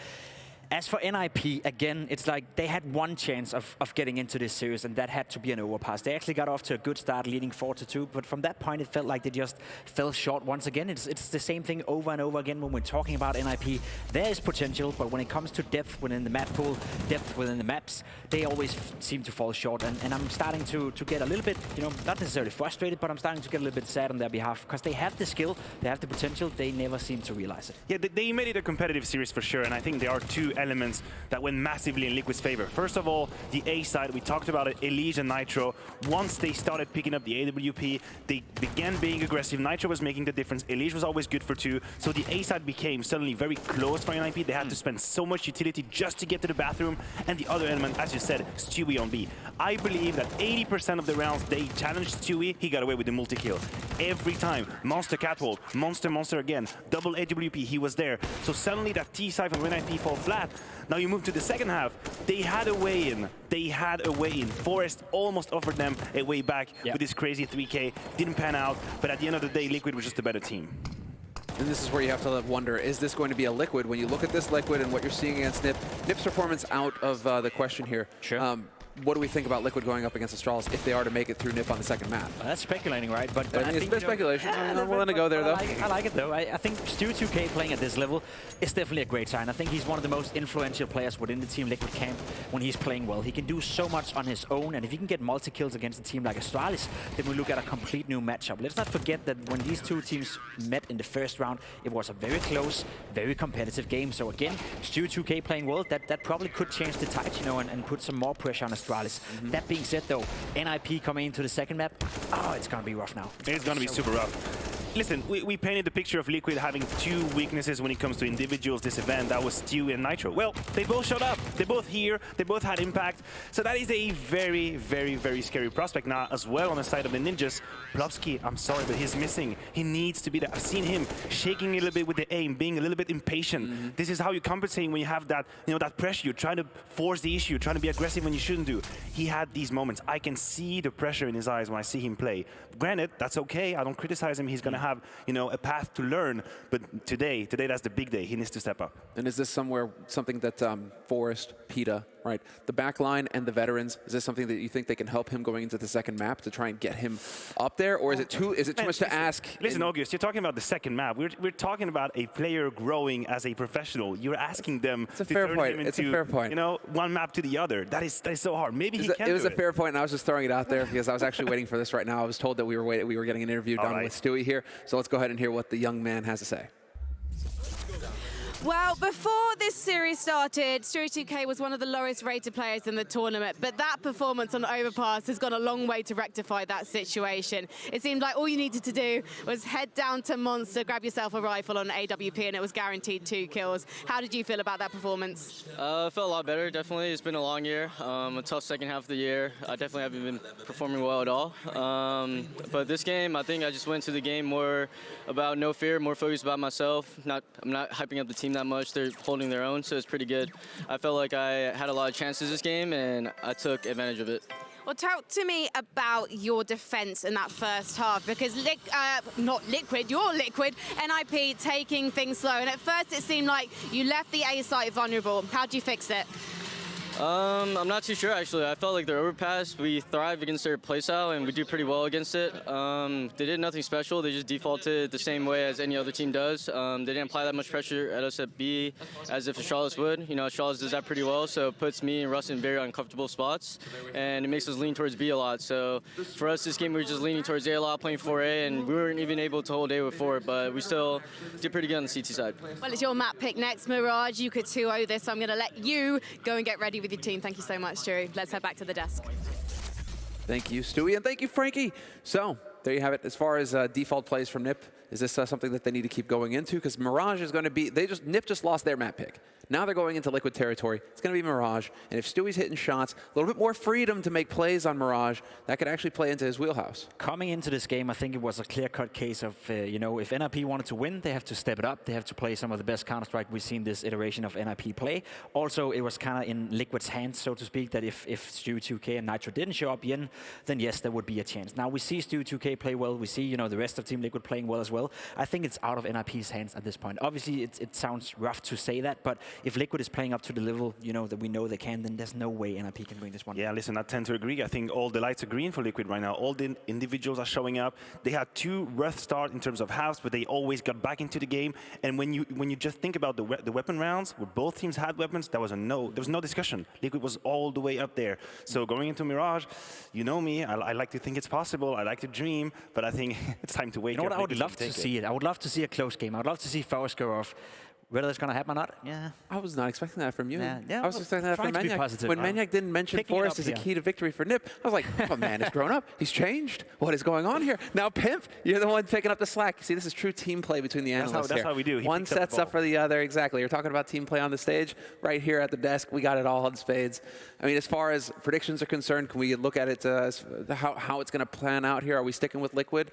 As for NIP, again, it's like they had one chance of getting into this series, and that had to be an overpass. They actually got off to a good start, leading 4-2, but from that point, it felt like they just fell short once again. It's the same thing over and over again when we're talking about NIP. There is potential, but when it comes to depth within the map pool, depth within the maps, they always seem to fall short. And I'm starting to get a little bit, not necessarily frustrated, but I'm starting to get a little bit sad on their behalf, because they have the skill, they have the potential, they never seem to realize it. Yeah, they made it a competitive series for sure, and I think there are two elements that went massively in Liquid's favor. First of all, the A side, we talked about it, Elige and Nitro. Once they started picking up the AWP, they began being aggressive. Nitro was making the difference. Elige was always good for 2. So the A side became suddenly very close for NIP. They had to spend so much utility just to get to the bathroom. And the other element, as you said, Stewie on B. I believe that 80% of the rounds they challenged Stewie, he got away with the multi-kill. Every time. Monster catwalk, monster again, double AWP, he was there. So suddenly that T side from NIP fall flat. Now you move to the second half. They had a way in. Forest almost offered them a way back with this crazy 3K. Didn't pan out, but at the end of the day, Liquid was just a better team. And this is where you have to wonder, is this going to be a Liquid? When you look at this Liquid and what you're seeing against Nip, Nip's performance out of the question here. Sure. What do we think about Liquid going up against Astralis if they are to make it through Nip on the second map? That's speculating, right? But I think it's a bit of speculation. I'm willing to go there, though. I like it, though. I think Stu2K playing at this level is definitely a great sign. I think he's one of the most influential players within the Team Liquid camp when he's playing well. He can do so much on his own, and if he can get multi-kills against a team like Astralis, then we look at a complete new matchup. Let's not forget that when these two teams met in the first round, it was a very close, very competitive game. So again, Stu2K playing well, that probably could change the tide, and put some more pressure on Astralis. That being said, though, NIP coming into the second map, it's going to be rough now. It's going to be super rough. Listen, we painted the picture of Liquid having two weaknesses when it comes to individuals this event. That was Stu and Nitro. Well, they both showed up. They're both here. They both had impact. So that is a very, very, very scary prospect. Now, as well, on the side of the Ninjas, Blobsky, I'm sorry, but he's missing. He needs to be there. I've seen him shaking a little bit with the aim, being a little bit impatient. This is how you compensate when you have that, that pressure. You're trying to force the issue. You're trying to be aggressive when you shouldn't do. He had these moments. I can see the pressure in his eyes when I see him play. Granted, that's okay. I don't criticize him. He's going to have, a path to learn. But today, that's the big day. He needs to step up. And is this something that Forest, PETA, right, the back line and the veterans, is this something that you think they can help him going into the second map to try and get him up there? Or is it too much to ask? Listen, August, you're talking about the second map. We're talking about a player growing as a professional. You're asking them to turn him into, it's a fair point. One map to the other. That is so hard. Maybe he can. It was a fair point, and I was just throwing it out there because I was actually waiting for this right now. I was told that we were getting an interview done with Stewie here. So let's go ahead and hear what the young man has to say. Well, before this series started, Stu2K was one of the lowest rated players in the tournament, but that performance on Overpass has gone a long way to rectify that situation. It seemed like all you needed to do was head down to Monster, grab yourself a rifle on AWP, and it was guaranteed 2 kills. How did you feel about that performance? I felt a lot better, definitely. It's been a long year, a tough second half of the year. I definitely haven't been performing well at all. But this game, I think I just went to the game more about no fear, more focused about myself. I'm not hyping up the team that much. They're holding their own, so it's pretty good. I felt like I had a lot of chances this game, and I took advantage of it. Well, talk to me about your defense in that first half, because not Liquid, you're Liquid, NIP taking things slow, and at first it seemed like you left the A site vulnerable. How'd you fix it? I'm not too sure, actually. I felt like their overpass, we thrive against their playstyle, and we do pretty well against it. They did nothing special. They just defaulted the same way as any other team does. They didn't apply that much pressure at us at B as if Astralis would. Astralis does that pretty well, so it puts me and Russ in very uncomfortable spots, and it makes us lean towards B a lot. So for us this game, we were just leaning towards A a lot, playing 4A, and we weren't even able to hold A with 4, but we still did pretty good on the CT side. Well, it's your map pick next, Mirage. You could 2-0 this, so I'm going to let you go and get ready with your team. Thank you so much, Drew. Let's head back to the desk. Thank you, Stewie, and thank you, Frankie. So, there you have it. As far as default plays from NiP, is this something that they need to keep going into? Because Mirage is going to be, NiP just lost their map pick. Now they're going into Liquid territory. It's going to be Mirage. And if Stewie's hitting shots, a little bit more freedom to make plays on Mirage, that could actually play into his wheelhouse. Coming into this game, I think it was a clear-cut case of, you know, if NIP wanted to win, they have to step it up. They have to play some of the best Counter-Strike we've seen this iteration of NIP play. Also, it was kind of in Liquid's hands, so to speak, that if Stewie 2K and Nitro didn't show up in, then yes, there would be a chance. Now, we see Stewie 2K play well. We see, you know, the rest of Team Liquid playing well as well. I think it's out of NIP's hands at this point. Obviously, it sounds rough to say that, but if Liquid is playing up to the level, you know, that we know they can, then there's no way NIP can bring this one. Yeah, listen, I tend to agree. I think all the lights are green for Liquid right now. All the individuals are showing up. They had 2 rough starts in terms of halves, but they always got back into the game. And when you just think about the weapon rounds, where both teams had weapons, there was no discussion. Liquid was all the way up there. So going into Mirage, you know me, I like to think it's possible. I like to dream, but I think it's time to wake up. You know what? I would love to see it. I would love to see a close game. I would love to see Forrest go off. Whether it's going to happen or not, yeah. I was not expecting that from you. Yeah, I was expecting that from Maniac. When Maniac didn't mention Forrest as a key to victory for NiP, I was like, oh man, he's grown up. He's changed. What is going on here? Now Pimp, you're the one picking up the slack. See, this is true team play between the analysts That's how we do. One sets up for the other, exactly. You're talking about team play on the stage. Right here at the desk, we got it all in spades. I mean, as far as predictions are concerned, can we look at it as how it's going to plan out here? Are we sticking with Liquid?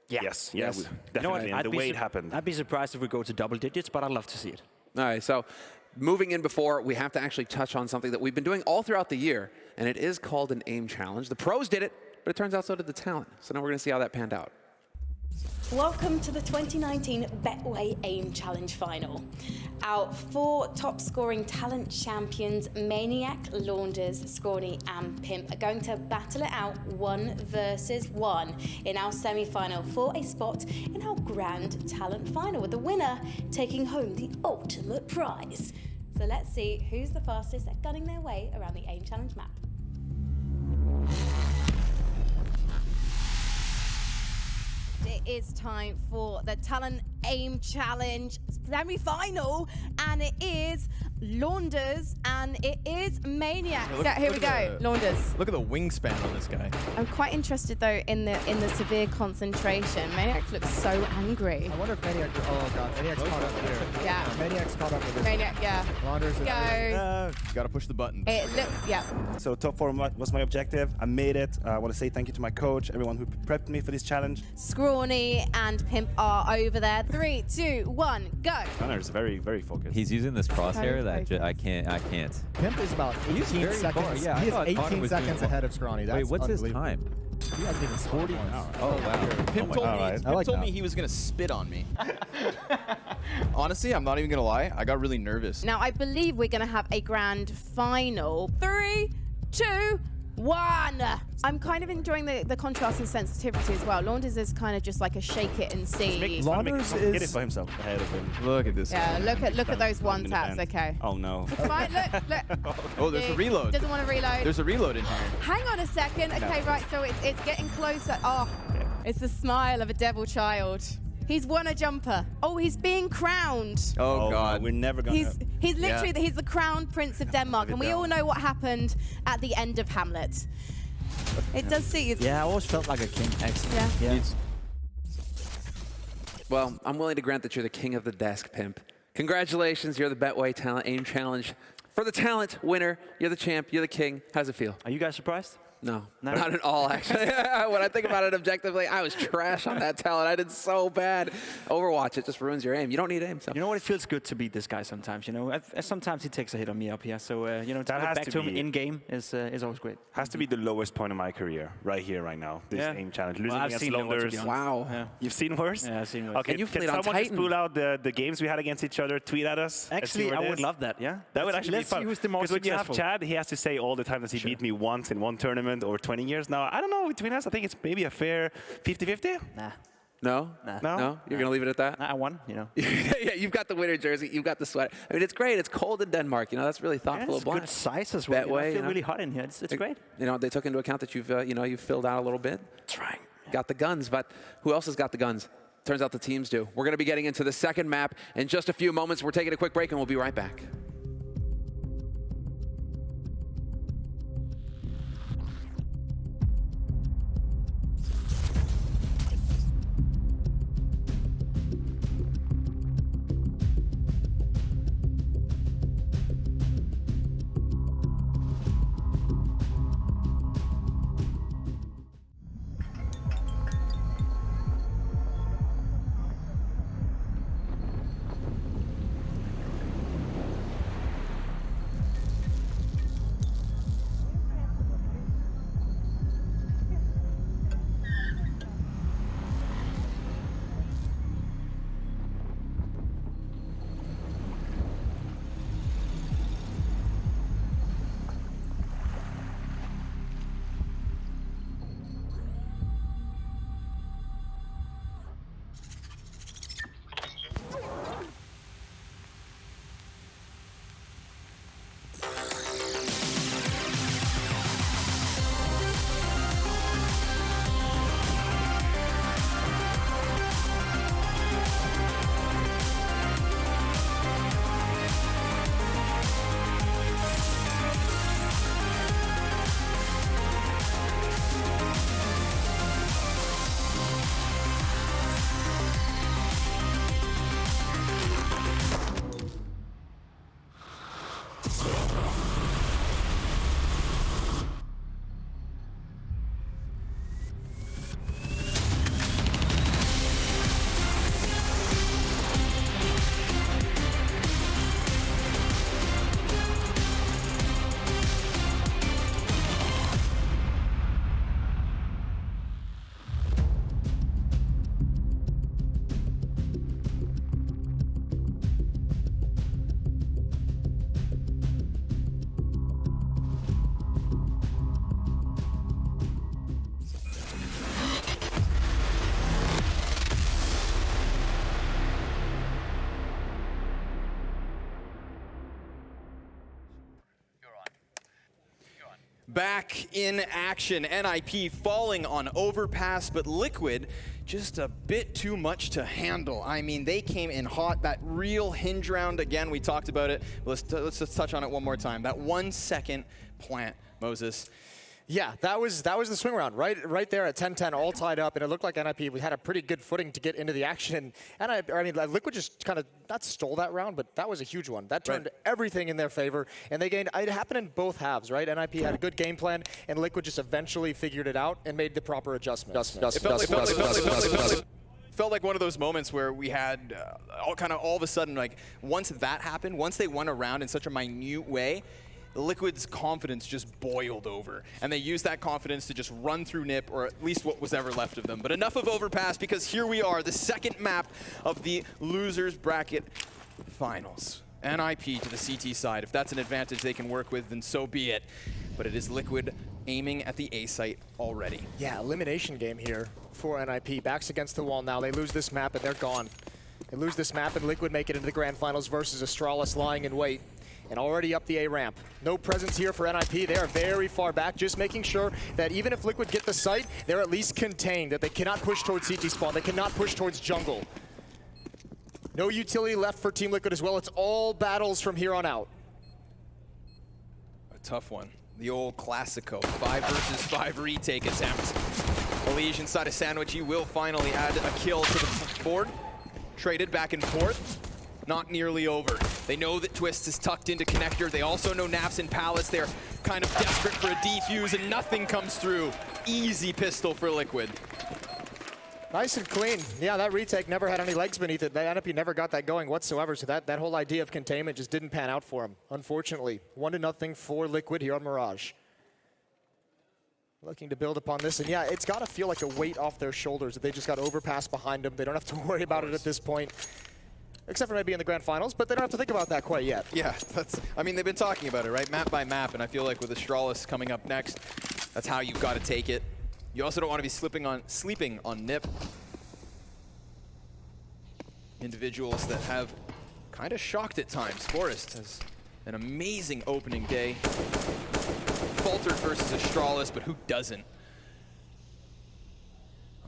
Yeah. Yes. Definitely. You know what? And the way it happened. I'd be surprised if we go to double digits, but I'd love to see it. All right, so moving in before, we have to actually touch on something that we've been doing all throughout the year, and it is called an aim challenge. The pros did it, but it turns out so did the talent. So now we're going to see how that panned out. Welcome to the 2019 Betway Aim Challenge Final. Our 4 top-scoring talent champions, Maniac, Launders, Scrawny and Pimp, are going to battle it out 1 versus 1 in our semi-final for a spot in our grand talent final, with the winner taking home the ultimate prize. So let's see who's the fastest at gunning their way around the Aim Challenge map. It is time for the Talent Aim Challenge semi-final, and it is Launders and it is Maniac. Yeah, here we go, Launders. Look at the wingspan on this guy. I'm quite interested though in the severe concentration. Maniac looks so angry. I wonder if Maniac. Oh god, Maniac's caught up here. Yeah. Maniac's caught up with this. Maniac, yeah. Launders. Gotta push the button. It looks, yeah. So top 4 was my objective. I made it. I want to say thank you to my coach, everyone who prepped me for this challenge. Scrawny and Pimp are over there. 3, 2, 1, go. Connor is very, very focused. He's using this crosshair that I can't. Pimp is about 18 seconds. Yeah, he is 18 seconds ahead of Scrawny. That's Wait, what's his time? He hasn't even scored 40 points. Oh wow. Pimp told me he was gonna spit on me. Honestly, I'm not even gonna lie. I got really nervous. Now I believe we're gonna have a grand final. 3, 2, 1. I'm kind of enjoying the contrast and sensitivity as well. Launders is kind of just like a shake it and see. Launders is hit it for himself ahead of him. Look at this. Yeah, look at those one taps. Okay. Oh no. It's fine. Look. Oh, there's a reload. Doesn't want to reload. There's a reload in here. Hang on a second. Okay, right. So it's getting closer. Oh, it's the smile of a devil child. He's won a jumper. Oh, he's being crowned. Oh god. No, we're never gonna. He's literally he's the crown prince of Denmark, and we all know what happened at the end of Hamlet. It does see. Yeah, I always felt like a king. Excellent. Yeah. Well, I'm willing to grant that you're the king of the desk, Pimp. Congratulations, you're the Betway Talent Aim Challenge. For the talent winner, you're the champ, you're the king. How's it feel? Are you guys surprised? No, not at all, actually. When I think about it objectively, I was trash on that talent. I did so bad. Overwatch, it just ruins your aim. You don't need aim. So. You know what? It feels good to beat this guy sometimes. You know, sometimes he takes a hit on me up here. So you know, to That go has back to to him be- in game is always great. Has to be the lowest point of my career, right here, right now. This aim challenge. Losing I've against seen lower, to Launders. be honest. Wow. Yeah. You've seen worse? Yeah, I've seen worse. Okay, And you can played on someone just Titan. pull out the games we had against each other, tweet at us? Let's see Actually, where I it would is. love that. Yeah. That would actually be Let's fun. see who's the most Because when you have successful. Chad, he has to say all the time that he beat me once in one tournament or 20 years now. I don't know, between us, I think it's maybe a fair 50-50. Nah. No? No? You're going to leave it at that? I won, you know. Yeah, you've got the winter jersey. You've got the sweater. I mean, it's great. It's cold in Denmark. You know, that's really thoughtful It's of good Blast. size as well. Betway, I you feel know. really hot in here. It's great. You know, they took into account that you've filled out a little bit. That's right. Got the guns, but who else has got the guns? Turns out the teams do. We're going to be getting into the second map in just a few moments. We're taking a quick break, and we'll be right back. Back in action, NIP falling on overpass, but Liquid just a bit too much to handle. I mean, they came in hot. That real hinge round, again, we talked about it. Let's just touch on it one more time. That 1 second plant, Moses. Yeah, that was the swing round, right there at 10-10, all tied up, and it looked like NIP had a pretty good footing to get into the action. And I mean, Liquid just kind of not stole that round, but that was a huge one. That turned everything in their favor, and they gained. It happened in both halves, right? NIP had a good game plan, and Liquid just eventually figured it out and made the proper adjustments. Felt like one of those moments where we had all of a sudden, like once that happened, once they won a round in such a minute way, Liquid's confidence just boiled over, and they used that confidence to just run through NIP, or at least what was ever left of them. But enough of overpass, because here we are, the second map of the losers bracket finals. NIP to the CT side. If that's an advantage they can work with, then so be it. But it is Liquid aiming at the A site already. Yeah, elimination game here for NIP. Backs against the wall now. They lose this map and they're gone. They lose this map and Liquid make it into the grand finals versus Astralis lying in wait. And already up the A ramp. No presence here for NIP. They are very far back, just making sure that even if Liquid get the site, they're at least contained, that they cannot push towards CT spawn. They cannot push towards jungle. No utility left for Team Liquid as well. It's all battles from here on out. A tough one. The old Classico 5 versus 5 retake attempt. Elige inside a sandwich. He will finally add a kill to the board. Traded back and forth. Not nearly over. They know that Twist is tucked into connector. They also know Naps and Palace. They're kind of desperate for a defuse, and nothing comes through. Easy pistol for Liquid. Nice and clean. Yeah, that retake never had any legs beneath it. That NIP never got that going whatsoever, so that whole idea of containment just didn't pan out for him, unfortunately. 1-0 for Liquid here on Mirage. Looking to build upon this, and yeah, it's got to feel like a weight off their shoulders that they just got overpass behind them. They don't have to worry about it at this point. Except for maybe in the grand finals, but they don't have to think about that quite yet. Yeah, I mean, they've been talking about it, right? Map by map, and I feel like with Astralis coming up next, that's how you've got to take it. You also don't want to be sleeping on NIP. Individuals that have kind of shocked at times. Forest has an amazing opening day. Faltered versus Astralis, but who doesn't?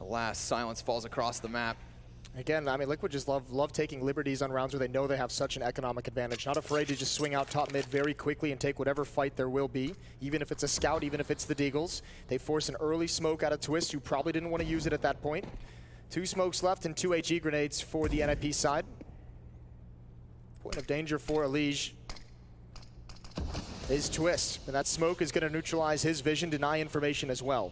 Alas, silence falls across the map. Again, I mean, Liquid just love taking liberties on rounds where they know they have such an economic advantage. Not afraid to just swing out top mid very quickly and take whatever fight there will be, even if it's a scout, even if it's the Deagles. They force an early smoke out of Twist, who probably didn't want to use it at that point. 2 smokes left and 2 HE grenades for the NIP side. Point of danger for Elige is Twist, and that smoke is going to neutralize his vision, deny information as well.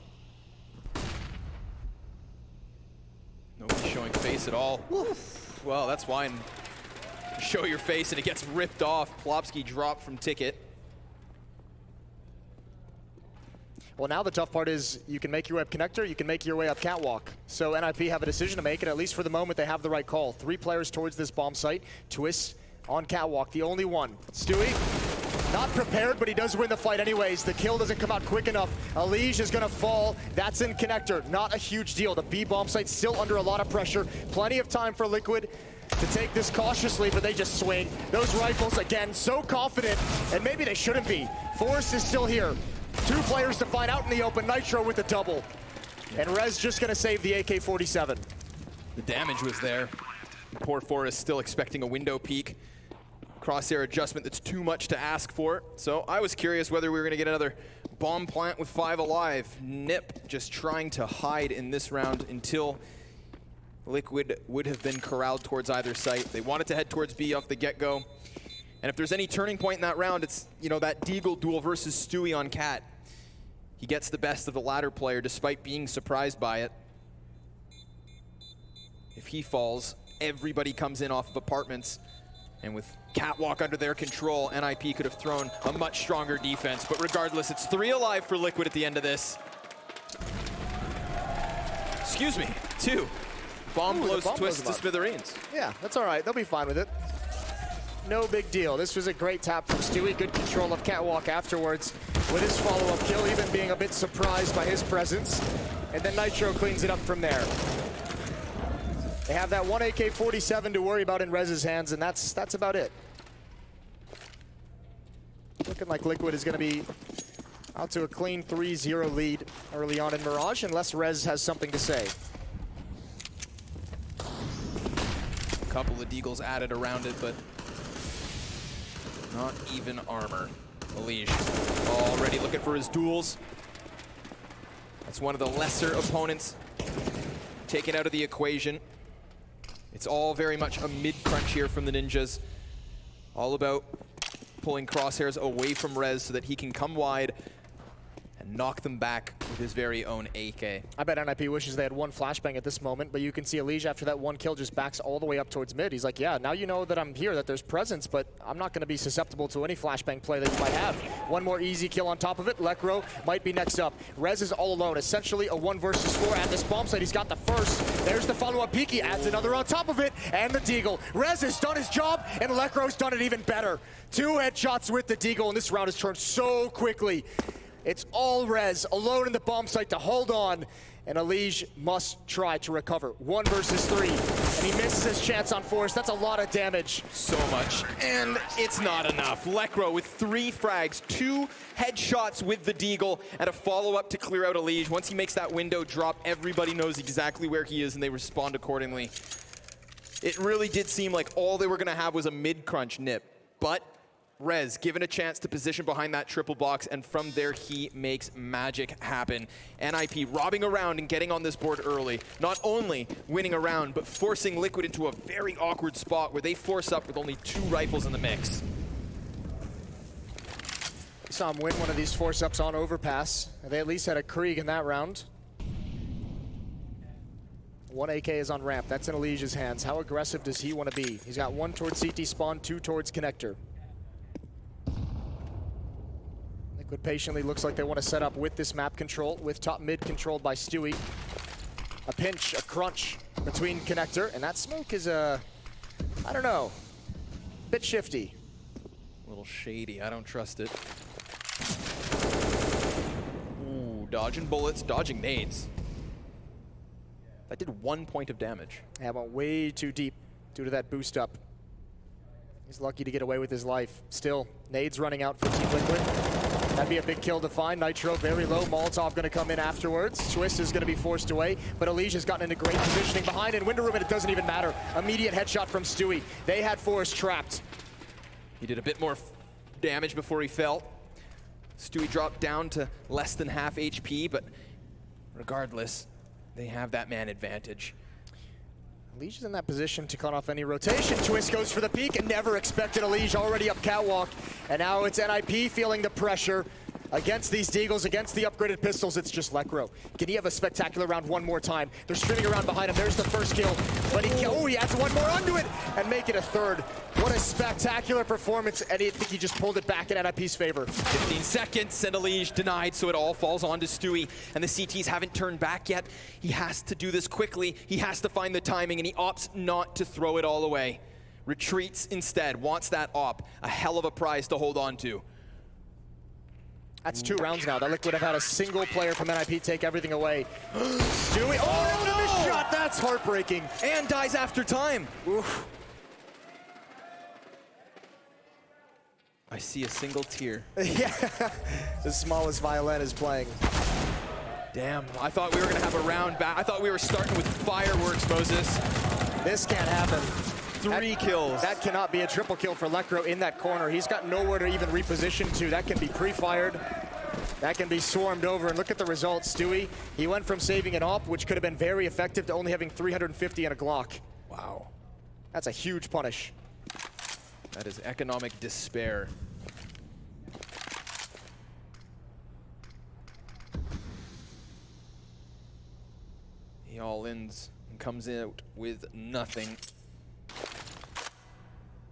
Nobody showing face at all. Oof. Well, that's why. Show your face and it gets ripped off. Plopsky dropped from Ticket. Well, now the tough part is you can make your way up connector, you can make your way up catwalk. So NIP have a decision to make, and at least for the moment, they have the right call. 3 players towards this bomb site. Twist on catwalk, the only one. Stewie, not prepared, but he does win the fight anyways. The kill doesn't come out quick enough. Elige is gonna fall. That's in connector, not a huge deal. The B bomb site still under a lot of pressure. Plenty of time for Liquid to take this cautiously, but they just swing. Those rifles, again, so confident, and maybe they shouldn't be. Forrest is still here. 2 players to find out in the open. Nitro with the double. And Rez just gonna save the AK-47. The damage was there. Poor Forrest still expecting a window peek. Crosshair adjustment that's too much to ask for. So I was curious whether we were gonna get another bomb plant with 5 alive. NIP just trying to hide in this round until Liquid would have been corralled towards either site. They wanted to head towards B off the get-go. And if there's any turning point in that round, it's, you know, that Deagle duel versus Stewie on Cat. He gets the best of the latter player despite being surprised by it. If he falls, everybody comes in off of apartments. And with Catwalk under their control, NIP could have thrown a much stronger defense. But regardless, it's 3 alive for Liquid at the end of this. Excuse me, 2. Bomb blows Twist to smithereens. Yeah, that's all right. They'll be fine with it. No big deal. This was a great tap from Stewie. Good control of Catwalk afterwards with his follow-up kill, even being a bit surprised by his presence. And then Nitro cleans it up from there. They have that 1 AK-47 to worry about in Rez's hands, and that's about it. Looking like Liquid is going to be Out to a clean 3-0 lead early on in Mirage, unless Rez has something to say. A couple of deagles added around it, but not even armor. Elige already looking for his duels. That's one of the lesser opponents taken out of the equation. It's all very much a mid-crunch here from the Ninjas. All about pulling crosshairs away from Rez so that he can come wide and knock them back with his very own AK. I bet NIP wishes they had one flashbang at this moment, but you can see Elige after that one kill just backs all the way up towards mid. He's like, yeah, now you know that I'm here, that there's presence, but I'm not going to be susceptible to any flashbang play that you might have. One more easy kill on top of it. Lekro might be next up. Rez is all alone, essentially a 1 versus 4 at this bomb site. He's got the first. There's the follow-up peek. He adds another on top of it, and the deagle. Rez has done his job, and Lekro's done it even better. 2 headshots with the deagle, and this round has turned so quickly. It's all Rez alone in the bomb site to hold on, and Elige must try to recover. 1 versus 3, and he misses his chance on Force. That's a lot of damage. So much, and it's not enough. Lekro with 3 frags, 2 headshots with the deagle, and a follow-up to clear out Elige. Once he makes that window drop, everybody knows exactly where he is, and they respond accordingly. It really did seem like all they were going to have was a mid-crunch nip, but Rez given a chance to position behind that triple box, and from there he makes magic happen. NIP robbing around and getting on this board early. Not only winning a round, but forcing Liquid into a very awkward spot where they force up with only 2 rifles in the mix. We saw him win one of these force-ups on overpass. They at least had a Krieg in that round. 1 AK is on ramp. That's in Elige's hands. How aggressive does he want to be? He's got 1 towards CT spawn, 2 towards connector. Liquid patiently looks like they want to set up with this map control, with top mid controlled by Stewie. A pinch, a crunch between connector, and that smoke is I don't know, bit shifty. A little shady, I don't trust it. Ooh, dodging bullets, dodging nades. That did 1 point of damage. Yeah, went way too deep due to that boost up. He's lucky to get away with his life. Still, nades running out for Team Liquid. That'd be a big kill to find. Nitro very low. Molotov going to come in afterwards. Twist is going to be forced away, but Elige has gotten into great positioning behind in window room, and it doesn't even matter. Immediate headshot from Stewie. They had Forrest trapped. He did a bit more damage before he fell. Stewie dropped down to less than half HP, but regardless, they have that man advantage. Elige is in that position to cut off any rotation. Twist goes for the peek and never expected Elige already up catwalk. And now it's NIP feeling the pressure against these deagles, against the upgraded pistols. It's just Lekro. Can he have a spectacular round one more time? They're streaming around behind him. There's the first kill. But he adds 1 more onto it and make it a 3rd. What a spectacular performance. And I think he just pulled it back in NIP's favor. 15 seconds and Elige denied, so it all falls onto Stewie. And the CTs haven't turned back yet. He has to do this quickly. He has to find the timing, and he opts not to throw it all away. Retreats instead, wants that op. A hell of a prize to hold on to. That's 2 rounds now. That Liquid have had a single player from NIP take everything away. Stewie, oh, no! This shot, that's heartbreaking. And dies after time. Oof. I see a single tear. Yeah, the smallest violin is playing. Damn, I thought we were gonna have a round back. I thought we were starting with fireworks, Moses. This can't happen. 3 kills. That cannot be a triple kill for Lekro in that corner. He's got nowhere to even reposition to. That can be pre-fired. That can be swarmed over. And look at the results, Stewie. He went from saving an op, which could have been very effective, to only having 350 and a Glock. Wow. That's a huge punish. That is economic despair. He all-ins and comes out with nothing.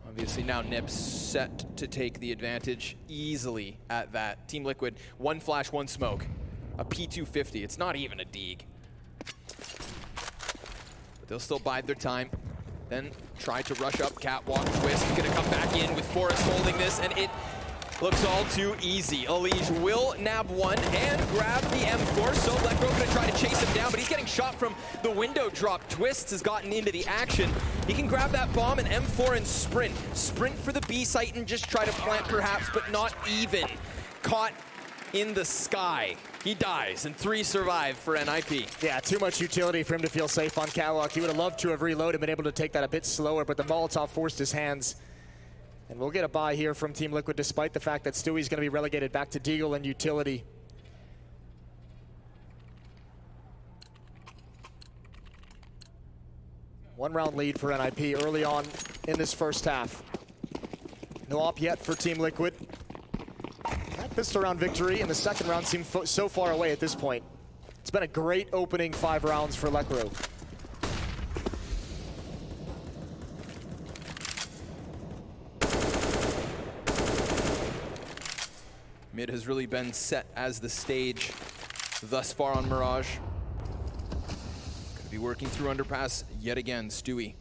Obviously now Nip's set to take the advantage easily at that. Team Liquid, 1 flash, 1 smoke. A P250, it's not even a deeg. But they'll still bide their time. Then try to rush up, catwalk, Twist, gonna come back in with Forrest holding this, and it looks all too easy. Elige will nab 1 and grab the M4, so Lekro gonna try to chase him down, but he's getting shot from the window drop. Twist has gotten into the action. He can grab that bomb and M4 and sprint. Sprint for the B site and just try to plant perhaps, but not even. Caught in the sky. He dies, and 3 survive for NIP. Yeah, too much utility for him to feel safe on catwalk. He would have loved to have reloaded and been able to take that a bit slower, but the Molotov forced his hands. And we'll get a bye here from Team Liquid, despite the fact that Stewie's going to be relegated back to Deagle and utility. One-round lead for NIP early on in this first half. No op yet for Team Liquid. That pistol round victory in the second round seemed so far away at this point. It's been a great opening 5 rounds for Lekro. Mid has really been set as the stage thus far on Mirage. Gonna be working through underpass yet again. Stewie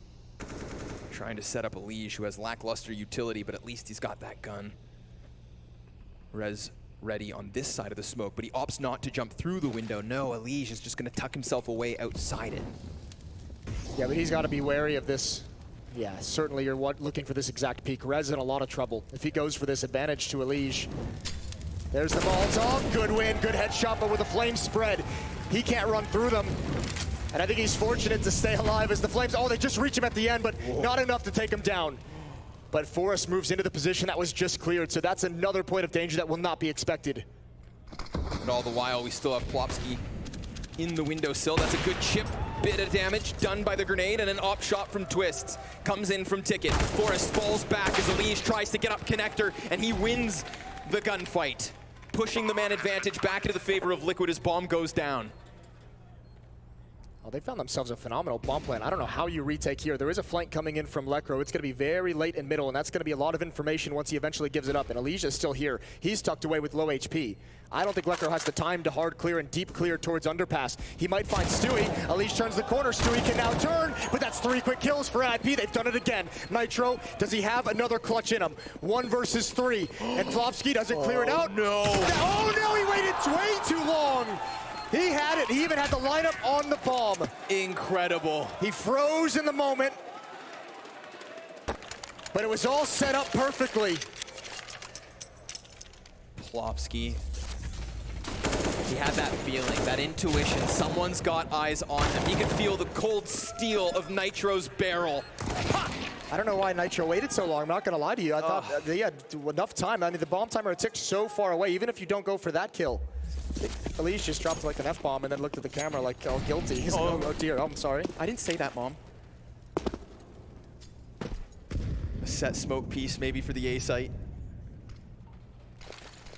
trying to set up Elige, who has lackluster utility, but at least he's got that gun. Rez ready on this side of the smoke, but he opts not to jump through the window. No, Elige is just gonna tuck himself away outside it. Yeah, but he's got to be wary of this. Yeah, certainly you're looking for this exact peak. Rez in a lot of trouble if he goes for this advantage to Elige. There's the Molotov, good win, good headshot, but with a flame spread, he can't run through them. And I think he's fortunate to stay alive as the flames, oh, they just reach him at the end, but not enough to take him down. But Forrest moves into the position that was just cleared, so that's another point of danger that will not be expected. And all the while, we still have Plopsky in the windowsill. That's a good chip, bit of damage done by the grenade, and an op shot from Twists. Comes in from Ticket. Forrest falls back as Elige tries to get up connector, and he wins the gunfight, pushing the man advantage back into the favor of Liquid as bomb goes down. Oh, they found themselves a phenomenal bomb plan. I don't know how you retake here. There is a flank coming in from Lekro. It's going to be very late and middle, and that's going to be a lot of information once he eventually gives it up. And Elige is still here. He's tucked away with low HP. I don't think Lekro has the time to hard clear and deep clear towards underpass. He might find Stewie. Elige turns the corner. Stewie can now turn, but that's 3 quick kills for NIP. They've done it again. Nitro, does he have another clutch in him? 1 versus 3, and Plopsky doesn't clear it out. No. Oh no, he waited way too long. He had it. He even had the lineup on the bomb. Incredible. He froze in the moment, but it was all set up perfectly. Plopsky, he had that feeling, that intuition. Someone's got eyes on him. He could feel the cold steel of Nitro's barrel. Ha! I don't know why Nitro waited so long. I'm not going to lie to you. I thought they had enough time. I mean, the bomb timer ticked so far away, even if you don't go for that kill. Elige just dropped like an F-bomb and then looked at the camera like, oh, guilty. He's like, oh dear, I'm sorry. I didn't say that, Mom. A set smoke piece maybe for the A site.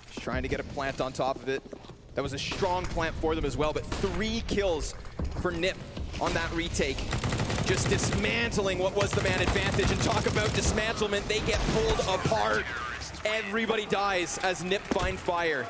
Just trying to get a plant on top of it. That was a strong plant for them as well, but 3 kills for Nip on that retake. Just dismantling what was the man advantage. And talk about dismantlement, they get pulled apart. Everybody dies as Nip find fire.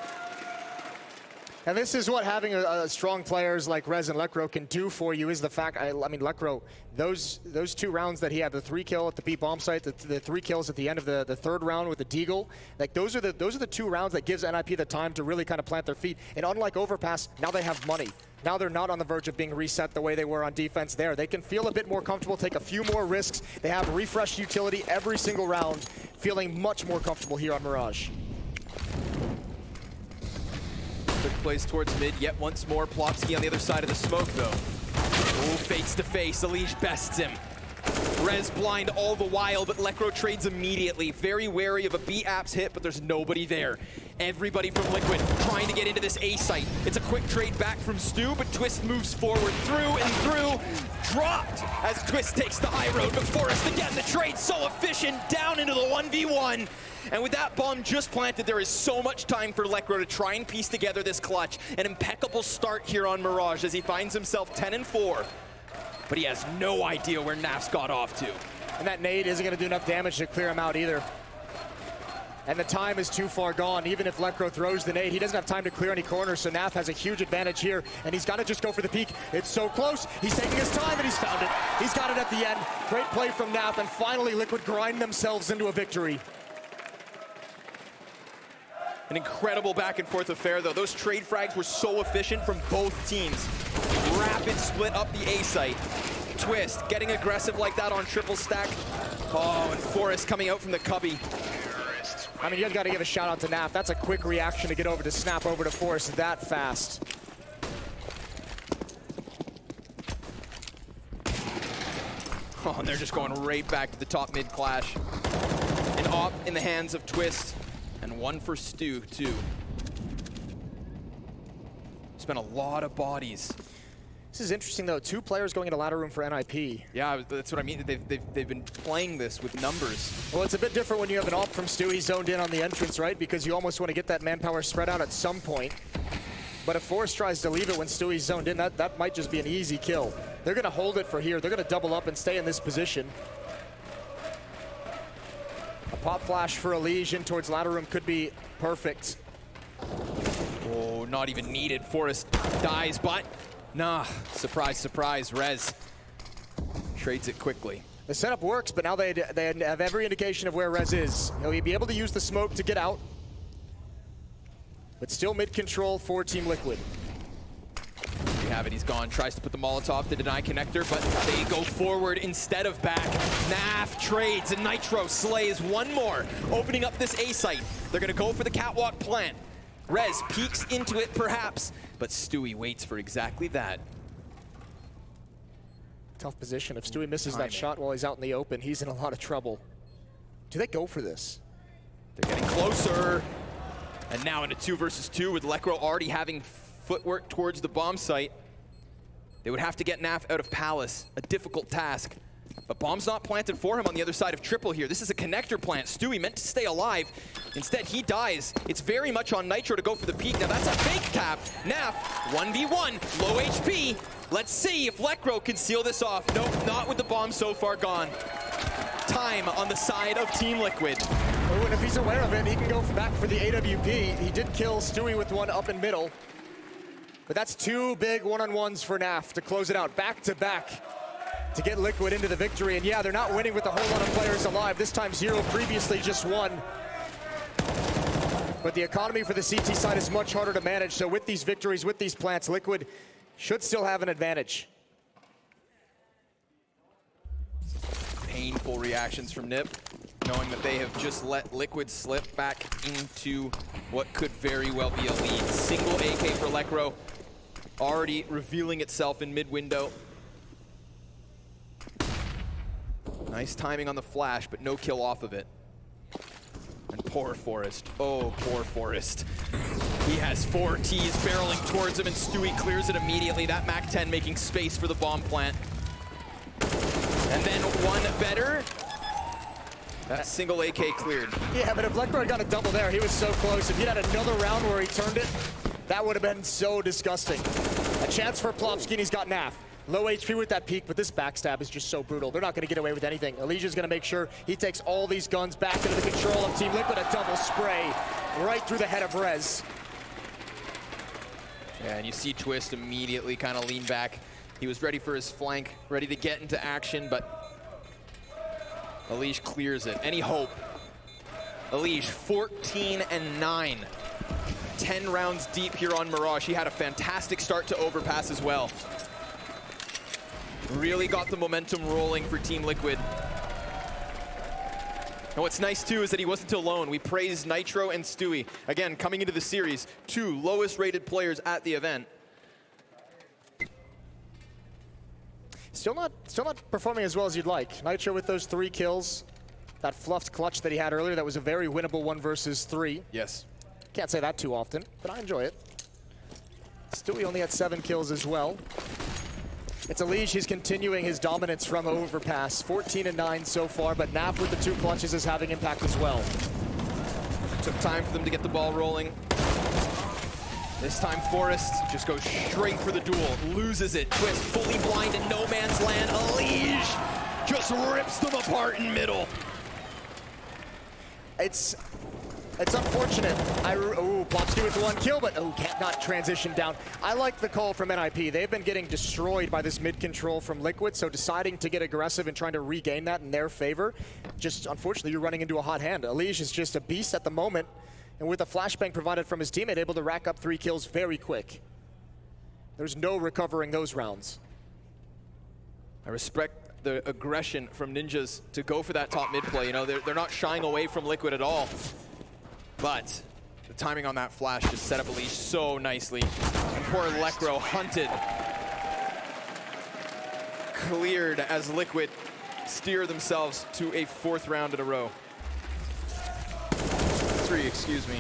And this is what having strong players like Rez and Lekro can do for you, is the fact, I mean, Lekro, those 2 rounds that he had, the 3 kill at the P bomb site, the 3 kills at the end of the 3rd round with the Deagle, like those are the 2 rounds that gives NIP the time to really kind of plant their feet. And unlike Overpass, now they have money. Now they're not on the verge of being reset the way they were on defense there. They can feel a bit more comfortable, take a few more risks. They have refreshed utility every single round, feeling much more comfortable here on Mirage. Quick plays towards mid, yet once more. Plopsky on the other side of the smoke, though. Oh, face to face. Elige bests him. Rez blind all the while, but Lekro trades immediately. Very wary of a B-Apps hit, but there's nobody there. Everybody from Liquid trying to get into this A site. It's a quick trade back from Stu, but Twist moves forward, through and through. Dropped as Twist takes the high road, but Forrest again, the trade so efficient, down into the 1v1. And with that bomb just planted, there is so much time for Lekro to try and piece together this clutch. An impeccable start here on Mirage as he finds himself 10-4. But he has no idea where Naf's got off to. And that nade isn't going to do enough damage to clear him out either. And the time is too far gone. Even if Lekro throws the nade, he doesn't have time to clear any corners, so Naf has a huge advantage here, and he's got to just go for the peak. It's so close. He's taking his time, and he's found it. He's got it at the end. Great play from Naf, and finally Liquid grind themselves into a victory. An incredible back and forth affair, though. Those trade frags were so efficient from both teams. Rapid split up the A site. Twist getting aggressive like that on triple stack. Oh, and Forrest coming out from the cubby. I mean, you've got to give a shout out to Naf. That's a quick reaction to get over to snap over to Forrest that fast. Oh, and they're just going right back to the top mid clash. An op in the hands of Twist, and one for Stu, too. Spent a lot of bodies. This is interesting, though. 2 players going into ladder room for NIP. Yeah, that's what I mean. They've been playing this with numbers. Well, it's a bit different when you have an op from Stu. He's zoned in on the entrance, right? Because you almost want to get that manpower spread out at some point. But if Forrest tries to leave it when Stewie's zoned in, that might just be an easy kill. They're going to hold it for here. They're going to double up and stay in this position. A pop flash for a Legion towards ladder room could be perfect. Oh, not even needed. Forrest dies, but nah. Surprise, surprise. Rez trades it quickly. The setup works, but now they have every indication of where Rez is. He'll be able to use the smoke to get out. But still mid-control for Team Liquid. We have it, he's gone. Tries to put the Molotov to deny connector, but they go forward instead of back. Naf trades, and Nitro slays one more, opening up this A site. They're gonna go for the catwalk plant. Rez peeks into it perhaps, but Stewie waits for exactly that. Tough position. If Stewie misses that shot while he's out in the open, he's in a lot of trouble. Do they go for this? They're getting closer. And now in a 2 versus 2 with Lekro already having footwork towards the bomb site. They would have to get Naf out of Palace, a difficult task. But bomb's not planted for him on the other side of Triple here. This is a connector plant. Stewie meant to stay alive. Instead, he dies. It's very much on Nitro to go for the peak. Now that's a fake tap. Naf, 1v1, low HP. Let's see if Lekro can seal this off. Nope, not with the bomb so far gone. Time on the side of Team Liquid. Oh, and if he's aware of it, he can go back for the AWP. He did kill Stewie with one up in middle. But that's 2 big one-on-ones for Naf to close it out, back to back, to get Liquid into the victory. And yeah, they're not winning with a whole lot of players alive. This time 0, previously just 1. But the economy for the CT side is much harder to manage. So with these victories, with these plants, Liquid should still have an advantage. Painful reactions from Nip, knowing that they have just let Liquid slip back into what could very well be a lead. Single AK for Lekro, already revealing itself in mid-window. Nice timing on the flash, but no kill off of it. And poor Forrest. Oh, poor Forrest. He has 4 Ts barreling towards him, and Stewie clears it immediately. That MAC-10 making space for the bomb plant. And then one better. That single AK cleared. Yeah, but if Lekro had got a double there, he was so close. If he'd had another round where he turned it, that would have been so disgusting. A chance for Plopsky, and he's got Naf. Low HP with that peak, but this backstab is just so brutal. They're not going to get away with anything. Alicia's going to make sure he takes all these guns back into the control of Team Liquid. A double spray right through the head of Rez. Yeah, and you see Twist immediately kind of lean back. He was ready for his flank, ready to get into action, but Alish clears it. Any hope? Alish, 14-9. 10 rounds deep here on Mirage. He had a fantastic start to Overpass as well. Really got the momentum rolling for Team Liquid. And what's nice too is that he wasn't alone. We praised Nitro and Stewie. Again, coming into the series, 2 lowest rated players at the event. Still not performing as well as you'd like. Nitro with those 3 kills. That fluffed clutch that he had earlier, that was a very winnable 1 versus 3. Yes. Can't say that too often, but I enjoy it. Stewie only had 7 kills as well. It's Alish, he's continuing his dominance from Overpass. 14-9 so far, but Naf with the 2 clutches is having impact as well. Took time for them to get the ball rolling. This time Forrest just goes straight for the duel, loses it. Twist fully blind in no man's land. Alish just rips them apart in middle. It's unfortunate. Plopsky with 1 kill, but cannot transition down. I like the call from NIP. They've been getting destroyed by this mid-control from Liquid, so deciding to get aggressive and trying to regain that in their favor, just unfortunately you're running into a hot hand. Alish is just a beast at the moment, and with a flashbang provided from his teammate, able to rack up 3 kills very quick. There's no recovering those rounds. I respect the aggression from Ninjas to go for that top mid play. You know, they're not shying away from Liquid at all. But the timing on that flash just set up Elish so nicely. And poor Lekro hunted. Cleared as Liquid steer themselves to a 4th round in a row. 3, excuse me.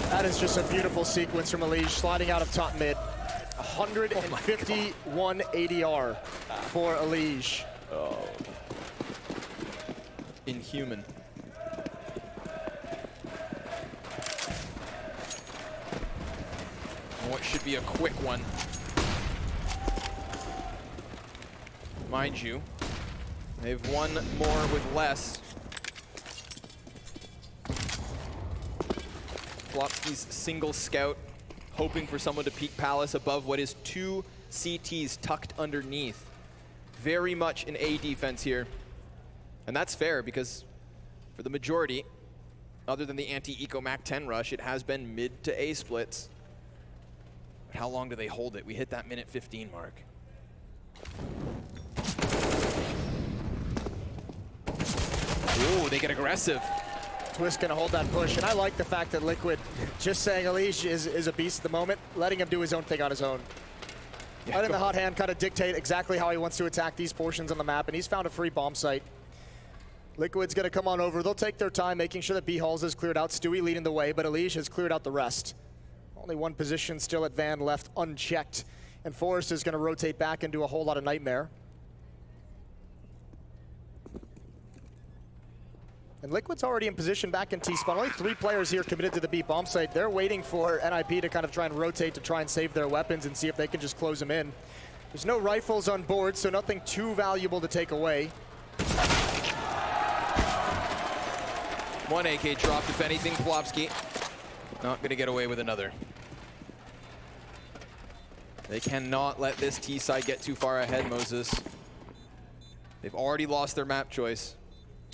That is just a beautiful sequence from Elish, sliding out of top mid. 151 ADR for Elish. Oh. Inhuman. What should be a quick one. Mind you, they've won more with less. Flopsky's single scout, hoping for someone to peek Palace above what is 2 CTs tucked underneath. Very much an A defense here. And that's fair because for the majority, other than the anti-eco Mac 10 rush, it has been mid to A splits. But how long do they hold it? We hit that minute 15 mark. Ooh, they get aggressive. Twist gonna hold that push, and I like the fact that Liquid just saying Elish is a beast at the moment, letting him do his own thing on his own. Yeah, Letting the hot hand kind of dictate exactly how he wants to attack these portions on the map, and he's found a free bomb site. Liquid's gonna come on over. They'll take their time making sure that B Halls is cleared out. Stewie leading the way, but Elish has cleared out the rest. Only one position still at Van left unchecked, and Forrest is gonna rotate back and do a whole lot of Nightmare. And Liquid's already in position back in T-spawn. Only 3 players here committed to the B bomb site. They're waiting for NIP to kind of try and rotate to try and save their weapons and see if they can just close them in. There's no rifles on board, so nothing too valuable to take away. 1 AK dropped, if anything. Plopsky not going to get away with another. They cannot let this T side get too far ahead, Moses. They've already lost their map choice.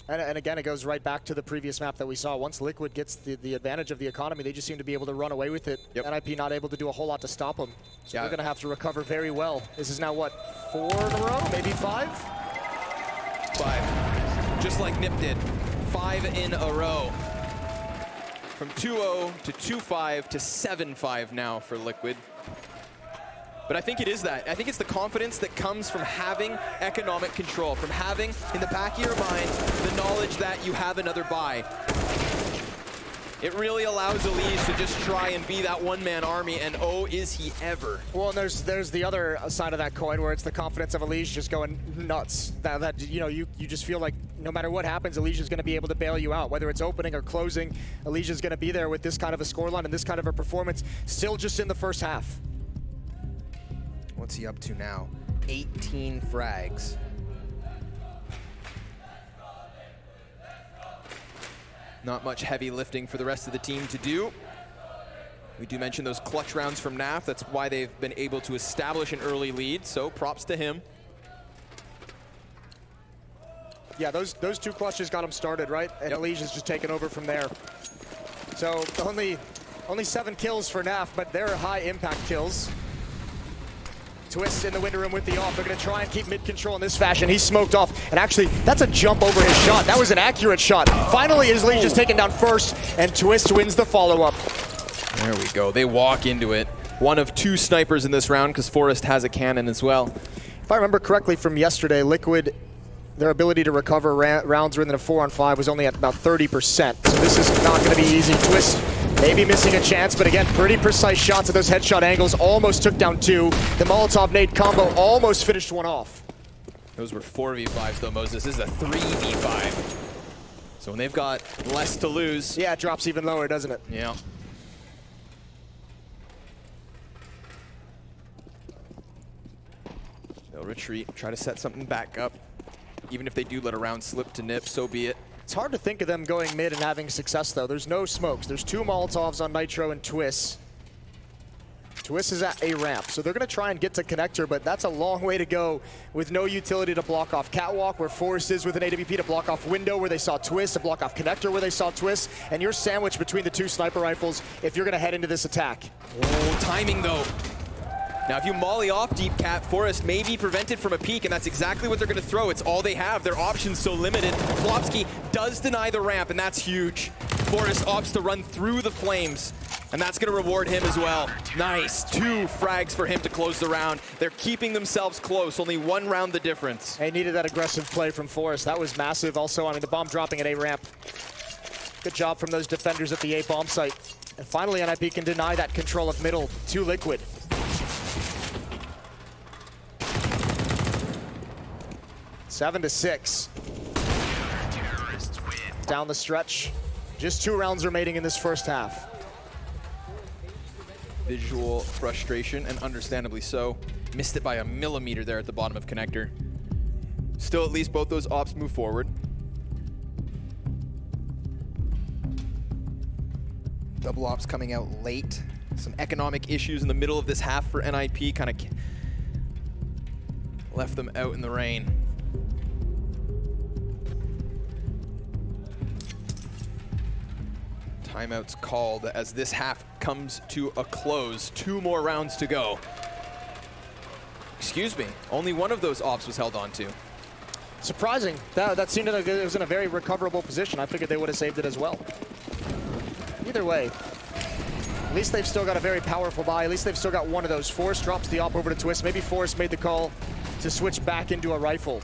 And again, it goes right back to the previous map that we saw. Once Liquid gets the advantage of the economy, they just seem to be able to run away with it. Yep. NIP not able to do a whole lot to stop them. So Yeah. they're going to have to recover very well. This is now, what, 4 in a row? Maybe 5? 5. Just like Nip did. 5 in a row. From 2-0 to 2-5 to 7-5 now for Liquid. But I think it is that. I think it's the confidence that comes from having economic control, from having in the back of your mind the knowledge that you have another buy. It really allows Elish to just try and be that one-man army, and oh, is he ever. Well, and there's the other side of that coin where it's the confidence of Elish just going nuts. That you know, you just feel like no matter what happens, Elish is going to be able to bail you out. Whether it's opening or closing, Elish is going to be there with this kind of a scoreline and this kind of a performance, still just in the first half. What's he up to now? 18 frags. Not much heavy lifting for the rest of the team to do. We do mention those clutch rounds from NAF. That's why they've been able to establish an early lead, so props to him. Yeah, those 2 clutches got him started, right? And Elish is just taken over from there. So only 7 kills for NAF, but they're high impact kills. Twist in the window room with the off. They're going to try and keep mid control in this fashion. He's smoked off. And actually, that's a jump over his shot. That was an accurate shot. Finally, Elish is taken down first, and Twist wins the follow-up. There we go. They walk into it. One of 2 snipers in this round because Forrest has a cannon as well. If I remember correctly from yesterday, Liquid, their ability to recover rounds within a 4-on-5 was only at about 30%. So this is not going to be easy. Twist maybe missing a chance, but again, pretty precise shots at those headshot angles. Almost took down 2. The Molotov nade combo almost finished one off. Those were 4v5s though, Moses. This is a 3v5. So when they've got less to lose. Yeah, it drops even lower, doesn't it? Yeah. They'll retreat, try to set something back up. Even if they do let a round slip to Nip, so be it. It's hard to think of them going mid and having success, though. There's no smokes. There's 2 Molotovs on Nitro and Twist. Twist is at a ramp, so they're going to try and get to connector, but that's a long way to go with no utility to block off Catwalk, where Forrest is with an AWP, to block off Window, where they saw Twist, to block off connector, where they saw Twist, and you're sandwiched between the 2 sniper rifles if you're going to head into this attack. Oh, timing, though. Now, if you molly off Deep Cat, Forest may be prevented from a peek, and that's exactly what they're going to throw. It's all they have. Their options so limited. Flopsky does deny the ramp, and that's huge. Forest opts to run through the flames, and that's going to reward him as well. Nice. 2 frags for him to close the round. They're keeping themselves close. Only 1 round the difference. They needed that aggressive play from Forest. That was massive. Also, I mean, the bomb dropping at A ramp. Good job from those defenders at the A bomb site. And finally, NIP can deny that control of middle to Liquid. 7-6. Down the stretch. Just 2 rounds remaining in this first half. Visual frustration, and understandably so. Missed it by a millimeter there at the bottom of connector. Still, at least both those ops move forward. Double ops coming out late. Some economic issues in the middle of this half for NIP, kind of left them out in the rain. Timeout's called as this half comes to a close. 2 more rounds to go. Excuse me, only 1 of those ops was held on to. Surprising. That seemed like it was in a very recoverable position. I figured they would have saved it as well. Either way, at least they've still got a very powerful buy. At least they've still got 1 of those. Force drops the op over to Twist. Maybe Force made the call to switch back into a rifle.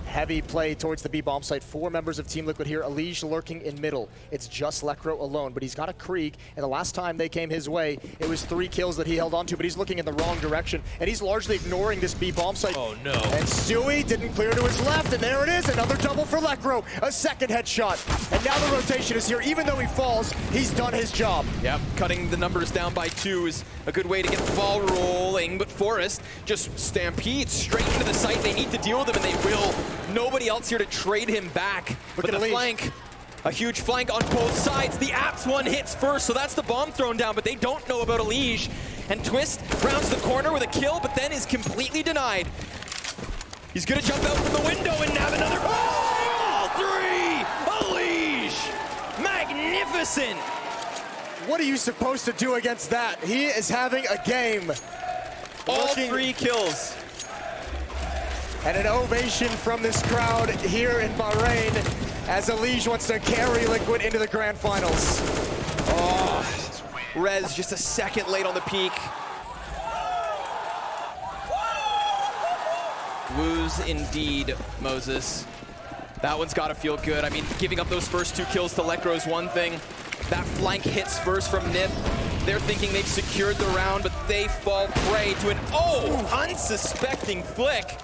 Heavy play towards the B bomb site. 4 members of Team Liquid here. Elige lurking in middle. It's just Lekro alone, but he's got a Krieg, and the last time they came his way, it was 3 kills that he held onto, but he's looking in the wrong direction, and he's largely ignoring this B bomb site. Oh no. And Stewie didn't clear to his left, and there it is, another double for Lekro. A second headshot, and now the rotation is here. Even though he falls, he's done his job. Yep, cutting the numbers down by 2 is a good way to get the ball rolling, but Forest just stampedes straight into the site. They need to deal with him, and they will. Nobody else here to trade him back. But the flank, a huge flank on both sides. The Apps one hits first, so that's the bomb thrown down, but they don't know about Elige. And Twist rounds the corner with a kill, but then is completely denied. He's gonna jump out from the window and nab another. Oh, 3! Elige! Magnificent! What are you supposed to do against that? He is having a game. All 3 kills. And an ovation from this crowd here in Bahrain as Elige wants to carry Liquid into the grand finals. Oh, Rez just a second late on the peak. Lose indeed, Moses. That one's got to feel good. I mean, giving up those first 2 kills to Lekro is one thing. That flank hits first from Nip. They're thinking they've secured the round, but they fall prey to an unsuspecting flick.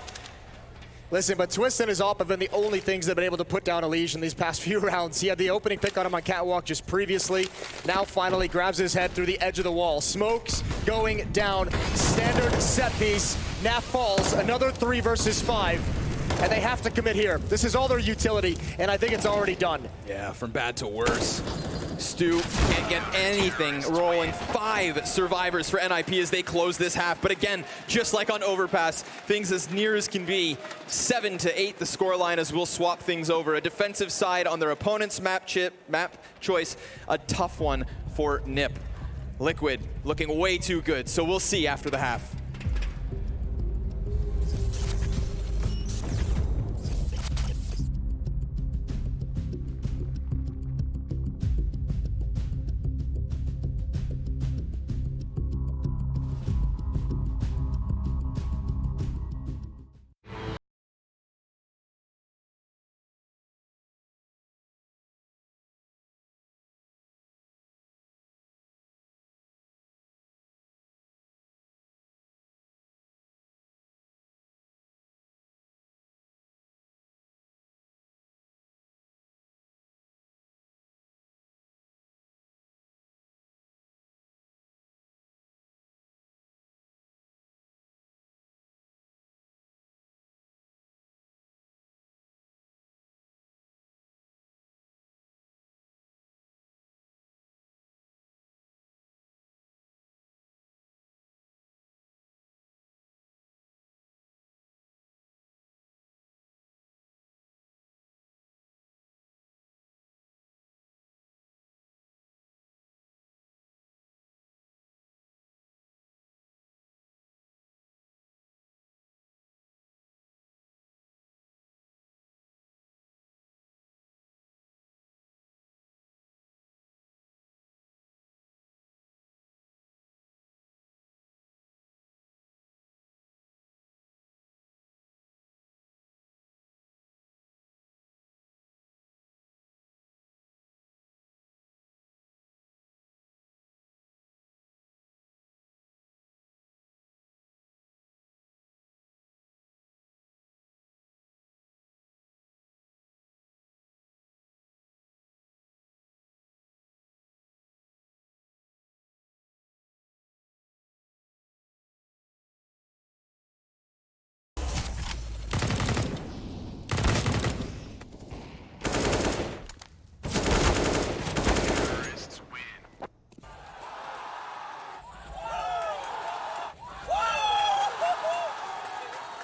Listen, but Twist and his op have been the only things that have been able to put down Elige in these past few rounds. He had the opening pick on him on Catwalk just previously. Now finally grabs his head through the edge of the wall. Smokes going down. Standard set piece. Naf falls. Another 3 versus 5. And they have to commit here. This is all their utility, and I think it's already done. Yeah, from bad to worse. Stu can't get anything rolling. 5 survivors for NIP as they close this half. But again, just like on Overpass, things as near as can be. 7-8 the scoreline as we'll swap things over. A defensive side on their opponent's map choice. A tough one for Nip. Liquid looking way too good, so we'll see after the half.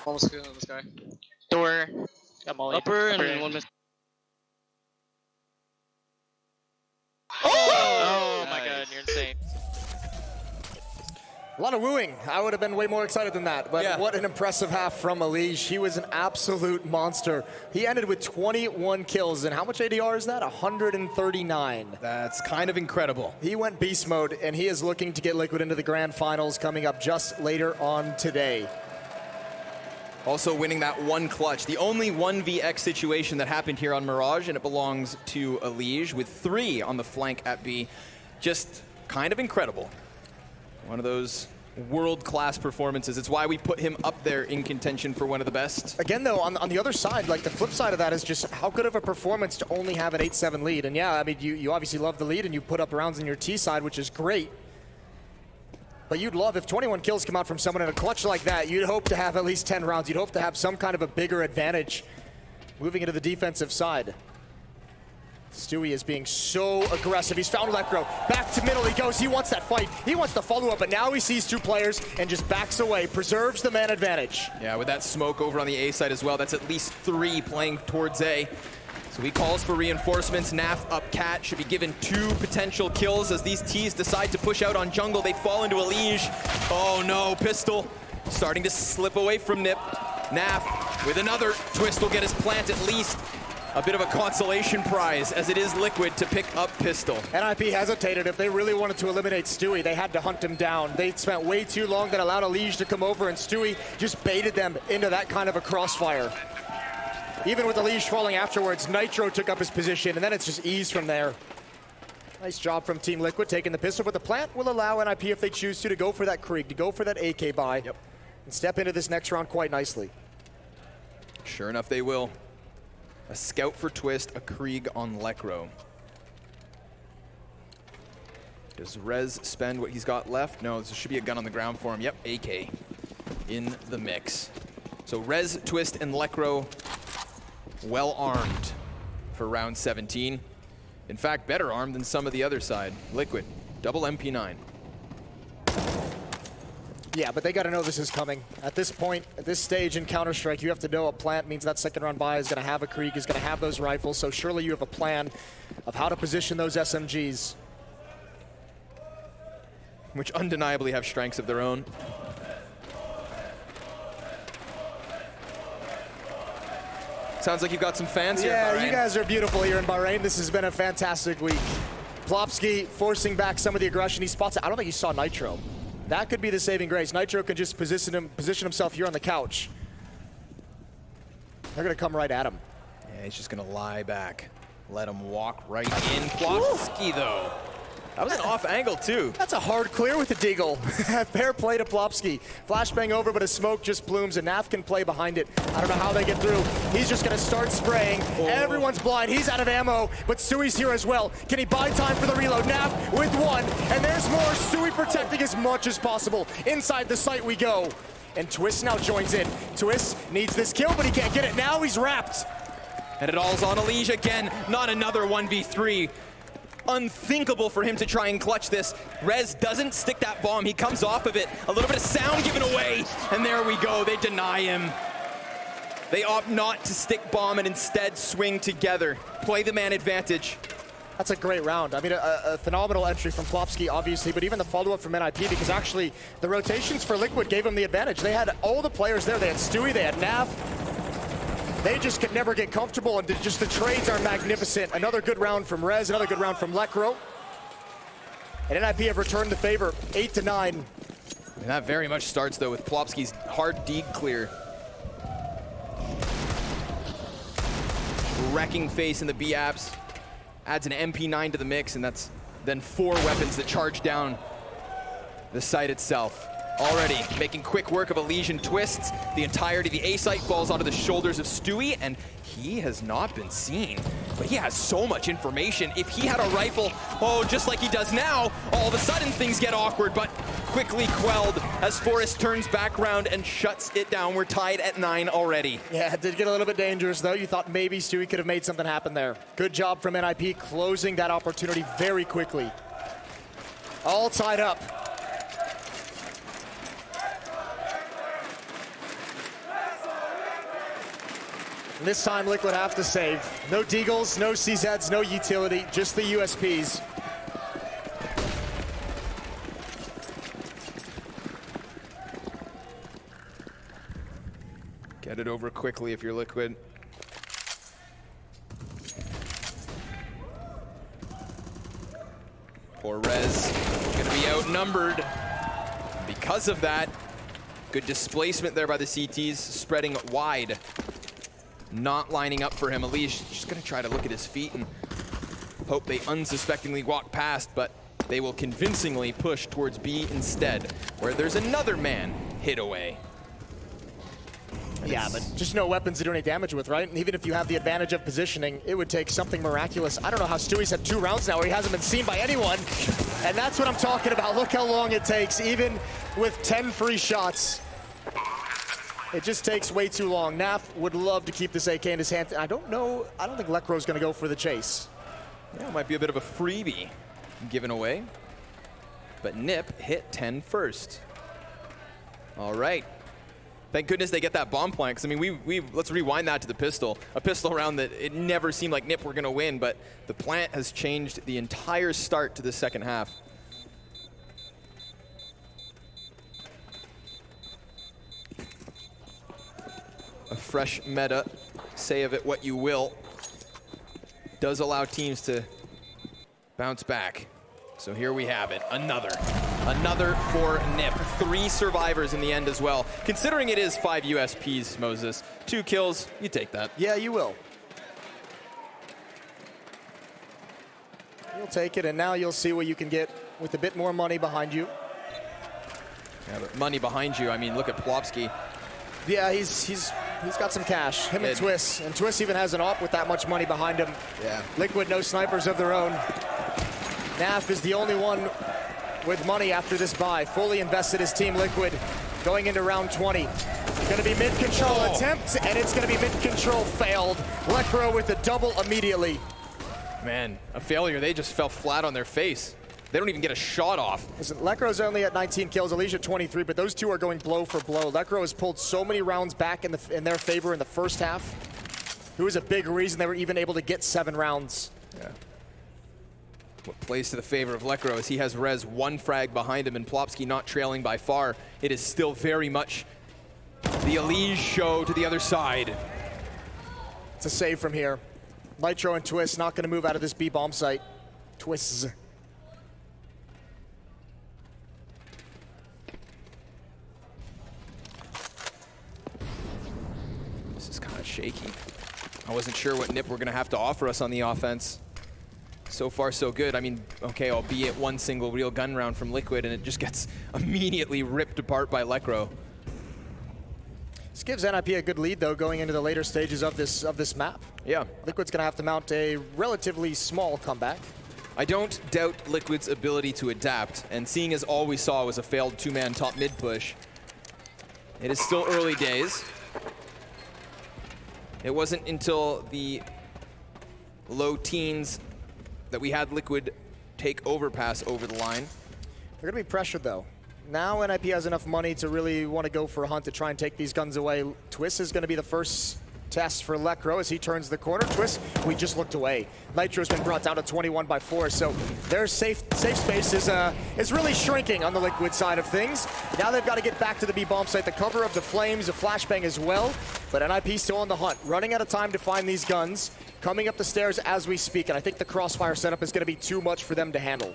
Almost good on this guy. Door. Got Molly. Upper and one miss. Oh my god, you're insane. A lot of wooing. I would have been way more excited than that, but what an impressive half from Elige. He was an absolute monster. He ended with 21 kills, and how much ADR is that? 139. That's kind of incredible. He went beast mode, and he is looking to get Liquid into the grand finals coming up just later on today. Also winning that one clutch. The only 1vx situation that happened here on Mirage, and it belongs to Elige with 3 on the flank at B. Just kind of incredible. One of those world-class performances. It's why we put him up there in contention for one of the best. Again, though, on the other side, like the flip side of that is just how good of a performance to only have an 8-7 lead. And yeah, I mean, you obviously love the lead and you put up rounds in your T side, which is great. But you'd love if 21 kills come out from someone in a clutch like that, you'd hope to have at least 10 rounds. You'd hope to have some kind of a bigger advantage moving into the defensive side. Stewie is being so aggressive. He's found Electro. Back to middle he goes. He wants that fight. He wants the follow-up, but now he sees 2 players and just backs away, preserves the man advantage. Yeah, with that smoke over on the A side as well, that's at least 3 playing towards A. So he calls for reinforcements. Naf up cat should be given 2 potential kills as these Ts decide to push out on jungle. They fall into Elige. Oh no, Pistol starting to slip away from Nip. Naf with another twist will get his plant at least. A bit of a consolation prize as it is Liquid to pick up Pistol. NIP hesitated. If they really wanted to eliminate Stewie, they had to hunt him down. They spent way too long that allowed Elige to come over, and Stewie just baited them into that kind of a crossfire. Even with Elige falling afterwards, Nitro took up his position, and then it's just ease from there. Nice job from Team Liquid taking the pistol, but the plant will allow NIP, if they choose to go for that Krieg, to go for that AK buy, and step into this next round quite nicely. Sure enough, they will. A scout for Twist, a Krieg on Lekro. Does Rez spend what he's got left? No, there should be a gun on the ground for him. Yep, AK in the mix. So Rez, Twist, and Lekro well armed for round 17. In fact, better armed than some of the other side. Liquid, double MP9. Yeah, but they got to know this is coming. At this point, at this stage in Counter-Strike, you have to know a plant means that second round buy is going to have a Krieg, is going to have those rifles, so surely you have a plan of how to position those SMGs. Which undeniably have strengths of their own. Sounds like you've got some fans here in Bahrain. Yeah, you guys are beautiful here in Bahrain. This has been a fantastic week. Plopsky forcing back some of the aggression. He spots it. I don't think he saw Nitro. That could be the saving grace. Nitro can just position himself here on the couch. They're going to come right at him. Yeah, he's just going to lie back. Let him walk right in. Plopsky, though. That was an off angle, too. That's a hard clear with the Deagle. Fair play to Plopsky. Flashbang over, but a smoke just blooms, and Naf can play behind it. I don't know how they get through. He's just going to start spraying. Everyone's blind. He's out of ammo, but Stewie's here as well. Can he buy time for the reload? Naf with 1, and there's more. Stewie protecting as much as possible. Inside the site we go. And Twist now joins in. Twist needs this kill, but he can't get it. Now he's wrapped. And it all's on Elige again. Not another 1v3. Unthinkable for him to try and clutch this. Rez doesn't stick that bomb. He comes off of it. A little bit of sound given away. And there we go. They deny him. They opt not to stick bomb and instead swing together. Play the man advantage. That's a great round. I mean, a phenomenal entry from Plopsky, obviously, but even the follow-up from NIP, because actually the rotations for Liquid gave them the advantage. They had all the players there. They had Stewie, they had Naf. They just could never get comfortable, and just the trades are magnificent. Another good round from Rez, another good round from Lekro. And NIP have returned the favor, 8-9. And that very much starts, though, with Plopsky's hard deeg clear. Wrecking face in the B-abs. Adds an MP9 to the mix, and that's then 4 weapons that charge down the site itself. Already making quick work of Elysian twists. The entirety of the A site falls onto the shoulders of Stewie, and he has not been seen. But he has so much information. If he had a rifle, oh, just like he does now, all of a sudden things get awkward, but quickly quelled as Forrest turns back round and shuts it down. We're tied at 9 already. Yeah, it did get a little bit dangerous, though. You thought maybe Stewie could have made something happen there. Good job from NIP closing that opportunity very quickly. All tied up. And this time Liquid have to save. No Deagles, no CZs, no utility, just the USPs. Get it over quickly if you're Liquid. Poor Rez, gonna be outnumbered. Because of that, good displacement there by the CTs, spreading wide. Not lining up for him. Elish just gonna try to look at his feet and hope they unsuspectingly walk past, but they will convincingly push towards B instead, where there's another man hid away. Yeah, but just no weapons to do any damage with, right? And even if you have the advantage of positioning, it would take something miraculous. I don't know how Stewie's had 2 rounds now where he hasn't been seen by anyone. And that's what I'm talking about. Look how long it takes, even with 10 free shots. It just takes way too long. Naf would love to keep this AK in his hand. I don't think Lekro's gonna go for the chase. Yeah, it might be a bit of a freebie given away. But Nip hit 10 first. All right. Thank goodness they get that bomb plant, because I mean, let's rewind that to the pistol. A pistol round that it never seemed like Nip were gonna win, but the plant has changed the entire start to the second half. A fresh meta, say of it what you will, does allow teams to bounce back. So here we have it, another for Nip. 3 survivors in the end as well. Considering it is 5 USPs, Moses, 2 kills, you take that. Yeah, you will. You'll take it, and now you'll see what you can get with a bit more money behind you. Yeah, but money behind you, I mean, look at Plopsky. Yeah, he's got some cash. Him and Twist. And Twist even has an op with that much money behind him. Yeah. Liquid, no snipers of their own. Naf is the only one with money after this buy. Fully invested his team Liquid going into round 20. Gonna be mid-control attempt, and it's gonna be mid-control failed. Lekro with the double immediately. Man, a failure. They just fell flat on their face. They don't even get a shot off. Listen, Lekro's only at 19 kills, Alicia 23, but those two are going blow for blow. Lekro has pulled so many rounds back in their favor in the first half. It was a big reason they were even able to get 7 rounds. Yeah. What plays to the favor of Lekro is he has Rez 1 frag behind him and Plopsky not trailing by far. It is still very much the Elige show to the other side. It's a save from here. Nitro and Twist not going to move out of this B bomb site. Twists. This is kind of shaky. I wasn't sure what Nip were going to have to offer us on the offense. So far, so good. I mean, okay, albeit 1 single real gun round from Liquid, and it just gets immediately ripped apart by Lekro. This gives NIP a good lead, though, going into the later stages of this map. Yeah. Liquid's going to have to mount a relatively small comeback. I don't doubt Liquid's ability to adapt, and seeing as all we saw was a failed 2-man top mid push, it is still early days. It wasn't until the low teens that we had Liquid take overpass over the line. They're going to be pressured, though. Now NIP has enough money to really want to go for a hunt to try and take these guns away. Twist is going to be the first test for Lekro as he turns the corner. Twist, we just looked away. Nitro's been brought down to 21 by 4, so their safe space is really shrinking on the Liquid side of things. Now they've got to get back to the B bomb site. The cover of the flames, a flashbang as well, but NIP still on the hunt, running out of time to find these guns. Coming up the stairs as we speak, and I think the crossfire setup is going to be too much for them to handle.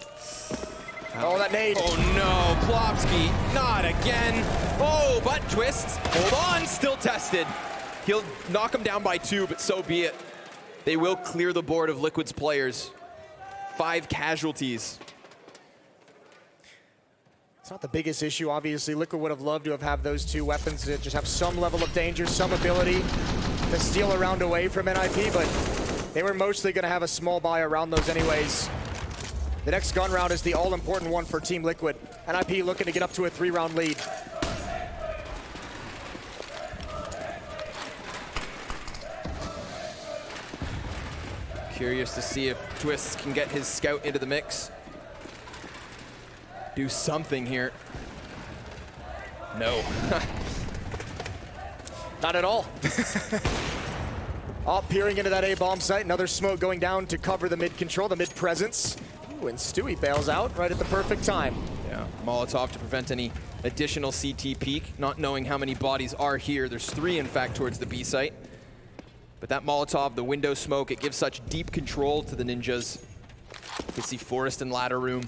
Oh, that nade. Oh no, Plopsky, not again. Oh, but Twist, hold on, still tested. He'll knock him down by 2, but so be it. They will clear the board of Liquid's players. 5 casualties. It's not the biggest issue, obviously. Liquid would have loved to have those 2 weapons to just have some level of danger, some ability to steal a round away from NIP, but they were mostly going to have a small buy around those anyways. The next gun round is the all-important one for Team Liquid. NIP looking to get up to a 3-round lead. Curious to see if Twist can get his scout into the mix. Do something here. No. Not at all. Peering into that A bomb site. Another smoke going down to cover the mid control, the mid presence. Ooh, and Stewie bails out right at the perfect time. Yeah, Molotov to prevent any additional CT peek, not knowing how many bodies are here. There's 3, in fact, towards the B site. But that Molotov, the window smoke, it gives such deep control to the Ninjas. You can see Forrest in ladder room.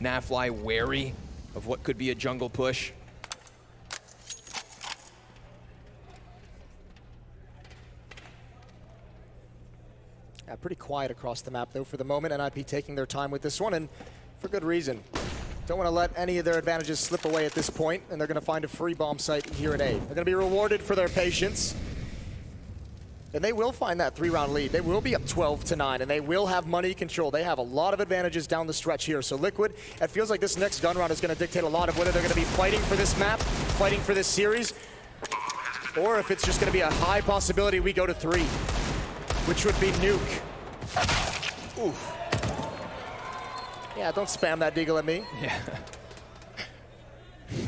Nafly wary of what could be a jungle push. Yeah, pretty quiet across the map, though, for the moment. NIP taking their time with this one, and for good reason. Don't want to let any of their advantages slip away at this point, and they're going to find a free bomb site here at A. They're going to be rewarded for their patience. And they will find that 3-round lead. They will be up 12-9, and they will have money control. They have a lot of advantages down the stretch here. So Liquid, it feels like this next gun round is going to dictate a lot of whether they're going to be fighting for this map, fighting for this series, or if it's just going to be a high possibility we go to 3, which would be nuke. Oof. Yeah, don't spam that deagle at me. Yeah.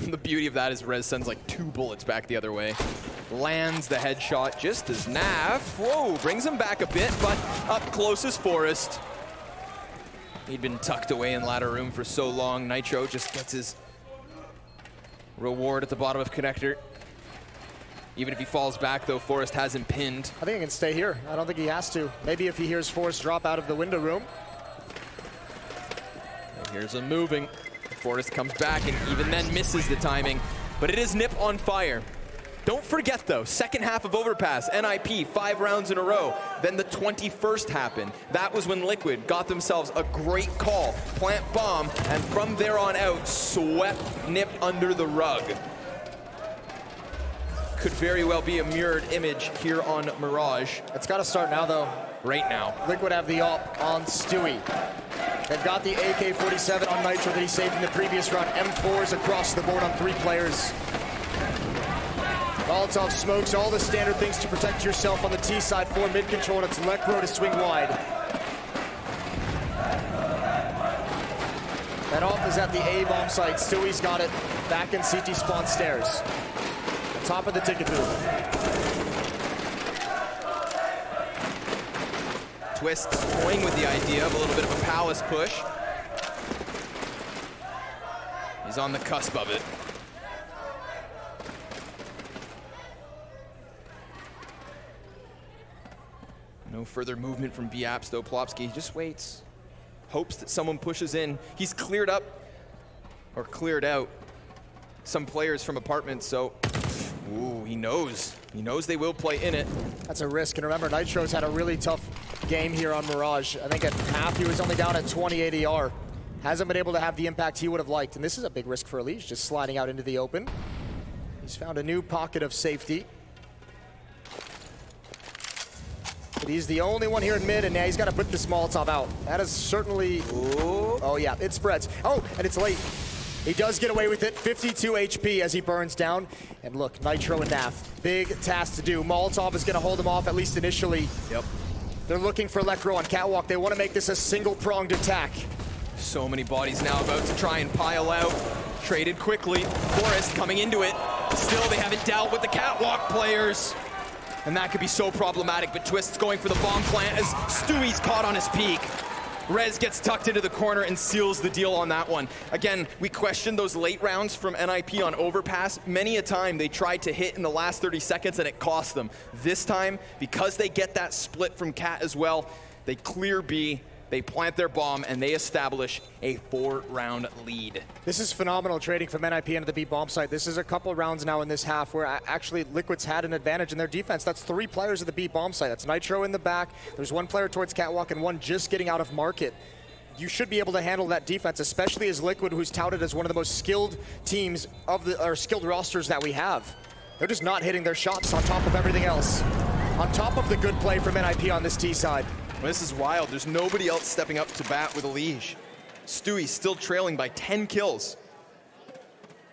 The beauty of that is Rez sends like 2 bullets back the other way. Lands the headshot just as Nav, whoa, brings him back a bit, but up close is Forrest. He'd been tucked away in ladder room for so long. Nitro just gets his reward at the bottom of connector. Even if he falls back, though, Forrest has him pinned. I think he can stay here. I don't think he has to. Maybe if he hears Forrest drop out of the window room. And here's him moving. Forrest comes back and even then misses the timing. But it is Nip on fire. Don't forget, though, second half of Overpass, NIP, 5 rounds in a row. Then the 21st happened. That was when Liquid got themselves a great call, plant bomb, and from there on out, swept Nip under the rug. Could very well be a mirrored image here on Mirage. It's got to start now, though. Right now. Liquid have the op on Stewie. They've got the AK-47 on Nitro that he saved in the previous round. M4s across the board on 3 players. Molotov smokes, all the standard things to protect yourself on the T side for mid control, and it's Lecro to swing wide. That off is at the A bomb site. Stewie's got it back in CT spawn stairs. Top of the ticket booth. Twist toying with the idea of a little bit of a palace push. He's on the cusp of it. No further movement from B-Apps, though. Plopsky just waits. Hopes that someone pushes in. He's cleared up, or cleared out, some players from apartments, so... Ooh, he knows. He knows they will play in it. That's a risk, and remember, Nitro's had a really tough game here on Mirage. I think at half he was only down at 20 ADR. Hasn't been able to have the impact he would have liked, and this is a big risk for Elise, just sliding out into the open. He's found a new pocket of safety. But he's the only one here in mid, and now he's got to put this Molotov out. That is certainly... Ooh. Oh, yeah, it spreads. Oh, and it's late. He does get away with it. 52 HP as he burns down. And look, Nitro and Naf, big task to do. Molotov is going to hold him off, at least initially. Yep. They're looking for Lecro on Catwalk. They want to make this a single-pronged attack. So many bodies now about to try and pile out. Traded quickly. Forrest coming into it. Still, they haven't dealt with the Catwalk players. And that could be so problematic, but Twist's going for the bomb plant as Stewie's caught on his peak. Rez gets tucked into the corner and seals the deal on that one. Again, we questioned those late rounds from NIP on Overpass. Many a time they tried to hit in the last 30 seconds and it cost them. This time, because they get that split from Cat as well, they clear B, they plant their bomb, and they establish a 4-round lead. This is phenomenal trading from NIP into the B bomb site. This is a couple rounds now in this half where actually Liquid's had an advantage in their defense. That's 3 players at the B bomb site. That's Nitro in the back. There's 1 player towards Catwalk and 1 just getting out of market. You should be able to handle that defense, especially as Liquid, who's touted as one of the most skilled teams of the, or skilled rosters that we have. They're just not hitting their shots on top of everything else. On top of the good play from NIP on this T side. Well, this is wild. There's nobody else stepping up to bat with a liege. Stewie still trailing by 10 kills.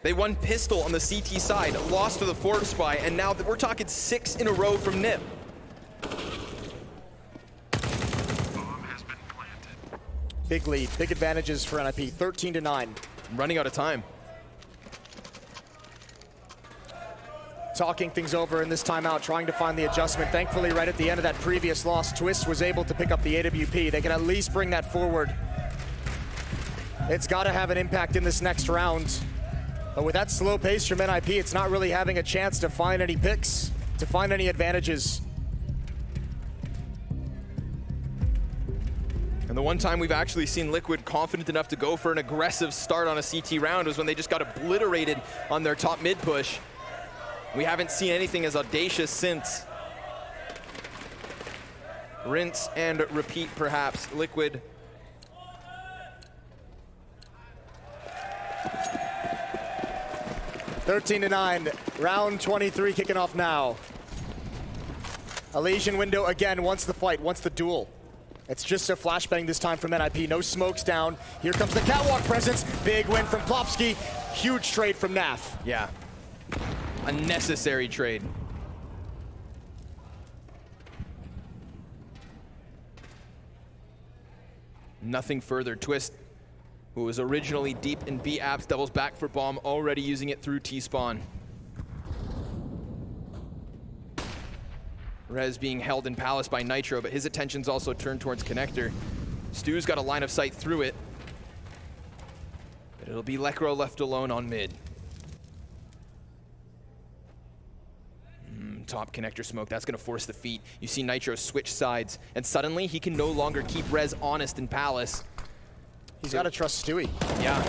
They won pistol on the CT side, lost to the Ford Spy, and now we're talking 6 in a row from Nip. Big lead, big advantages for NIP, 13-9. Running out of time. talking things over in this timeout, trying to find the adjustment. Thankfully, right at the end of that previous loss, Twist was able to pick up the AWP. They can at least bring that forward. It's got to have an impact in this next round. But with that slow pace from NIP, it's not really having a chance to find any picks, to find any advantages. And the one time we've actually seen Liquid confident enough to go for an aggressive start on a CT round was when they just got obliterated on their top mid push. We haven't seen anything as audacious since. Rinse and repeat, perhaps. Liquid. (13-9), round 23 kicking off now. Elysian window again, wants the fight, wants the duel. It's just a flashbang this time from NIP. No smokes down. Here comes the catwalk presence. Big win from Plopsky. Huge trade from Naf. Yeah. A necessary trade. Nothing further. Twist, who was originally deep in B apps, doubles back for bomb, already using it through T-spawn. Rez being held in Palace by Nitro, but his attention's also turned towards Connector. Stu's got a line of sight through it. But it'll be Lekro left alone on mid. Top Connector smoke, that's gonna force the feet. You see Nitro switch sides, and suddenly he can no longer keep Rez honest in Palace. He's gotta trust Stewie. Yeah,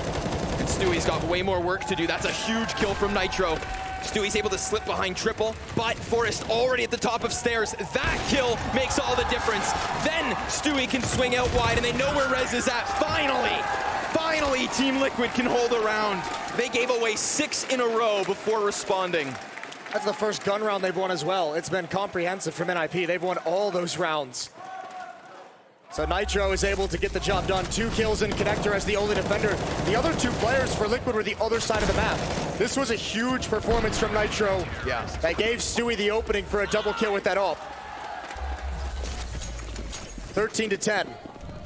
and Stewie's got way more work to do. That's a huge kill from Nitro. Stewie's able to slip behind triple, but Forrest already at the top of stairs. That kill makes all the difference. Then Stewie can swing out wide, and they know where Rez is at. Finally, Team Liquid can hold a round. They gave away 6 in a row before responding. That's the first gun round they've won as well. It's been comprehensive from NIP. They've won all those rounds. So Nitro is able to get the job done. 2 kills in Connector as the only defender. The other 2 players for Liquid were the other side of the map. This was a huge performance from Nitro. Yeah. That gave Stewie the opening for a double kill with that ult. 13-10.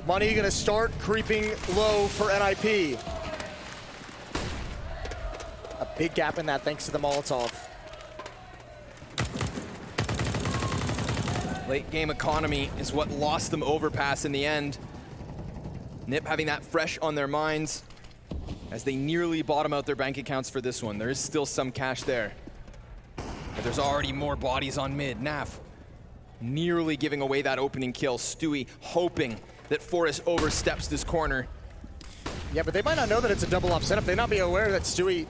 Money gonna start creeping low for NIP. A big gap in that thanks to the Molotov. Late game economy is what lost them overpass in the end. Nip having that fresh on their minds as they nearly bottom out their bank accounts for this one. There is still some cash there. But there's already more bodies on mid. Naf nearly giving away that opening kill. Stewie hoping that Forrest oversteps this corner. Yeah, but they might not know that it's a double op setup. They might not be aware that Stewie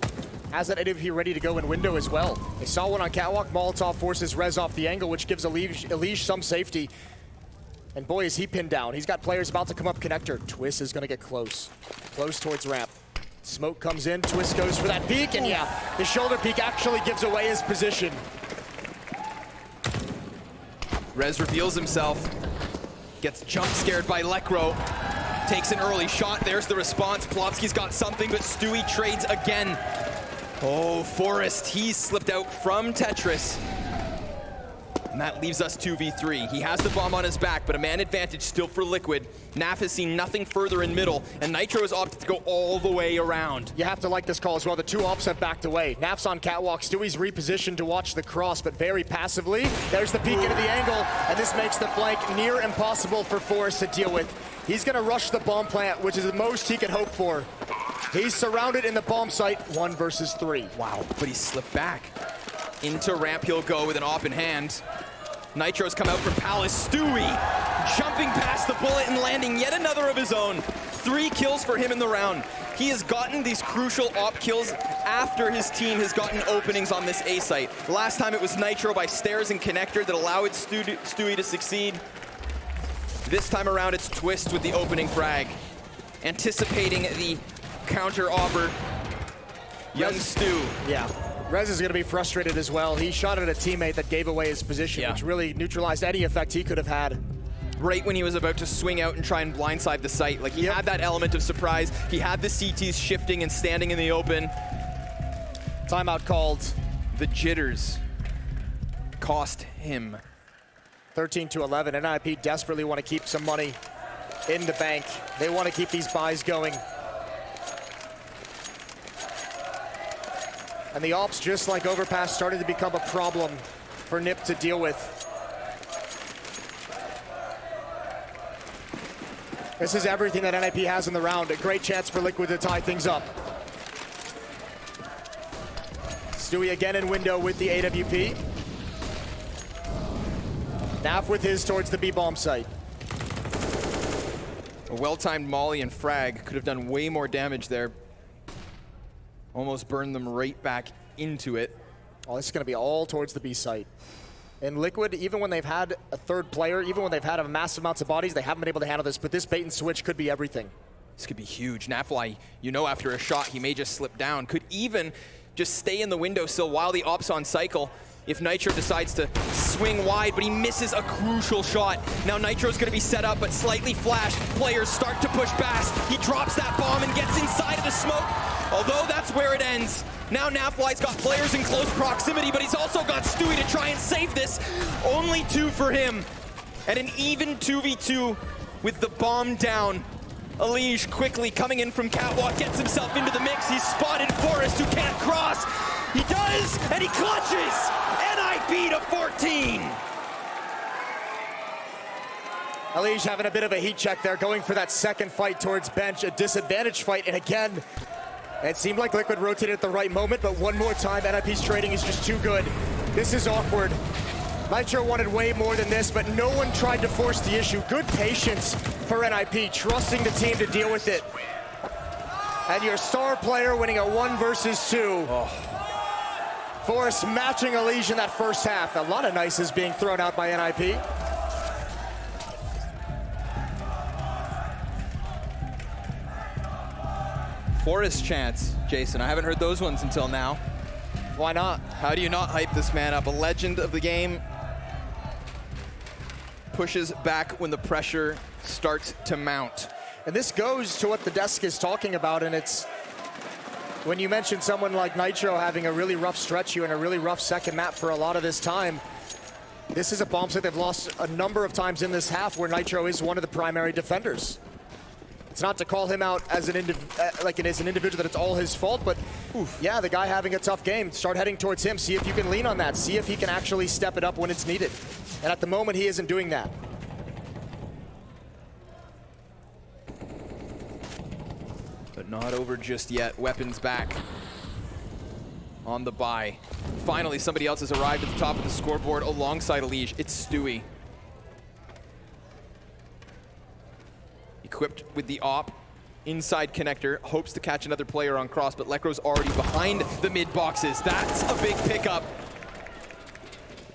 has that AWP ready to go in window as well. They saw one on catwalk. Molotov forces Rez off the angle, which gives Elige some safety. And boy, is he pinned down. He's got players about to come up Connector. Twist is gonna get close. Close towards ramp. Smoke comes in, Twist goes for that peek, and yeah, the shoulder peek actually gives away his position. Rez reveals himself. Gets jump scared by Lekro. Takes an early shot. There's the response. Plopsky's got something, but Stewie trades again. Oh, Forrest, he's slipped out from Tetris. And that leaves us 2v3. He has the bomb on his back, but a man advantage still for Liquid. Naf has seen nothing further in middle, and Nitro has opted to go all the way around. You have to like this call as well. The 2 ops have backed away. Naf's on catwalk. Stewie's repositioned to watch the cross, but very passively. There's the peek into the angle, and this makes the flank near impossible for Forrest to deal with. He's gonna rush the bomb plant, which is the most he can hope for. He's surrounded in the bomb site, 1 versus 3. Wow, but he slipped back. Into ramp he'll go with an op in hand. Nitro's come out from Palace. Stewie jumping past the bullet and landing yet another of his own. 3 kills for him in the round. He has gotten these crucial op kills after his team has gotten openings on this A site. Last time it was Nitro by stairs and Connector that allowed Stewie to succeed. This time around it's Twist with the opening frag. Anticipating the counter offer. Young Stu. Yeah. Rez is going to be frustrated as well. He shot at a teammate that gave away his position, which really neutralized any effect he could have had. Right when he was about to swing out and try and blindside the site. Like, he had that element of surprise. He had the CTs shifting and standing in the open. Timeout called. The jitters cost him. 13-11. NIP desperately want to keep some money in the bank. They want to keep these buys going. And the ops, just like Overpass, started to become a problem for NIP to deal with. This is everything that NIP has in the round. A great chance for Liquid to tie things up. Stewie again in window with the AWP. Naf with his towards the B-bomb site. A well-timed molly and frag could have done way more damage there. Almost burned them right back into it. Oh, this is going to be all towards the B site. And Liquid, even when they've had a third player, even when they've had a massive amounts of bodies, they haven't been able to handle this. But this bait and switch could be everything. This could be huge. Nafly, you know, after a shot, he may just slip down. Could even just stay in the windowsill while the op's on cycle if Nitro decides to swing wide, but he misses a crucial shot. Now Nitro's gonna be set up, but slightly flashed. Players start to push past. He drops that bomb and gets inside of the smoke, although that's where it ends. Now Nafly's got players in close proximity, but he's also got Stewie to try and save this. Only 2 for him, and an even 2v2 with the bomb down. Alige quickly coming in from catwalk, gets himself into the mix. He's spotted Forrest, who can't cross. He does, and he clutches! NIP to 14! Alige having a bit of a heat check there, going for that second fight towards bench, a disadvantage fight, and again, it seemed like Liquid rotated at the right moment, but one more time, NIP's trading is just too good. This is awkward. Nitro wanted way more than this, but no one tried to force the issue. Good patience for NIP, trusting the team to deal with it. And your star player winning a 1 versus 2. Forrest matching Alige in that first half. A lot of nices being thrown out by NIP. Forrest chance, Jason. I haven't heard those ones until now. Why not? How do you not hype this man up? A legend of the game. Pushes back when the pressure starts to mount. And this goes to what the desk is talking about, and it's when you mention someone like Nitro having a really rough stretch here and a really rough second map for a lot of this time, this is a bomb site they've lost a number of times in this half where Nitro is one of the primary defenders. It's not to call him out as an individual that it's all his fault, but yeah, the guy having a tough game. Start heading towards him. See if you can lean on that. See if he can actually step it up when it's needed. And at the moment, he isn't doing that. But not over just yet. Weapons back on the buy. Finally, somebody else has arrived at the top of the scoreboard alongside Alige. It's Stewie. Equipped with the op, inside connector, hopes to catch another player on cross, but Lekro's already behind the mid boxes. That's a big pickup.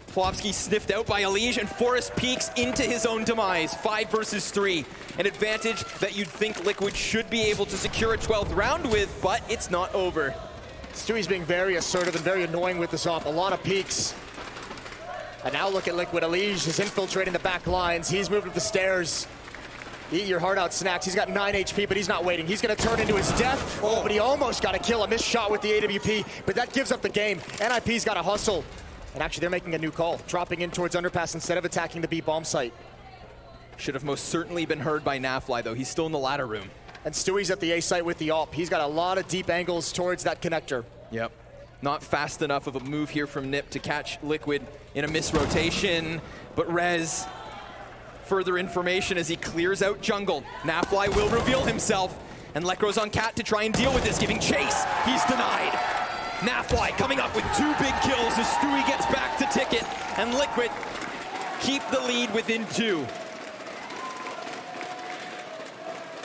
Plopsky sniffed out by Alige, and Forrest peeks into his own demise. 5 versus 3. An advantage that you'd think Liquid should be able to secure a 12th round with, but it's not over. Stewie's being very assertive and very annoying with this op. A lot of peeks. And now look at Liquid. Alige is infiltrating the back lines. He's moved up the stairs. Eat your heart out, Snacks. He's got 9 HP, but he's not waiting. He's going to turn into his death. Oh, but he almost got a kill. A missed shot with the AWP, but that gives up the game. NIP's got to hustle. And actually, they're making a new call, dropping in towards underpass instead of attacking the B bomb site. Should have most certainly been heard by Nafly, though. He's still in the ladder room. And Stewie's at the A site with the op. He's got a lot of deep angles towards that connector. Yep. Not fast enough of a move here from Nip to catch Liquid in a misrotation, but Rez, further information as he clears out jungle. Nafly will reveal himself, and Lekro's on Cat to try and deal with this, giving chase. He's denied. Nafly coming up with 2 big kills as Stewie gets back to ticket, and Liquid keep the lead within 2.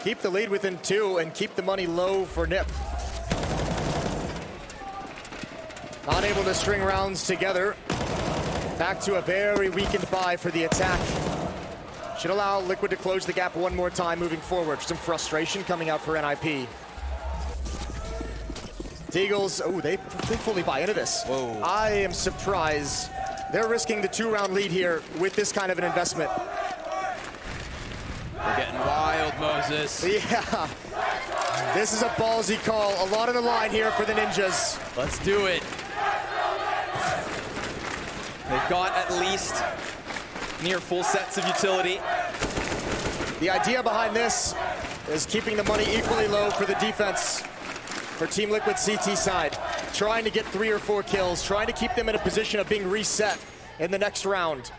Keep the lead within 2 and keep the money low for Nip. Not able to string rounds together. Back to a very weakened buy for the attack. Should allow Liquid to close the gap one more time moving forward. Some frustration coming out for NIP. Eagles, oh, they fully buy into this. Whoa. I am surprised. They're risking the 2-round lead here with this kind of an investment. We're getting wild, Moses. Yeah. This is a ballsy call. A lot on the line here for the Ninjas. Let's do it. They've got at least near full sets of utility. The idea behind this is keeping the money equally low for the defense for Team Liquid CT side. trying to get 3 or 4 kills, trying to keep them in a position of being reset in the next round.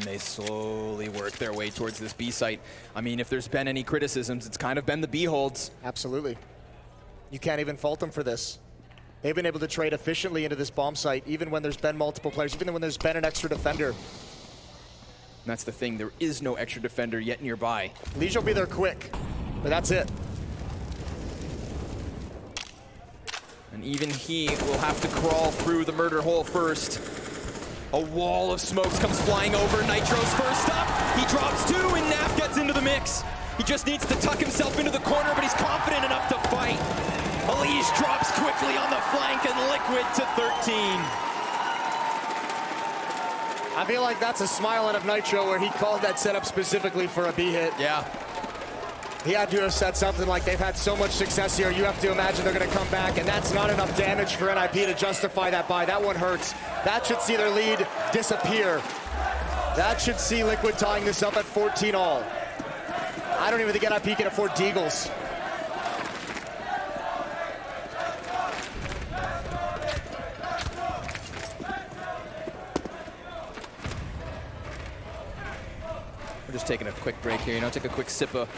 They slowly work their way towards this B site. I mean, if there's been any criticisms, it's kind of been the B holds. Absolutely. You can't even fault them for this. They've been able to trade efficiently into this bomb site, even when there's been multiple players, even when there's been an extra defender. And that's the thing, there is no extra defender yet nearby. Lige will be there quick, but that's it. And even he will have to crawl through the murder hole first. A wall of smokes comes flying over. Nitro's first up. He drops 2 and Naf gets into the mix. He just needs to tuck himself into the corner, but he's confident enough to fight. Elise drops quickly on the flank and Liquid to 13. I feel like that's a smile out of Nitro where he called that setup specifically for a B hit. Yeah. He had to have said something like, they've had so much success here, you have to imagine they're going to come back, and that's not enough damage for NIP to justify that buy. That one hurts. That should see their lead disappear. That should see Liquid tying this up at 14 all. I don't even think NIP can afford Deagles. We're just taking a quick break here, you know, take a quick sip of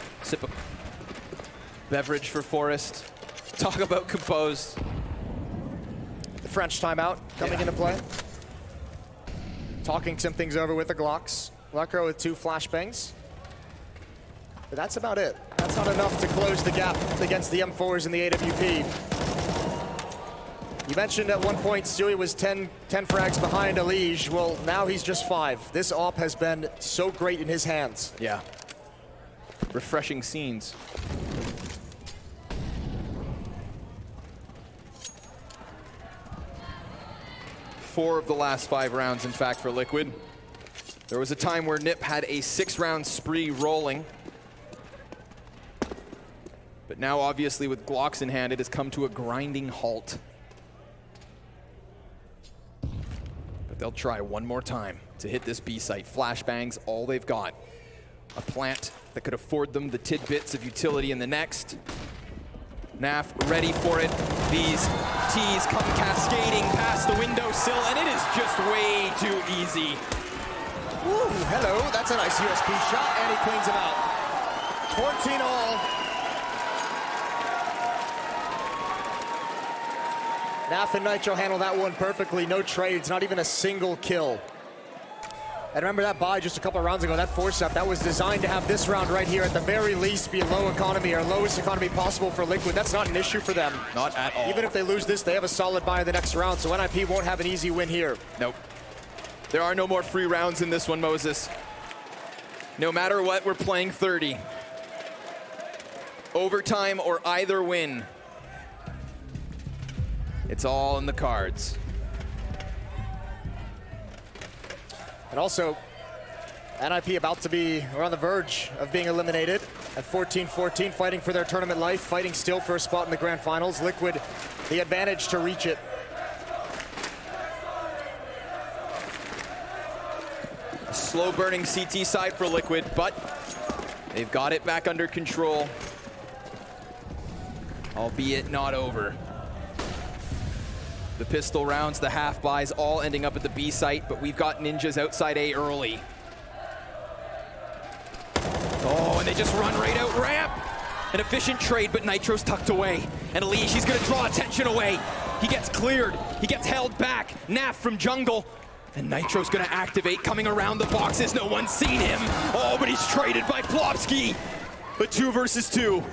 beverage for Forest. Talk about composed. The French timeout coming into play. Talking some things over with the Glocks. Lucro with 2 flashbangs. But that's about it. That's not enough to close the gap against the M4s and the AWP. You mentioned at one point Stewie was 10 frags behind Elige. Well, now he's just 5. This AWP has been so great in his hands. Yeah. Refreshing scenes. Four of the last 5 rounds, in fact, for Liquid. There was a time where Nip had a 6-round spree rolling. But now, obviously, with Glocks in hand, it has come to a grinding halt. But they'll try one more time to hit this B site. Flashbangs, all they've got. A plant that could afford them the tidbits of utility in the next. Naf ready for it. These T's come cascading past the windowsill, and it is just way too easy. Ooh, hello, that's a nice USP shot, and he cleans him out. 14 all. Naf and Nitro handle that one perfectly. No trades, not even a single kill. And remember that buy just a couple of rounds ago, that force-up, that was designed to have this round right here at the very least be a low economy or lowest economy possible for Liquid. That's not an issue for them. Not at all. Even if they lose this, they have a solid buy in the next round, so NIP won't have an easy win here. Nope. There are no more free rounds in this one, Moses. No matter what, we're playing 30. Overtime or either win. It's all in the cards. And also, NIP about to be, we're on the verge of being eliminated at 14-14, fighting for their tournament life, fighting still for a spot in the grand finals. Liquid, the advantage to reach it. A slow burning CT side for Liquid, but they've got it back under control. Albeit not over. The pistol rounds, the half buys, all ending up at the B site, but we've got ninjas outside A early. Oh, and they just run right out ramp. An efficient trade, but Nitro's tucked away. And Elige, he's gonna draw attention away. He gets cleared, he gets held back. Naf from jungle. And Nitro's gonna activate, coming around the boxes. No one's seen him. Oh, but he's traded by Plopsky. But 2 versus 2,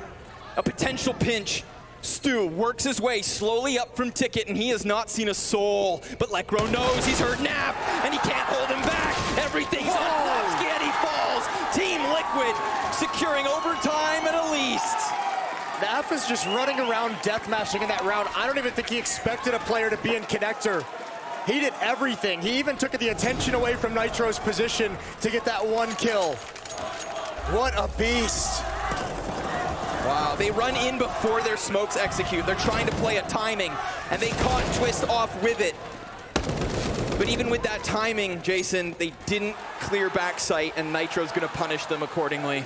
a potential pinch. Stu works his way slowly up from Ticket, and he has not seen a soul. But Lekro knows he's hurt Naf, and he can't hold him back. Everything's on Plopsky, and he falls. Team Liquid securing overtime at least. Naf is just running around deathmatching in that round. I don't even think he expected a player to be in connector. He did everything. He even took the attention away from Nitro's position to get that 1 kill. What a beast. Wow, they run in before their smokes execute. They're trying to play a timing, and they caught Twist off with it. But even with that timing, Jason, they didn't clear back sight, and Nitro's gonna punish them accordingly.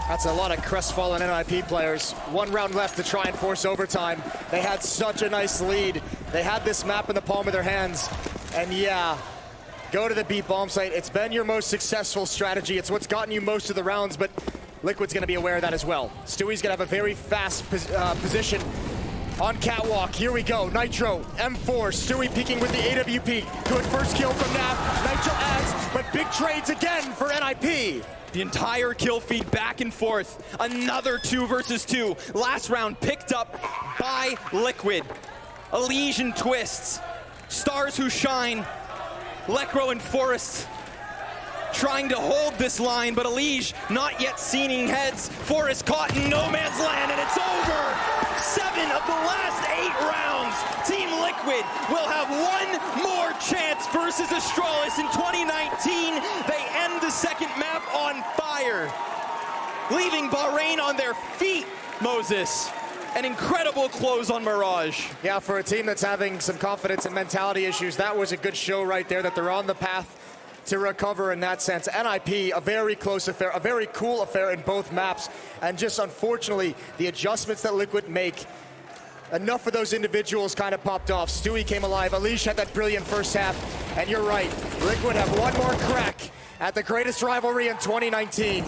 That's a lot of crestfallen NIP players. 1 round left to try and force overtime. They had such a nice lead. They had this map in the palm of their hands. And yeah, go to the B bomb site. It's been your most successful strategy. It's what's gotten you most of the rounds, but Liquid's gonna be aware of that as well. Stewie's gonna have a very fast position on catwalk. Here we go. Nitro, M4, Stewie peeking with the AWP. Good first kill from Nav. Nitro adds, but big trades again for NIP. The entire kill feed back and forth. Another 2 versus 2. Last round picked up by Liquid. Elysian twists. Stars who shine. Lekro and Forrest trying to hold this line, but Elige not yet seeing heads. Forrest caught in no man's land, and it's over. 7 of the last 8 rounds. Team Liquid will have 1 more chance versus Astralis in 2019. They end the second map on fire, leaving Bahrain on their feet, Moses. An incredible close on Mirage. Yeah, for a team that's having some confidence and mentality issues, that was a good show right there, that they're on the path to recover in that sense. NIP, a very close affair, a very cool affair in both maps, and just unfortunately, the adjustments that Liquid make, enough of those individuals kind of popped off. Stewie came alive, Elige had that brilliant first half, and you're right, Liquid have 1 more crack at the greatest rivalry in 2019.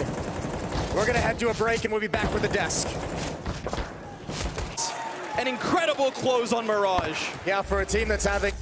We're gonna head to a break and we'll be back with the desk. An incredible close on Mirage. Yeah, for a team that's having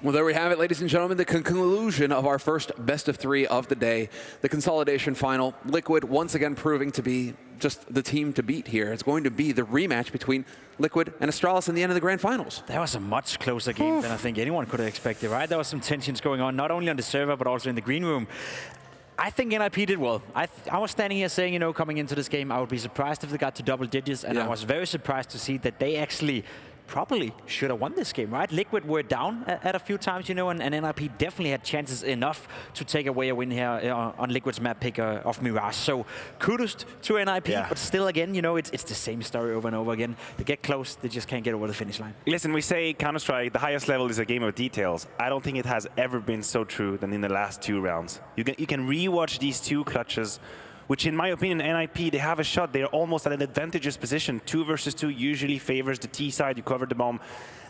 Well, there we have it, ladies and gentlemen, the conclusion of our first best of 3 of the day, the consolidation final. Liquid once again proving to be just the team to beat here. It's going to be the rematch between Liquid and Astralis in the end of the grand finals. That was a much closer game than I think anyone could have expected, right? There was some tensions going on, not only on the server, but also in the green room. I think NIP did well. I was standing here saying, you know, coming into this game, I would be surprised if they got to double digits, and I was very surprised to see that they actually probably should have won this game, right? Liquid were down at a few times, you know, and NIP definitely had chances enough to take away a win here on Liquid's map pick of Mirage. So kudos to NIP, but still, again, you know, it's the same story over and over again. They get close, they just can't get over the finish line. Listen, we say Counter-Strike, the highest level is a game of details. I don't think it has ever been so true than in the last 2 rounds. You can rewatch these 2 clutches, which in my opinion, NIP, they have a shot. They're almost at an advantageous position. 2 versus 2 usually favors the T side. You covered the bomb.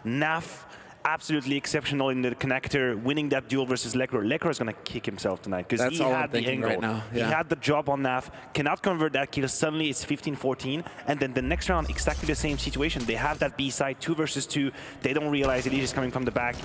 Naf absolutely exceptional in the connector, winning that duel versus Lekr. Lekr is going to kick himself tonight because he had the angle. Right now. Yeah. He had the job on NAF, cannot convert that kill. Suddenly it's 15-14, and then the next round, exactly the same situation. They have that B side, 2 versus 2. They don't realize Elise is coming from the back.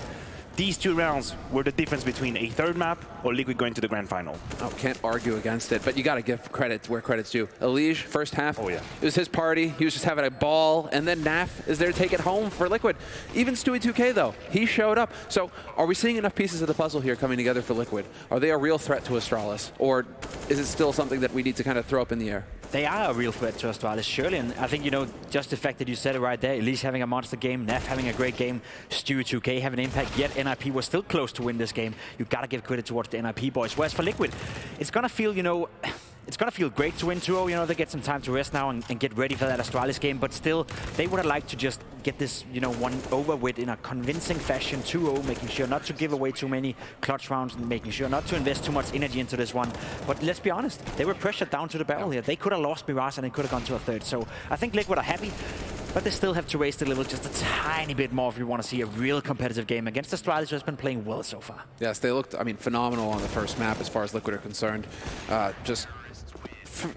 These 2 rounds were the difference between a third map or Liquid going to the grand final. Oh, can't argue against it, but you got to give credit where credit's due. Elige, first half, it was his party. He was just having a ball, and then Naf is there to take it home for Liquid. Even Stewie2K, though, he showed up. So are we seeing enough pieces of the puzzle here coming together for Liquid? Are they a real threat to Astralis, or is it still something that we need to kind of throw up in the air? They are a real threat to Astralis, surely, and I think, you know, just the fact that you said it right there, Elise having a monster game, Nef having a great game, Stewie2K having an impact, yet NIP was still close to win this game. You gotta give credit towards the NIP boys. Whereas for Liquid, it's gonna feel, you know, it's gonna feel great to win 2-0. You know, they get some time to rest now and get ready for that Astralis game, but still, they would have liked to just get this, you know, one over with in a convincing fashion, 2-0, making sure not to give away too many clutch rounds and making sure not to invest too much energy into this one. But let's be honest, they were pressured down to the barrel here. They could have lost Mirage and they could have gone to a third. So I think Liquid are happy, but they still have to raise the level just a tiny bit more if you want to see a real competitive game against Astralis, who has been playing well so far. Yes, they looked, I mean, phenomenal on the first map as far as Liquid are concerned.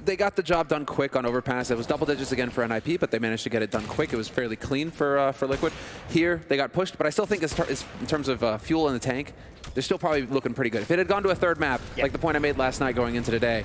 They got the job done quick on Overpass. It was double digits again for NIP, but they managed to get it done quick. It was fairly clean for Liquid. Here, they got pushed, but I still think in terms of fuel in the tank, they're still probably looking pretty good. If it had gone to a third map, like the point I made last night going into today,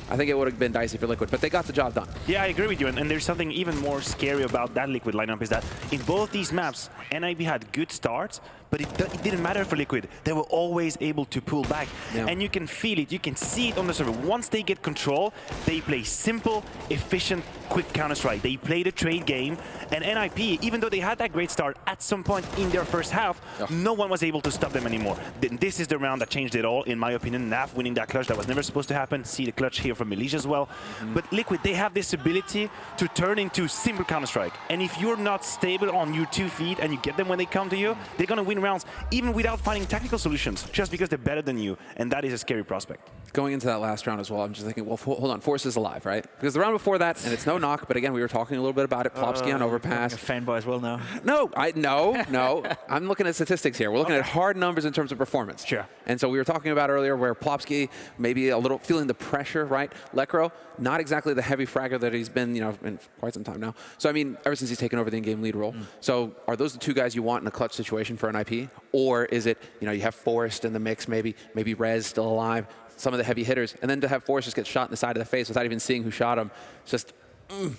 I think it would have been dicey for Liquid, but they got the job done. Yeah, I agree with you, and there's something even more scary about that Liquid lineup is that in both these maps, NIP had good starts, but it didn't matter for Liquid. They were always able to pull back, and you can feel it, you can see it on the server. Once they get control, they play simple, efficient, quick Counter-Strike. They play the trade game, and NIP, even though they had that great start, at some point in their first half, no one was able to stop them anymore. This is the round that changed it all, in my opinion. NAF winning that clutch, that was never supposed to happen. See the clutch here from Elige as well. But Liquid, they have this ability to turn into simple Counter-Strike. And if you're not stable on your 2 feet and you get them when they come to you, they're going to win rounds, even without finding tactical solutions, just because they're better than you. And that is a scary prospect. Going into that last round as well, I'm just thinking, well, hold on, Force is alive, right? Because the round before that, and it's no knock, but again, we were talking a little bit about it, Plopsky on Overpass. A fanboy as well now. No, I'm looking at statistics here. We're looking at hard numbers in terms of performance. Sure. And so we were talking about earlier where Plopsky maybe a little feeling the pressure, right? Lekr, not exactly the heavy fragger that he's been, you know, in quite some time now. So I mean, ever since he's taken over the in-game lead role. So are those the 2 guys you want in a clutch situation for an IP? Or is it, you know, you have Forrest in the mix, maybe Rez still alive, some of the heavy hitters, and then to have Forrest just get shot in the side of the face without even seeing who shot him, just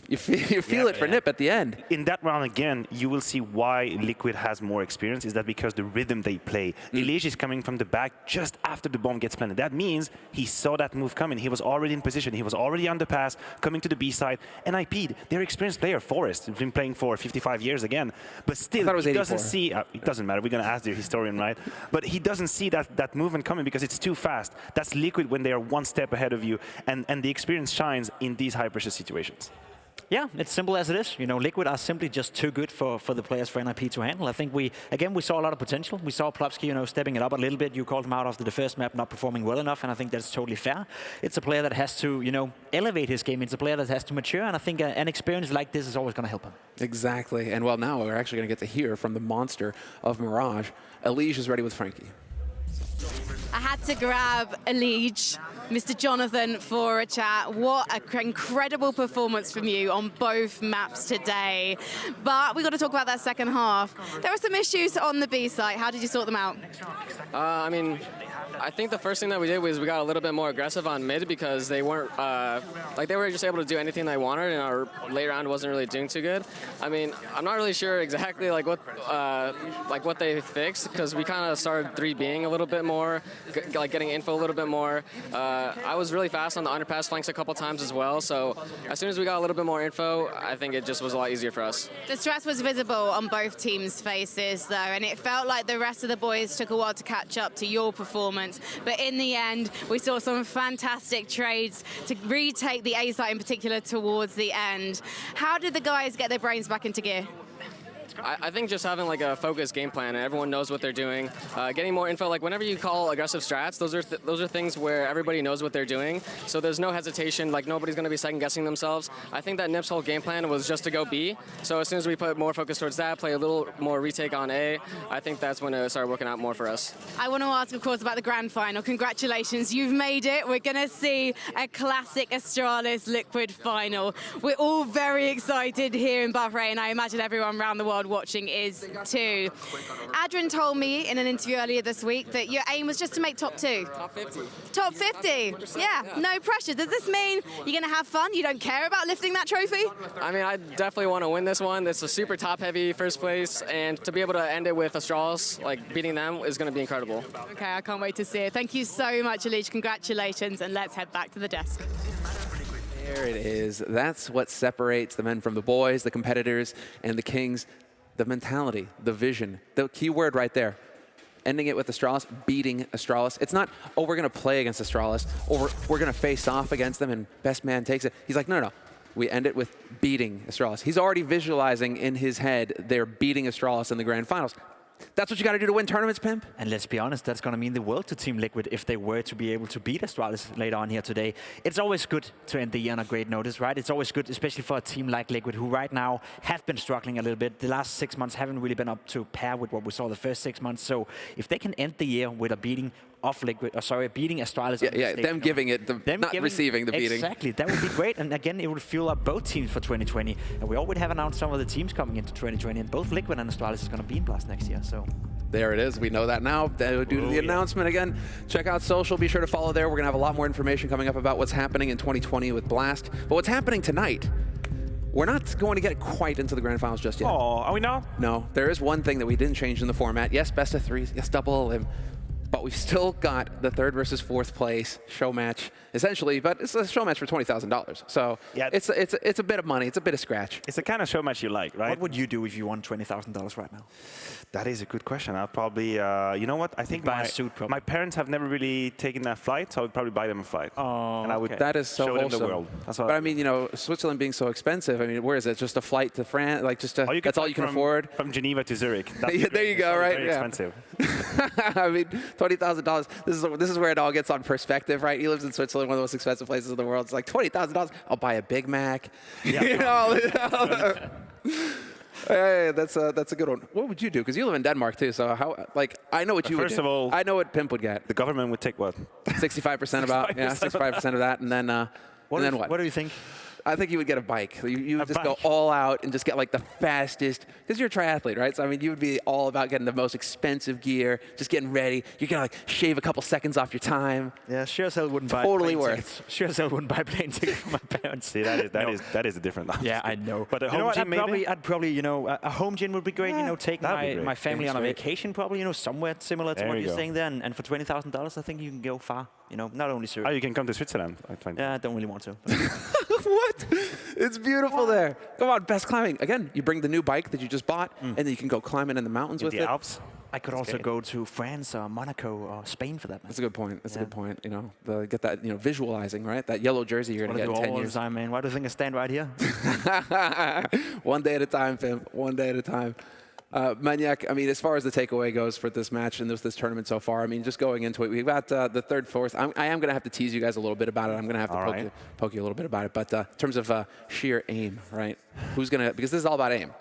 you feel it for Nip at the end. In that round again, you will see why Liquid has more experience. Is that because the rhythm they play. Elige is coming from the back just after the bomb gets planted. That means he saw that move coming. He was already in position. He was already on the pass, coming to the B side. And IP, their experienced player, Forrest, has been playing for 55 years again. But still, he doesn't see, it doesn't matter, we're going to ask the historian, right? But he doesn't see that movement coming because it's too fast. That's Liquid when they are 1 step ahead of you. And the experience shines in these high-pressure situations. Yeah, it's simple as it is. You know, Liquid are simply just too good for the players for NIP to handle. I think we saw a lot of potential. We saw Plopsky, you know, stepping it up a little bit. You called him out after the first map, not performing well enough, and I think that's totally fair. It's a player that has to, you know, elevate his game. It's a player that has to mature, and I think an experience like this is always going to help him. Exactly. And well, now we're actually going to get to hear from the monster of Mirage. Elige is ready with Frankie. I had to grab Elige, Mr. Jonathan, for a chat. What an incredible performance from you on both maps today. But we got to talk about that second half. There were some issues on the B site. How did you sort them out? I mean, I think the first thing that we did was we got a little bit more aggressive on mid because they weren't, they were just able to do anything they wanted, and our late round wasn't really doing too good. I mean, I'm not really sure exactly what they fixed, because we kind of started 3Bing a little bit more, getting info a little bit more. I was really fast on the underpass flanks a couple times as well, so as soon as we got a little bit more info, I think it just was a lot easier for us. The stress was visible on both teams' faces, though, and it felt like the rest of the boys took a while to catch up to your performance. But in the end, we saw some fantastic trades to retake the A site in particular towards the end. How did the guys get their brains back into gear? I think just having like a focused game plan and everyone knows what they're doing, getting more info. Like whenever you call aggressive strats, those are things where everybody knows what they're doing. So there's no hesitation. Like nobody's going to be second guessing themselves. I think that NIP's whole game plan was just to go B. So as soon as we put more focus towards that, play a little more retake on A, I think that's when it started working out more for us. I want to ask, of course, about the grand final. Congratulations, you've made it. We're going to see a classic Astralis Liquid final. We're all very excited here in Bahrain. I imagine everyone around the world watching is too. Adrian told me in an interview earlier this week that your aim was just to make top 2. Top 50. Top 50? Yeah, no pressure. Does this mean you're going to have fun? You don't care about lifting that trophy? I mean, I definitely want to win this one. It's a super top-heavy first place, and to be able to end it with Astralis, like beating them, is going to be incredible. Okay, I can't wait to see it. Thank you so much, Alicia. Congratulations, and let's head back to the desk. There it is. That's what separates the men from the boys, the competitors, and the kings. The mentality, the vision, the key word right there. Ending it with Astralis, beating Astralis. It's not, oh, we're going to play against Astralis, or we're going to face off against them and best man takes it. He's like, no, no. We end it with beating Astralis. He's already visualizing in his head they're beating Astralis in the grand finals. That's what you got to do to win tournaments, Pimp. And let's be honest, that's going to mean the world to Team Liquid if they were to be able to beat Astralis later on here today. It's always good to end the year on a great notice, right? It's always good, especially for a team like Liquid, who right now have been struggling a little bit. The last 6 months haven't really been up to par with what we saw the first 6 months. So if they can end the year with a beating of Liquid, or sorry, beating Astralis. Yeah, them giving it, not receiving the beating. Exactly, that would be great. And again, it would fuel up both teams for 2020. And we already have announced some of the teams coming into 2020, and both Liquid and Astralis is going to be in Blast next year. So there it is. We know that now due to the announcement. Again, check out social. Be sure to follow there. We're going to have a lot more information coming up about what's happening in 2020 with Blast. But what's happening tonight, we're not going to get quite into the grand finals just yet. Oh, are we not? No. There is one thing that we didn't change in the format. Yes, best of 3s. Yes, double elim. But we've still got the 3rd versus 4th place show match, essentially. But it's a show match for $20,000. So yeah, it's a bit of money. It's a bit of scratch. It's the kind of show match you like, right? What would you do if you won $20,000 right now? That is a good question. I'd probably, you know what? I think my parents have never really taken that flight, so I would probably buy them a flight. Oh, and I would that is so show awesome. them the world. That's what but I mean, you know, Switzerland being so expensive, I mean, where is it? Just a flight to France? Like, just a, that's all you can afford? From Geneva to Zurich. Yeah, there you go, right? Very expensive. I mean, $20,000. This is where it all gets on perspective, right? He lives in Switzerland, one of the most expensive places in the world. It's like $20,000. I'll buy a Big Mac. Yeah. You know? Hey, that's a good one. What would you do? Because you live in Denmark too. So how? Like, I know what you would do. First of all, I know what Pimp would get. The government would take what? 65% about. Yeah, 65% of that, and then what? What do you think? I think you would get a bike. You would just go all out and just get like the fastest, because you're a triathlete, right? So I mean, you would be all about getting the most expensive gear, just getting ready. You're gonna like shave a couple seconds off your time. Yeah, sure as hell wouldn't buy totally worth. Sure as hell wouldn't buy plane tickets for my parents. See, that is a different option. Yeah, I know. But a home gym, maybe? I'd probably, you know, a home gym would be great. Yeah, you know, take my family on a vacation, probably, you know, somewhere similar to what you're saying there. And for $20,000, I think you can go far. You know, not only Zurich. Oh, you can come to Switzerland. Yeah, I don't really want to. What? It's beautiful there. Come on, best climbing. Again, you bring the new bike that you just bought, and then you can go climbing in the mountains with the it. Alps. I could also go to France or Monaco or Spain for that. That's a good point. That's a good point. You know, get that, you know, visualizing, right? That yellow jersey you're going to get in 10 years. Time, man. Why do you think I stand right here? One day at a time, Pimp. One day at a time. Maniac, I mean, as far as the takeaway goes for this match and this tournament so far, I mean, just going into it, we've got the 3rd, 4th. I am going to have to tease you guys a little bit about it. I'm going to have to poke you a little bit about it. But in terms of sheer aim, right? Who's going to, because this is all about aim.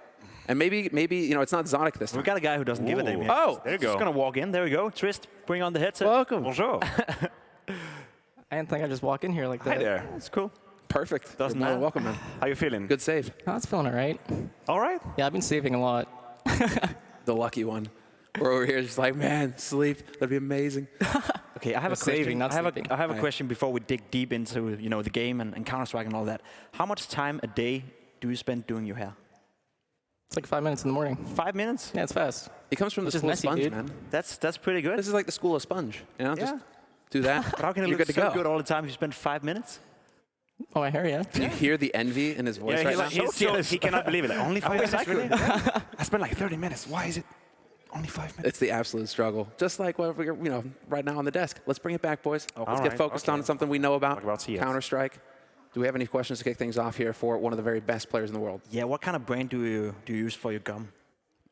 And maybe you know, it's not Zonic this time. We've got a guy who doesn't give a damn yet. Oh, there you go. He's going to walk in. There we go. Trist, bring on the headset. Welcome. Bonjour. I didn't think I'd just walk in here like that. Hi there. That's cool. Perfect. Doesn't matter. Welcome, man. How you feeling? Good save. Oh, it's feeling all right. All right. Yeah, I've been saving a lot. The lucky one. We're over here just like, man, sleep. That'd be amazing. Okay, I have a saving, question. I have a question before we dig deep into, you know, the game and Counter-Strike and all that. How much time a day do you spend doing your hair? It's like 5 minutes in the morning. 5 minutes? Yeah, it's fast. He comes from the school of Sponge, dude. man. That's pretty good. This is like the school of Sponge. You know, just do that. But how can it You're look good to so go. good all the time if you spend 5 minutes? Oh, my hair, yeah. Do you hear the envy in his voice right now? He cannot believe it. Like, only 5 minutes, really? I spent like 30 minutes. Why is it only 5 minutes? It's the absolute struggle. Just like what we're, you know, right now on the desk. Let's bring it back, boys. Let's get focused on something we know about. Counter-Strike. Do we have any questions to kick things off here for one of the very best players in the world? Yeah, what kind of brand do you use for your gum?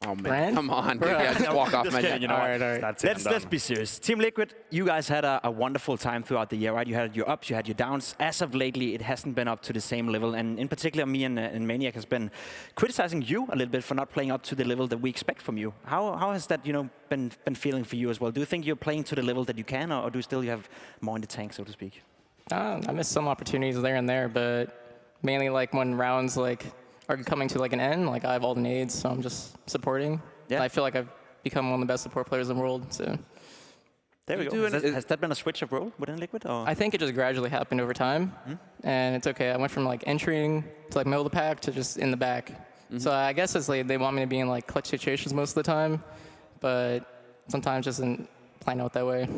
Oh, man. Brand? Come on. Yeah, just walk off, man. Kidding, you know All what? right. That's it, Let's be serious. Team Liquid, you guys had a wonderful time throughout the year, right? You had your ups, you had your downs. As of lately, it hasn't been up to the same level. And in particular, me and Maniac has been criticizing you a little bit for not playing up to the level that we expect from you. How has that, been feeling for you as well? Do you think you're playing to the level that you can, or do you still have more in the tank, so to speak? I missed some opportunities there and there, but mainly like when rounds like are coming to like an end, like I have all the nades, so I'm just supporting. Yeah. I feel like I've become one of the best support players in the world. So there we go. Has that been a switch of role within Liquid? Or? I think it just gradually happened over time, and it's okay. I went from like entering to like middle of the pack to just in the back. So I guess it's like they want me to be in like clutch situations most of the time, but sometimes just isn't playing out that way.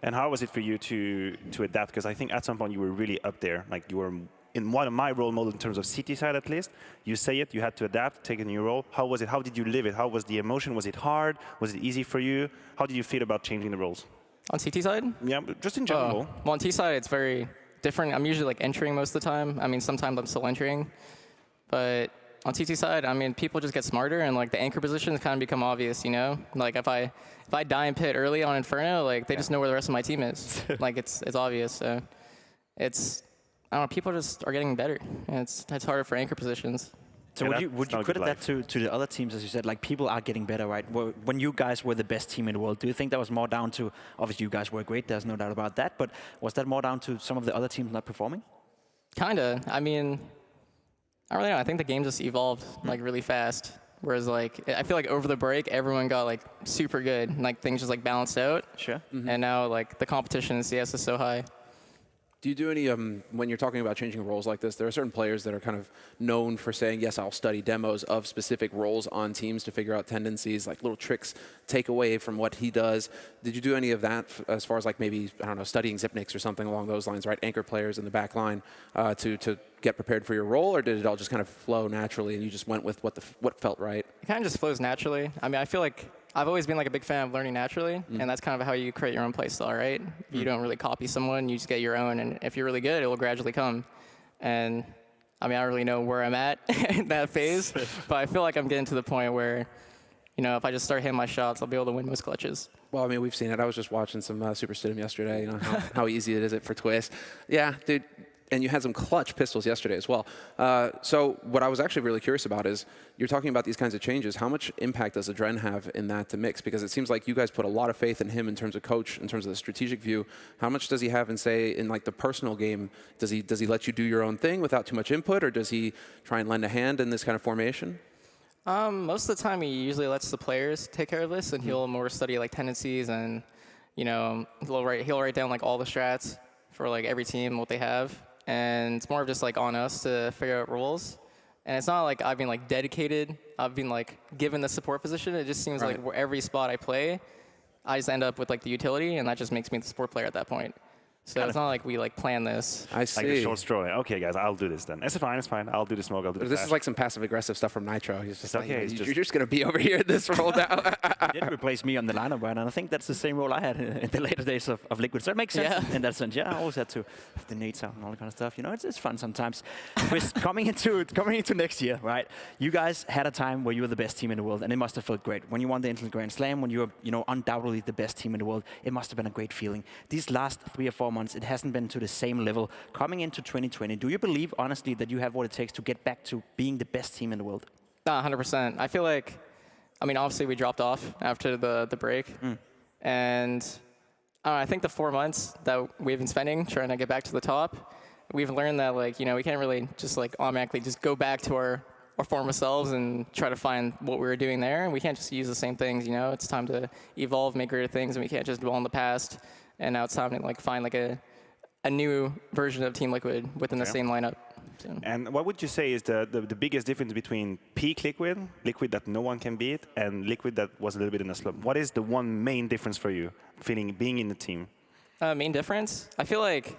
And how was it for you to adapt? Because I think at some point you were really up there, like you were in one of my role models in terms of CT side at least. You say it, you had to adapt, take a new role. How was it? How did you live it? How was the emotion? Was it hard? Was it easy for you? How did you feel about changing the roles? On CT side? Yeah, just in general. Well, on T side, it's very different. I'm usually like entering most of the time. I mean, sometimes I'm still entering. But on TT side, I mean, people just get smarter, and like the anchor positions kind of become obvious, Like if I die in pit early on Inferno, like they just know where the rest of my team is. Like it's obvious. So I don't know, people just are getting better, and it's harder for anchor positions. So would you credit that to the other teams, as you said, like people are getting better, right? When you guys were the best team in the world, do you think that was more down to, obviously you guys were great, there's no doubt about that, but was that more down to some of the other teams not performing? Kinda. I mean, I don't really know. I think the game just evolved like really fast. Whereas like, I feel like over the break, everyone got like super good, and, like things just like balanced out. Sure. And now like the competition in CS is so high. Do you do any, when you're talking about changing roles like this, there are certain players that are kind of known for saying, yes, I'll study demos of specific roles on teams to figure out tendencies, like little tricks, take away from what he does. Did you do any of that as far as like maybe, I don't know, studying Zipniks or something along those lines, right? Anchor players in the back line to get prepared for your role, or did it all just kind of flow naturally and you just went with what felt right? It kind of just flows naturally. I mean, I feel like I've always been like a big fan of learning naturally, and that's kind of how you create your own play style, right? You don't really copy someone, you just get your own, and if you're really good, it will gradually come. And I mean, I don't really know where I'm at in that phase, but I feel like I'm getting to the point where, if I just start hitting my shots, I'll be able to win most clutches. Well, I mean, we've seen it. I was just watching some Super Stidham yesterday, how easy it is for Twist. Yeah, dude. And you had some clutch pistols yesterday as well. So what I was actually really curious about is, you're talking about these kinds of changes. How much impact does Adren have in that to mix? Because it seems like you guys put a lot of faith in him in terms of coach, in terms of the strategic view. How much does he have in, say, in like the personal game? Does he let you do your own thing without too much input, or does he try and lend a hand in this kind of formation? Most of the time, he usually lets the players take care of this, and he'll more study like tendencies, and he'll write down like all the strats for like every team, what they have. And it's more of just like on us to figure out rules. And it's not like I've been like dedicated. I've been like given the support position. It just seems like every spot I play, I just end up with like the utility, and that just makes me the support player at that point. So it's not like we like plan this. I see. Like a short straw. Okay, guys, I'll do this then. It's fine. I'll do the smoke. I'll do the This flash. is like some passive-aggressive stuff from Nitro. He's just like, okay, you're just going to be over here in this role now. He did replace me on the lineup, right? And I think that's the same role I had in the later days of Liquid. So it makes sense in that sense. Yeah, I always had to have the nades out and all that kind of stuff. It's fun sometimes. Chris, coming into next year, right? You guys had a time where you were the best team in the world, and it must have felt great. When you won the Intel Grand Slam, when you were, undoubtedly the best team in the world, it must have been a great feeling. These last 3 or 4 months, it hasn't been to the same level. Coming into 2020, do you believe, honestly, that you have what it takes to get back to being the best team in the world? 100%. I feel like, obviously we dropped off after the break. And I think the 4 months that we've been spending trying to get back to the top, we've learned that, we can't really just, automatically just go back to our former selves and try to find what we were doing there. And we can't just use the same things, It's time to evolve, make greater things, and we can't just dwell on the past. And now it's time to, find, a new version of Team Liquid within the same lineup. So. And what would you say is the biggest difference between peak Liquid that no one can beat, and Liquid that was a little bit in a slump? What is the one main difference for you, being in the team? Main difference? I feel like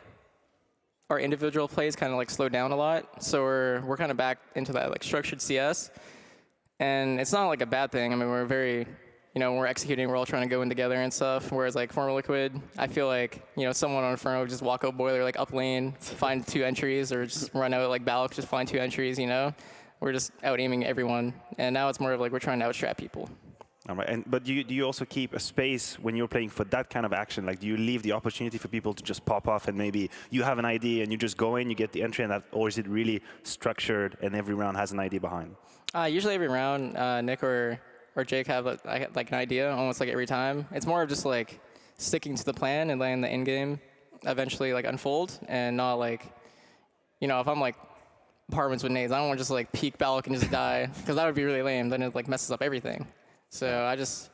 our individual plays kind of slowed down a lot. So we're kind of back into that structured CS. And it's not a bad thing. We're very... we're executing, we're all trying to go in together and stuff. Whereas former Liquid, I feel like, someone on Inferno would just walk up boiler up lane, find 2 entries, or just run out Balak, just find 2 entries, we're just out-aiming everyone. And now it's more of like we're trying to outstrap people. All right. But do you also keep a space when you're playing for that kind of action? Like, do you leave the opportunity for people to just pop off and maybe you have an idea and you just go in, you get the entry, and that, or is it really structured and every round has an idea behind? Usually every round, Nick or Jake have like an idea almost like every time. It's more of just like sticking to the plan and letting the end game eventually like unfold, and not like, you know, if I'm like apartments with nades, I don't want to just like peek balk and just die, because that would be really lame. Then it like messes up everything. So I just,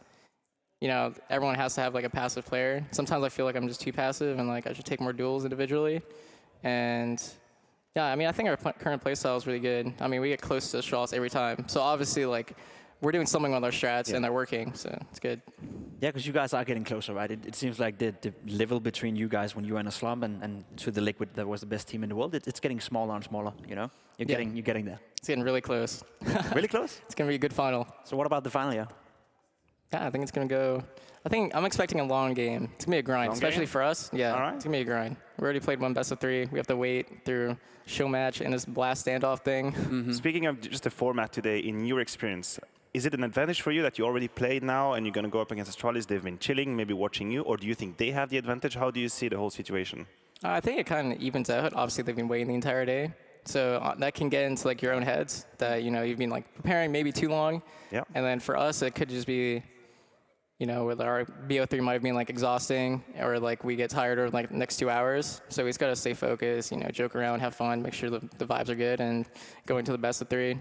you know, everyone has to have like a passive player. Sometimes I feel like I'm just too passive and like I should take more duels individually. And yeah, I mean, I think our current playstyle is really good. I mean, we get close to Astralis every time. So obviously, like, we're doing something with our strats and they're working, so it's good. Yeah, because you guys are getting closer, right? It seems like the level between you guys when you were in a slump and to the Liquid that was the best team in the world, it's getting smaller and smaller, you know? You're getting there. It's getting really close. Really close? It's going to be a good final. So what about the final, yeah? Yeah, I think it's going to go... I'm expecting a long game. It's going to be a grind, especially for us. Yeah, All right. It's going to be a grind. We already played one best of 3. We have to wait through show match and this blast standoff thing. Speaking of just the format today, in your experience, is it an advantage for you that you already played now and you're going to go up against Astralis? They've been chilling, maybe watching you, or do you think they have the advantage? How do you see the whole situation? I think it kind of evens out. Obviously, they've been waiting the entire day. So that can get into like your own heads that, you know, you've been like preparing maybe too long. Yeah. And then for us, it could just be, you know, with our BO3 might have been like exhausting, or like we get tired over like the next 2 hours. So we just got to stay focused, you know, joke around, have fun, make sure the vibes are good, and go into the best of 3,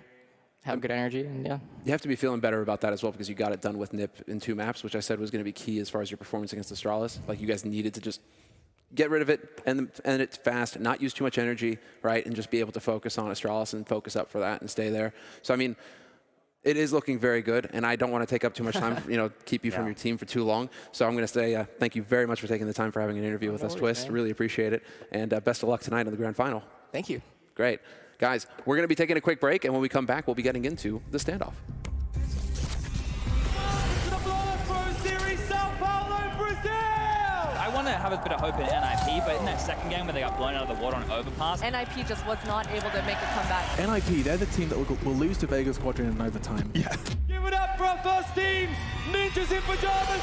have good energy, and yeah. You have to be feeling better about that as well, because you got it done with NIP in 2 maps, which I said was going to be key as far as your performance against Astralis. Like, you guys needed to just get rid of it and it's fast, not use too much energy, right, and just be able to focus on Astralis and focus up for that and stay there. So, I mean, it is looking very good, and I don't want to take up too much time, you know, keep you from your team for too long. So I'm going to say thank you very much for taking the time for having an interview with us, Twist. Really appreciate it, and best of luck tonight in the grand final. Thank you. Great. Guys, we're going to be taking a quick break, and when we come back, we'll be getting into the standoff. I want to have a bit of hope in NIP, but in that second game where they got blown out of the water on overpass, NIP just was not able to make a comeback. NIP, they're the team that will lose to Vega Squadron in overtime. Yeah. Give it up for our first teams, Ninjas in Pajamas!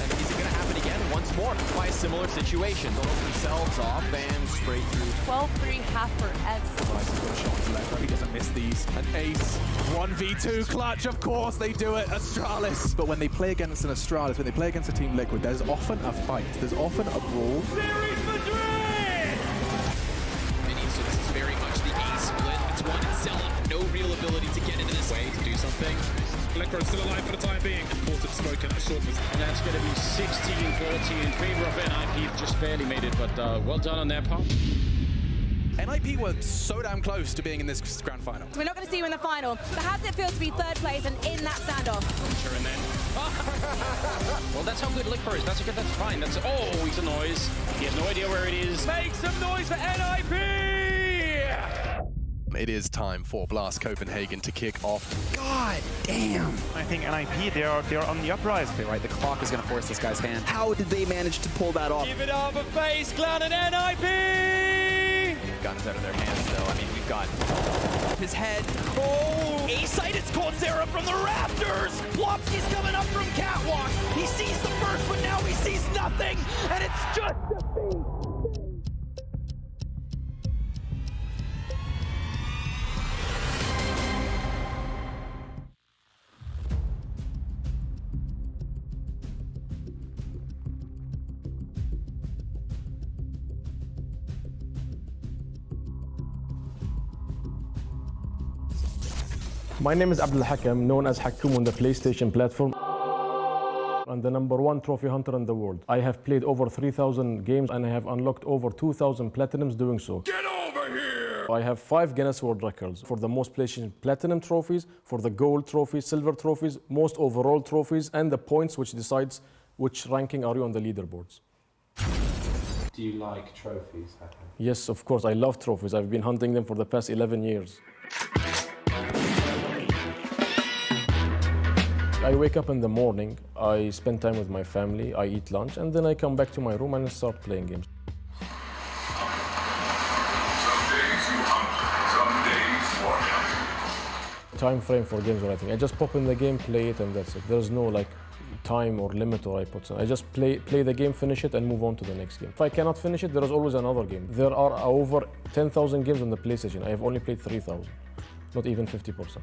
And is it going to happen again once more by a similar situation? They'll open themselves off and straight through. 12-3 half for Eds. He doesn't miss these. An ace. 1v2 clutch, of course they do it, Astralis. But when they play against an Astralis, when they play against a Team Liquid, there's often a fight. There's often a brawl. Series Madrid! So this is very much the A split. It's one and Zella. No real ability to get into this way to do something. Liquor still alive for the time being. Ported smoke and short. And that's going to be 16-40 in favor of NIP. Just barely made it, but well done on their part. NIP were so damn close to being in this grand final. We're not going to see you in the final, but how does it feel to be 3rd place and in that standoff? Sure, and then. Well, that's how good Liquor is. That's fine. That's always a noise. He has no idea where it is. Make some noise for NIP! It is time for Blast Copenhagen to kick off. God damn! I think NIP, they are on the uprise. Right, the clock is going to force this guy's hand. How did they manage to pull that off? Give it up for Face Clan and NIP! Guns out of their hands, though. I mean, we've got his head. Oh! A-site, it's called Sarah from the rafters! Plopsky's coming up from Catwalk! He sees the first, but now he sees nothing! And it's just defeat! My name is Abdul Hakam, known as Hakoum on the PlayStation platform. I'm the #1 trophy hunter in the world. I have played over 3,000 games and I have unlocked over 2,000 platinums doing so. Get over here! I have 5 Guinness World Records for the most PlayStation Platinum trophies, for the gold trophies, silver trophies, most overall trophies, and the points which decides which ranking are you on the leaderboards. Do you like trophies, Hakam? Yes, of course, I love trophies. I've been hunting them for the past 11 years. I wake up in the morning, I spend time with my family, I eat lunch, and then I come back to my room and start playing games. time frame for games or anything. I just pop in the game, play it, and that's it. There's no like time or limit or I put some. I just play the game, finish it, and move on to the next game. If I cannot finish it, there is always another game. There are over 10,000 games on the PlayStation. I have only played 3,000, not even 50%.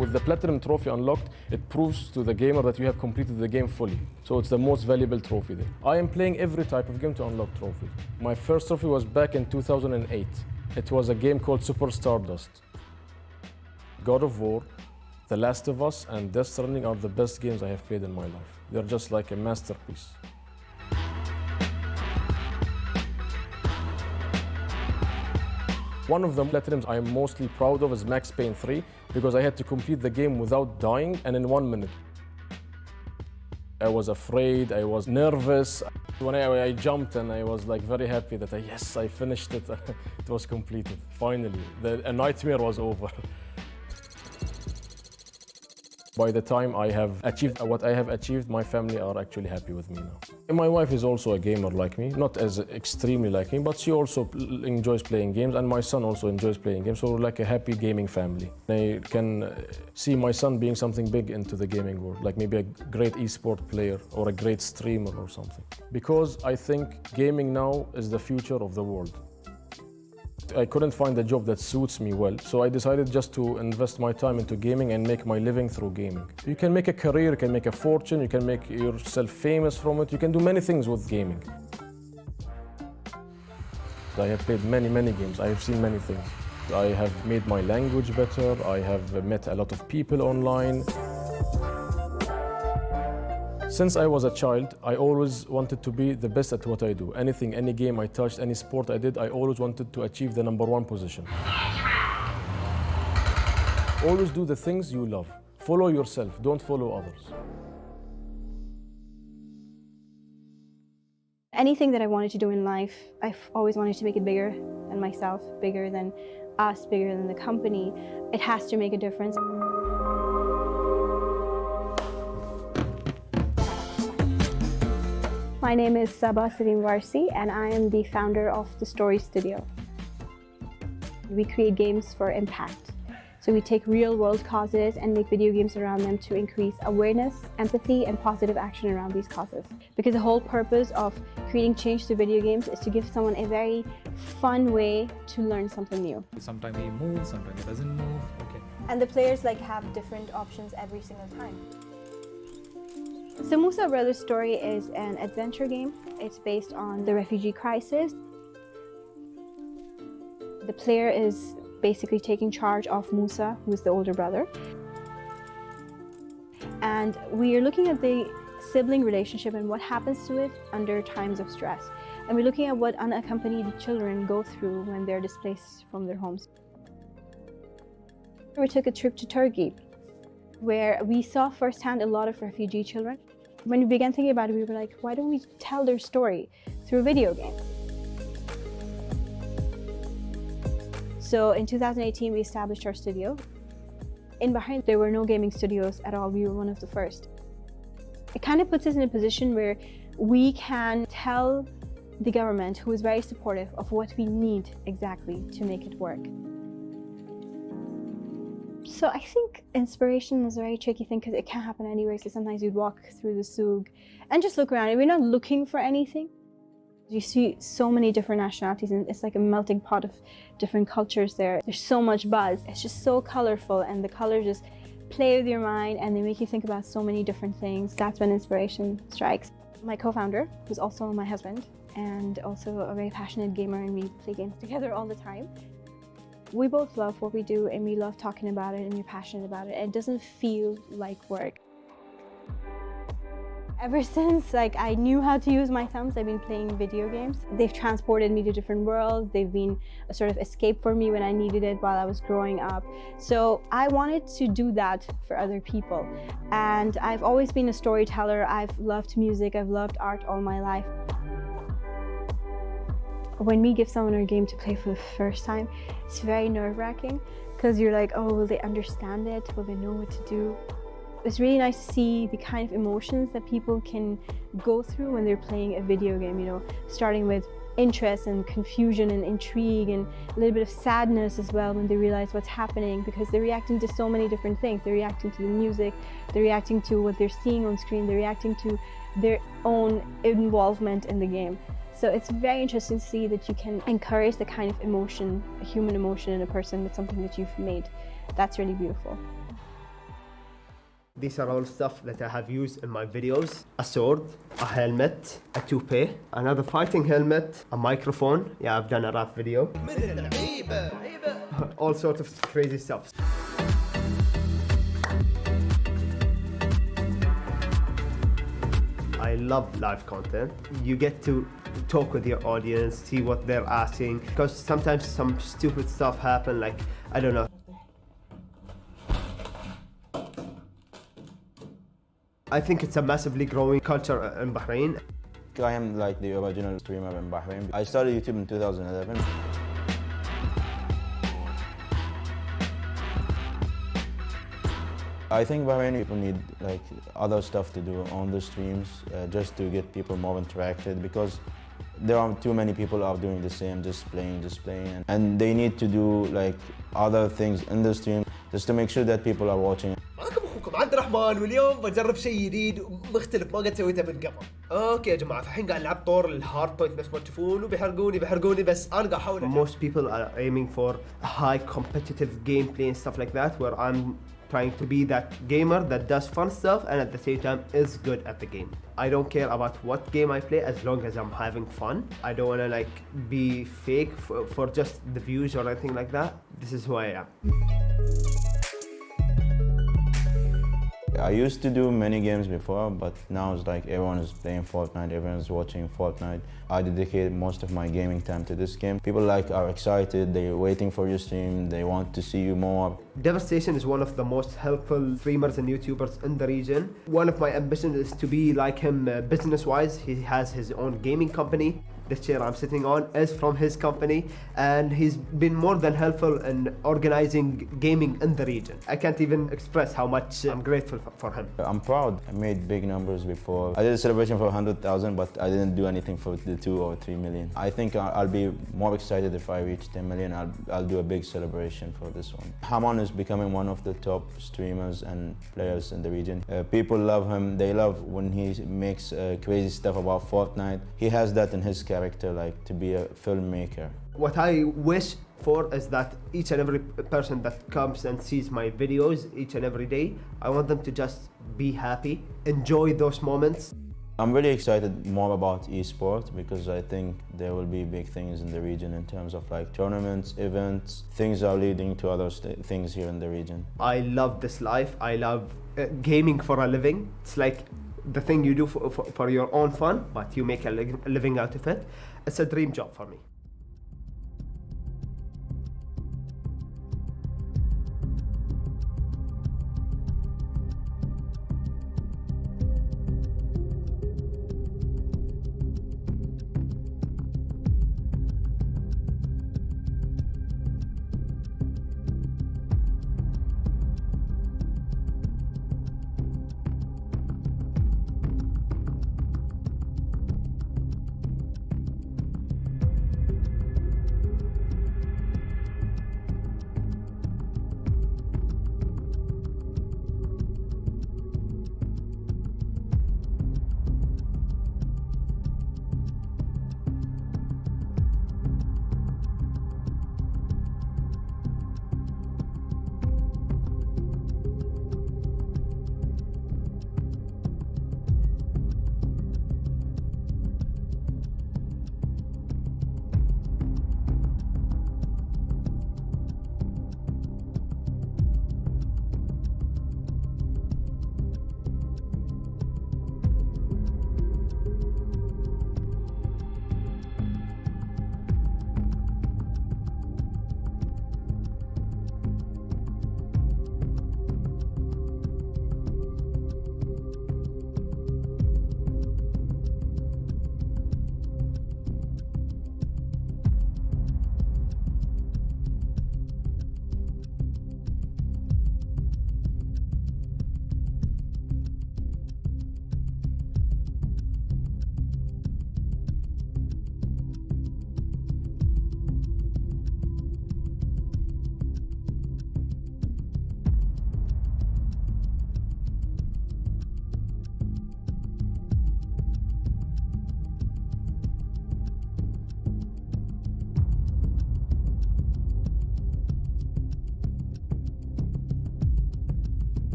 With the Platinum Trophy unlocked, it proves to the gamer that you have completed the game fully. So it's the most valuable trophy there. I am playing every type of game to unlock trophies. My first trophy was back in 2008. It was a game called Super Stardust. God of War, The Last of Us, and Death Stranding are the best games I have played in my life. They're just like a masterpiece. One of the Platinums I am mostly proud of is Max Payne 3, because I had to complete the game without dying and in 1 minute. I was afraid, I was nervous. When I jumped, and I was like very happy that yes, I finished it. It was completed, finally. A nightmare was over. By the time I have achieved what I have achieved, my family are actually happy with me now. And my wife is also a gamer like me, not as extremely like me, but she also enjoys playing games, and my son also enjoys playing games, so we're like a happy gaming family. I can see my son being something big into the gaming world, like maybe a great esport player or a great streamer or something. Because I think gaming now is the future of the world. I couldn't find a job that suits me well, so I decided just to invest my time into gaming and make my living through gaming. You can make a career, you can make a fortune, you can make yourself famous from it, you can do many things with gaming. I have played many games, I have seen many things. I have made my language better, I have met a lot of people online. Since I was a child, I always wanted to be the best at what I do. Anything, any game I touched, any sport I did, I always wanted to achieve the #1 position. Always do the things you love. Follow yourself, don't follow others. Anything that I wanted to do in life, I've always wanted to make it bigger than myself, bigger than us, bigger than the company. It has to make a difference. My name is Sabah Salim Warsi, and I am the founder of The Story Studio. We create games for impact. So we take real-world causes and make video games around them to increase awareness, empathy, and positive action around these causes. Because the whole purpose of creating change through video games is to give someone a very fun way to learn something new. Sometimes he moves, sometimes he doesn't move. Okay. And the players have different options every single time. So Musa Brothers' Story is an adventure game. It's based on the refugee crisis. The player is basically taking charge of Musa, who is the older brother. And we are looking at the sibling relationship and what happens to it under times of stress. And we're looking at what unaccompanied children go through when they're displaced from their homes. We took a trip to Turkey, where we saw firsthand a lot of refugee children. When we began thinking about it, we were like, why don't we tell their story through video games? So in 2018, we established our studio. In Bahrain, there were no gaming studios at all. We were one of the first. It kind of puts us in a position where we can tell the government, who is very supportive, of what we need exactly to make it work. So I think inspiration is a very tricky thing because it can happen anywhere. So sometimes you'd walk through the souk and just look around, and we're not looking for anything. You see so many different nationalities, and it's like a melting pot of different cultures there. There's so much buzz. It's just so colorful, and the colors just play with your mind, and they make you think about so many different things. That's when inspiration strikes. My co-founder, who's also my husband, and also a very passionate gamer, and we play games together all the time. We both love what we do, and we love talking about it, and we're passionate about it. It doesn't feel like work. Ever since I knew how to use my thumbs, I've been playing video games. They've transported me to different worlds. They've been a sort of escape for me when I needed it while I was growing up. So I wanted to do that for other people. And I've always been a storyteller. I've loved music. I've loved art all my life. When we give someone our game to play for the first time, it's very nerve-wracking because you're like, oh, will they understand it? Will they know what to do? It's really nice to see the kind of emotions that people can go through when they're playing a video game, you know, starting with interest and confusion and intrigue and a little bit of sadness as well when they realize what's happening, because they're reacting to so many different things. They're reacting to the music, they're reacting to what they're seeing on screen, they're reacting to their own involvement in the game. So it's very interesting to see that you can encourage the kind of emotion, a human emotion in a person with something that you've made. That's really beautiful. These are all stuff that I have used in my videos. A sword, a helmet, a toupee, another fighting helmet, a microphone. Yeah, I've done a rap video. All sorts of crazy stuff. I love live content. You get to talk with your audience, see what they're asking, because sometimes some stupid stuff happen, like, I don't know. I think it's a massively growing culture in Bahrain. I am like the original streamer in Bahrain. I started YouTube in 2011. I think Bahraini people need like other stuff to do on the streams just to get people more interacted, because there are too many people out doing the same, just playing, and they need to do like other things in the stream just to make sure that people are watching. معكم اخوكم عبد الرحمن، واليوم بجرب شيء جديد ومختلف ما قد سويته من قبل. اوكي يا جماعه، الحين قاعد نلعب طور الهارد بوينت نفس ما تشوفون، وبيحرقوني بس انا قاعد احاول. Most people are aiming for high competitive gameplay and stuff like that, where I'm trying to be that gamer that does fun stuff and at the same time is good at the game. I don't care about what game I play as long as I'm having fun. I don't want to like be fake for just the views or anything like that. This is who I am. I used to do many games before, but now it's like everyone is playing Fortnite, everyone is watching Fortnite. I dedicate most of my gaming time to this game. People like are excited, they're waiting for your stream, they want to see you more. Devastation is one of the most helpful streamers and YouTubers in the region. One of my ambitions is to be like him business-wise. He has his own gaming company. This chair I'm sitting on is from his company, and he's been more than helpful in organizing gaming in the region. I can't even express how much I'm grateful for him. I'm proud. I made big numbers before. I did a celebration for 100,000, but I didn't do anything for the 2 or 3 million. I think I'll be more excited if I reach 10 million. I'll do a big celebration for this one. Hamon is becoming one of the top streamers and players in the region. People love him. They love when he makes crazy stuff about Fortnite. He has that in his character, like to be a filmmaker. What I wish for is that each and every person that comes and sees my videos each and every day, I want them to just be happy, enjoy those moments. I'm really excited more about esports because I think there will be big things in the region in terms of like tournaments, events. Things are leading to other things here in the region. I love this life. I love gaming for a living. It's like the thing you do for your own fun, but you make a living out of it. It's a dream job for me.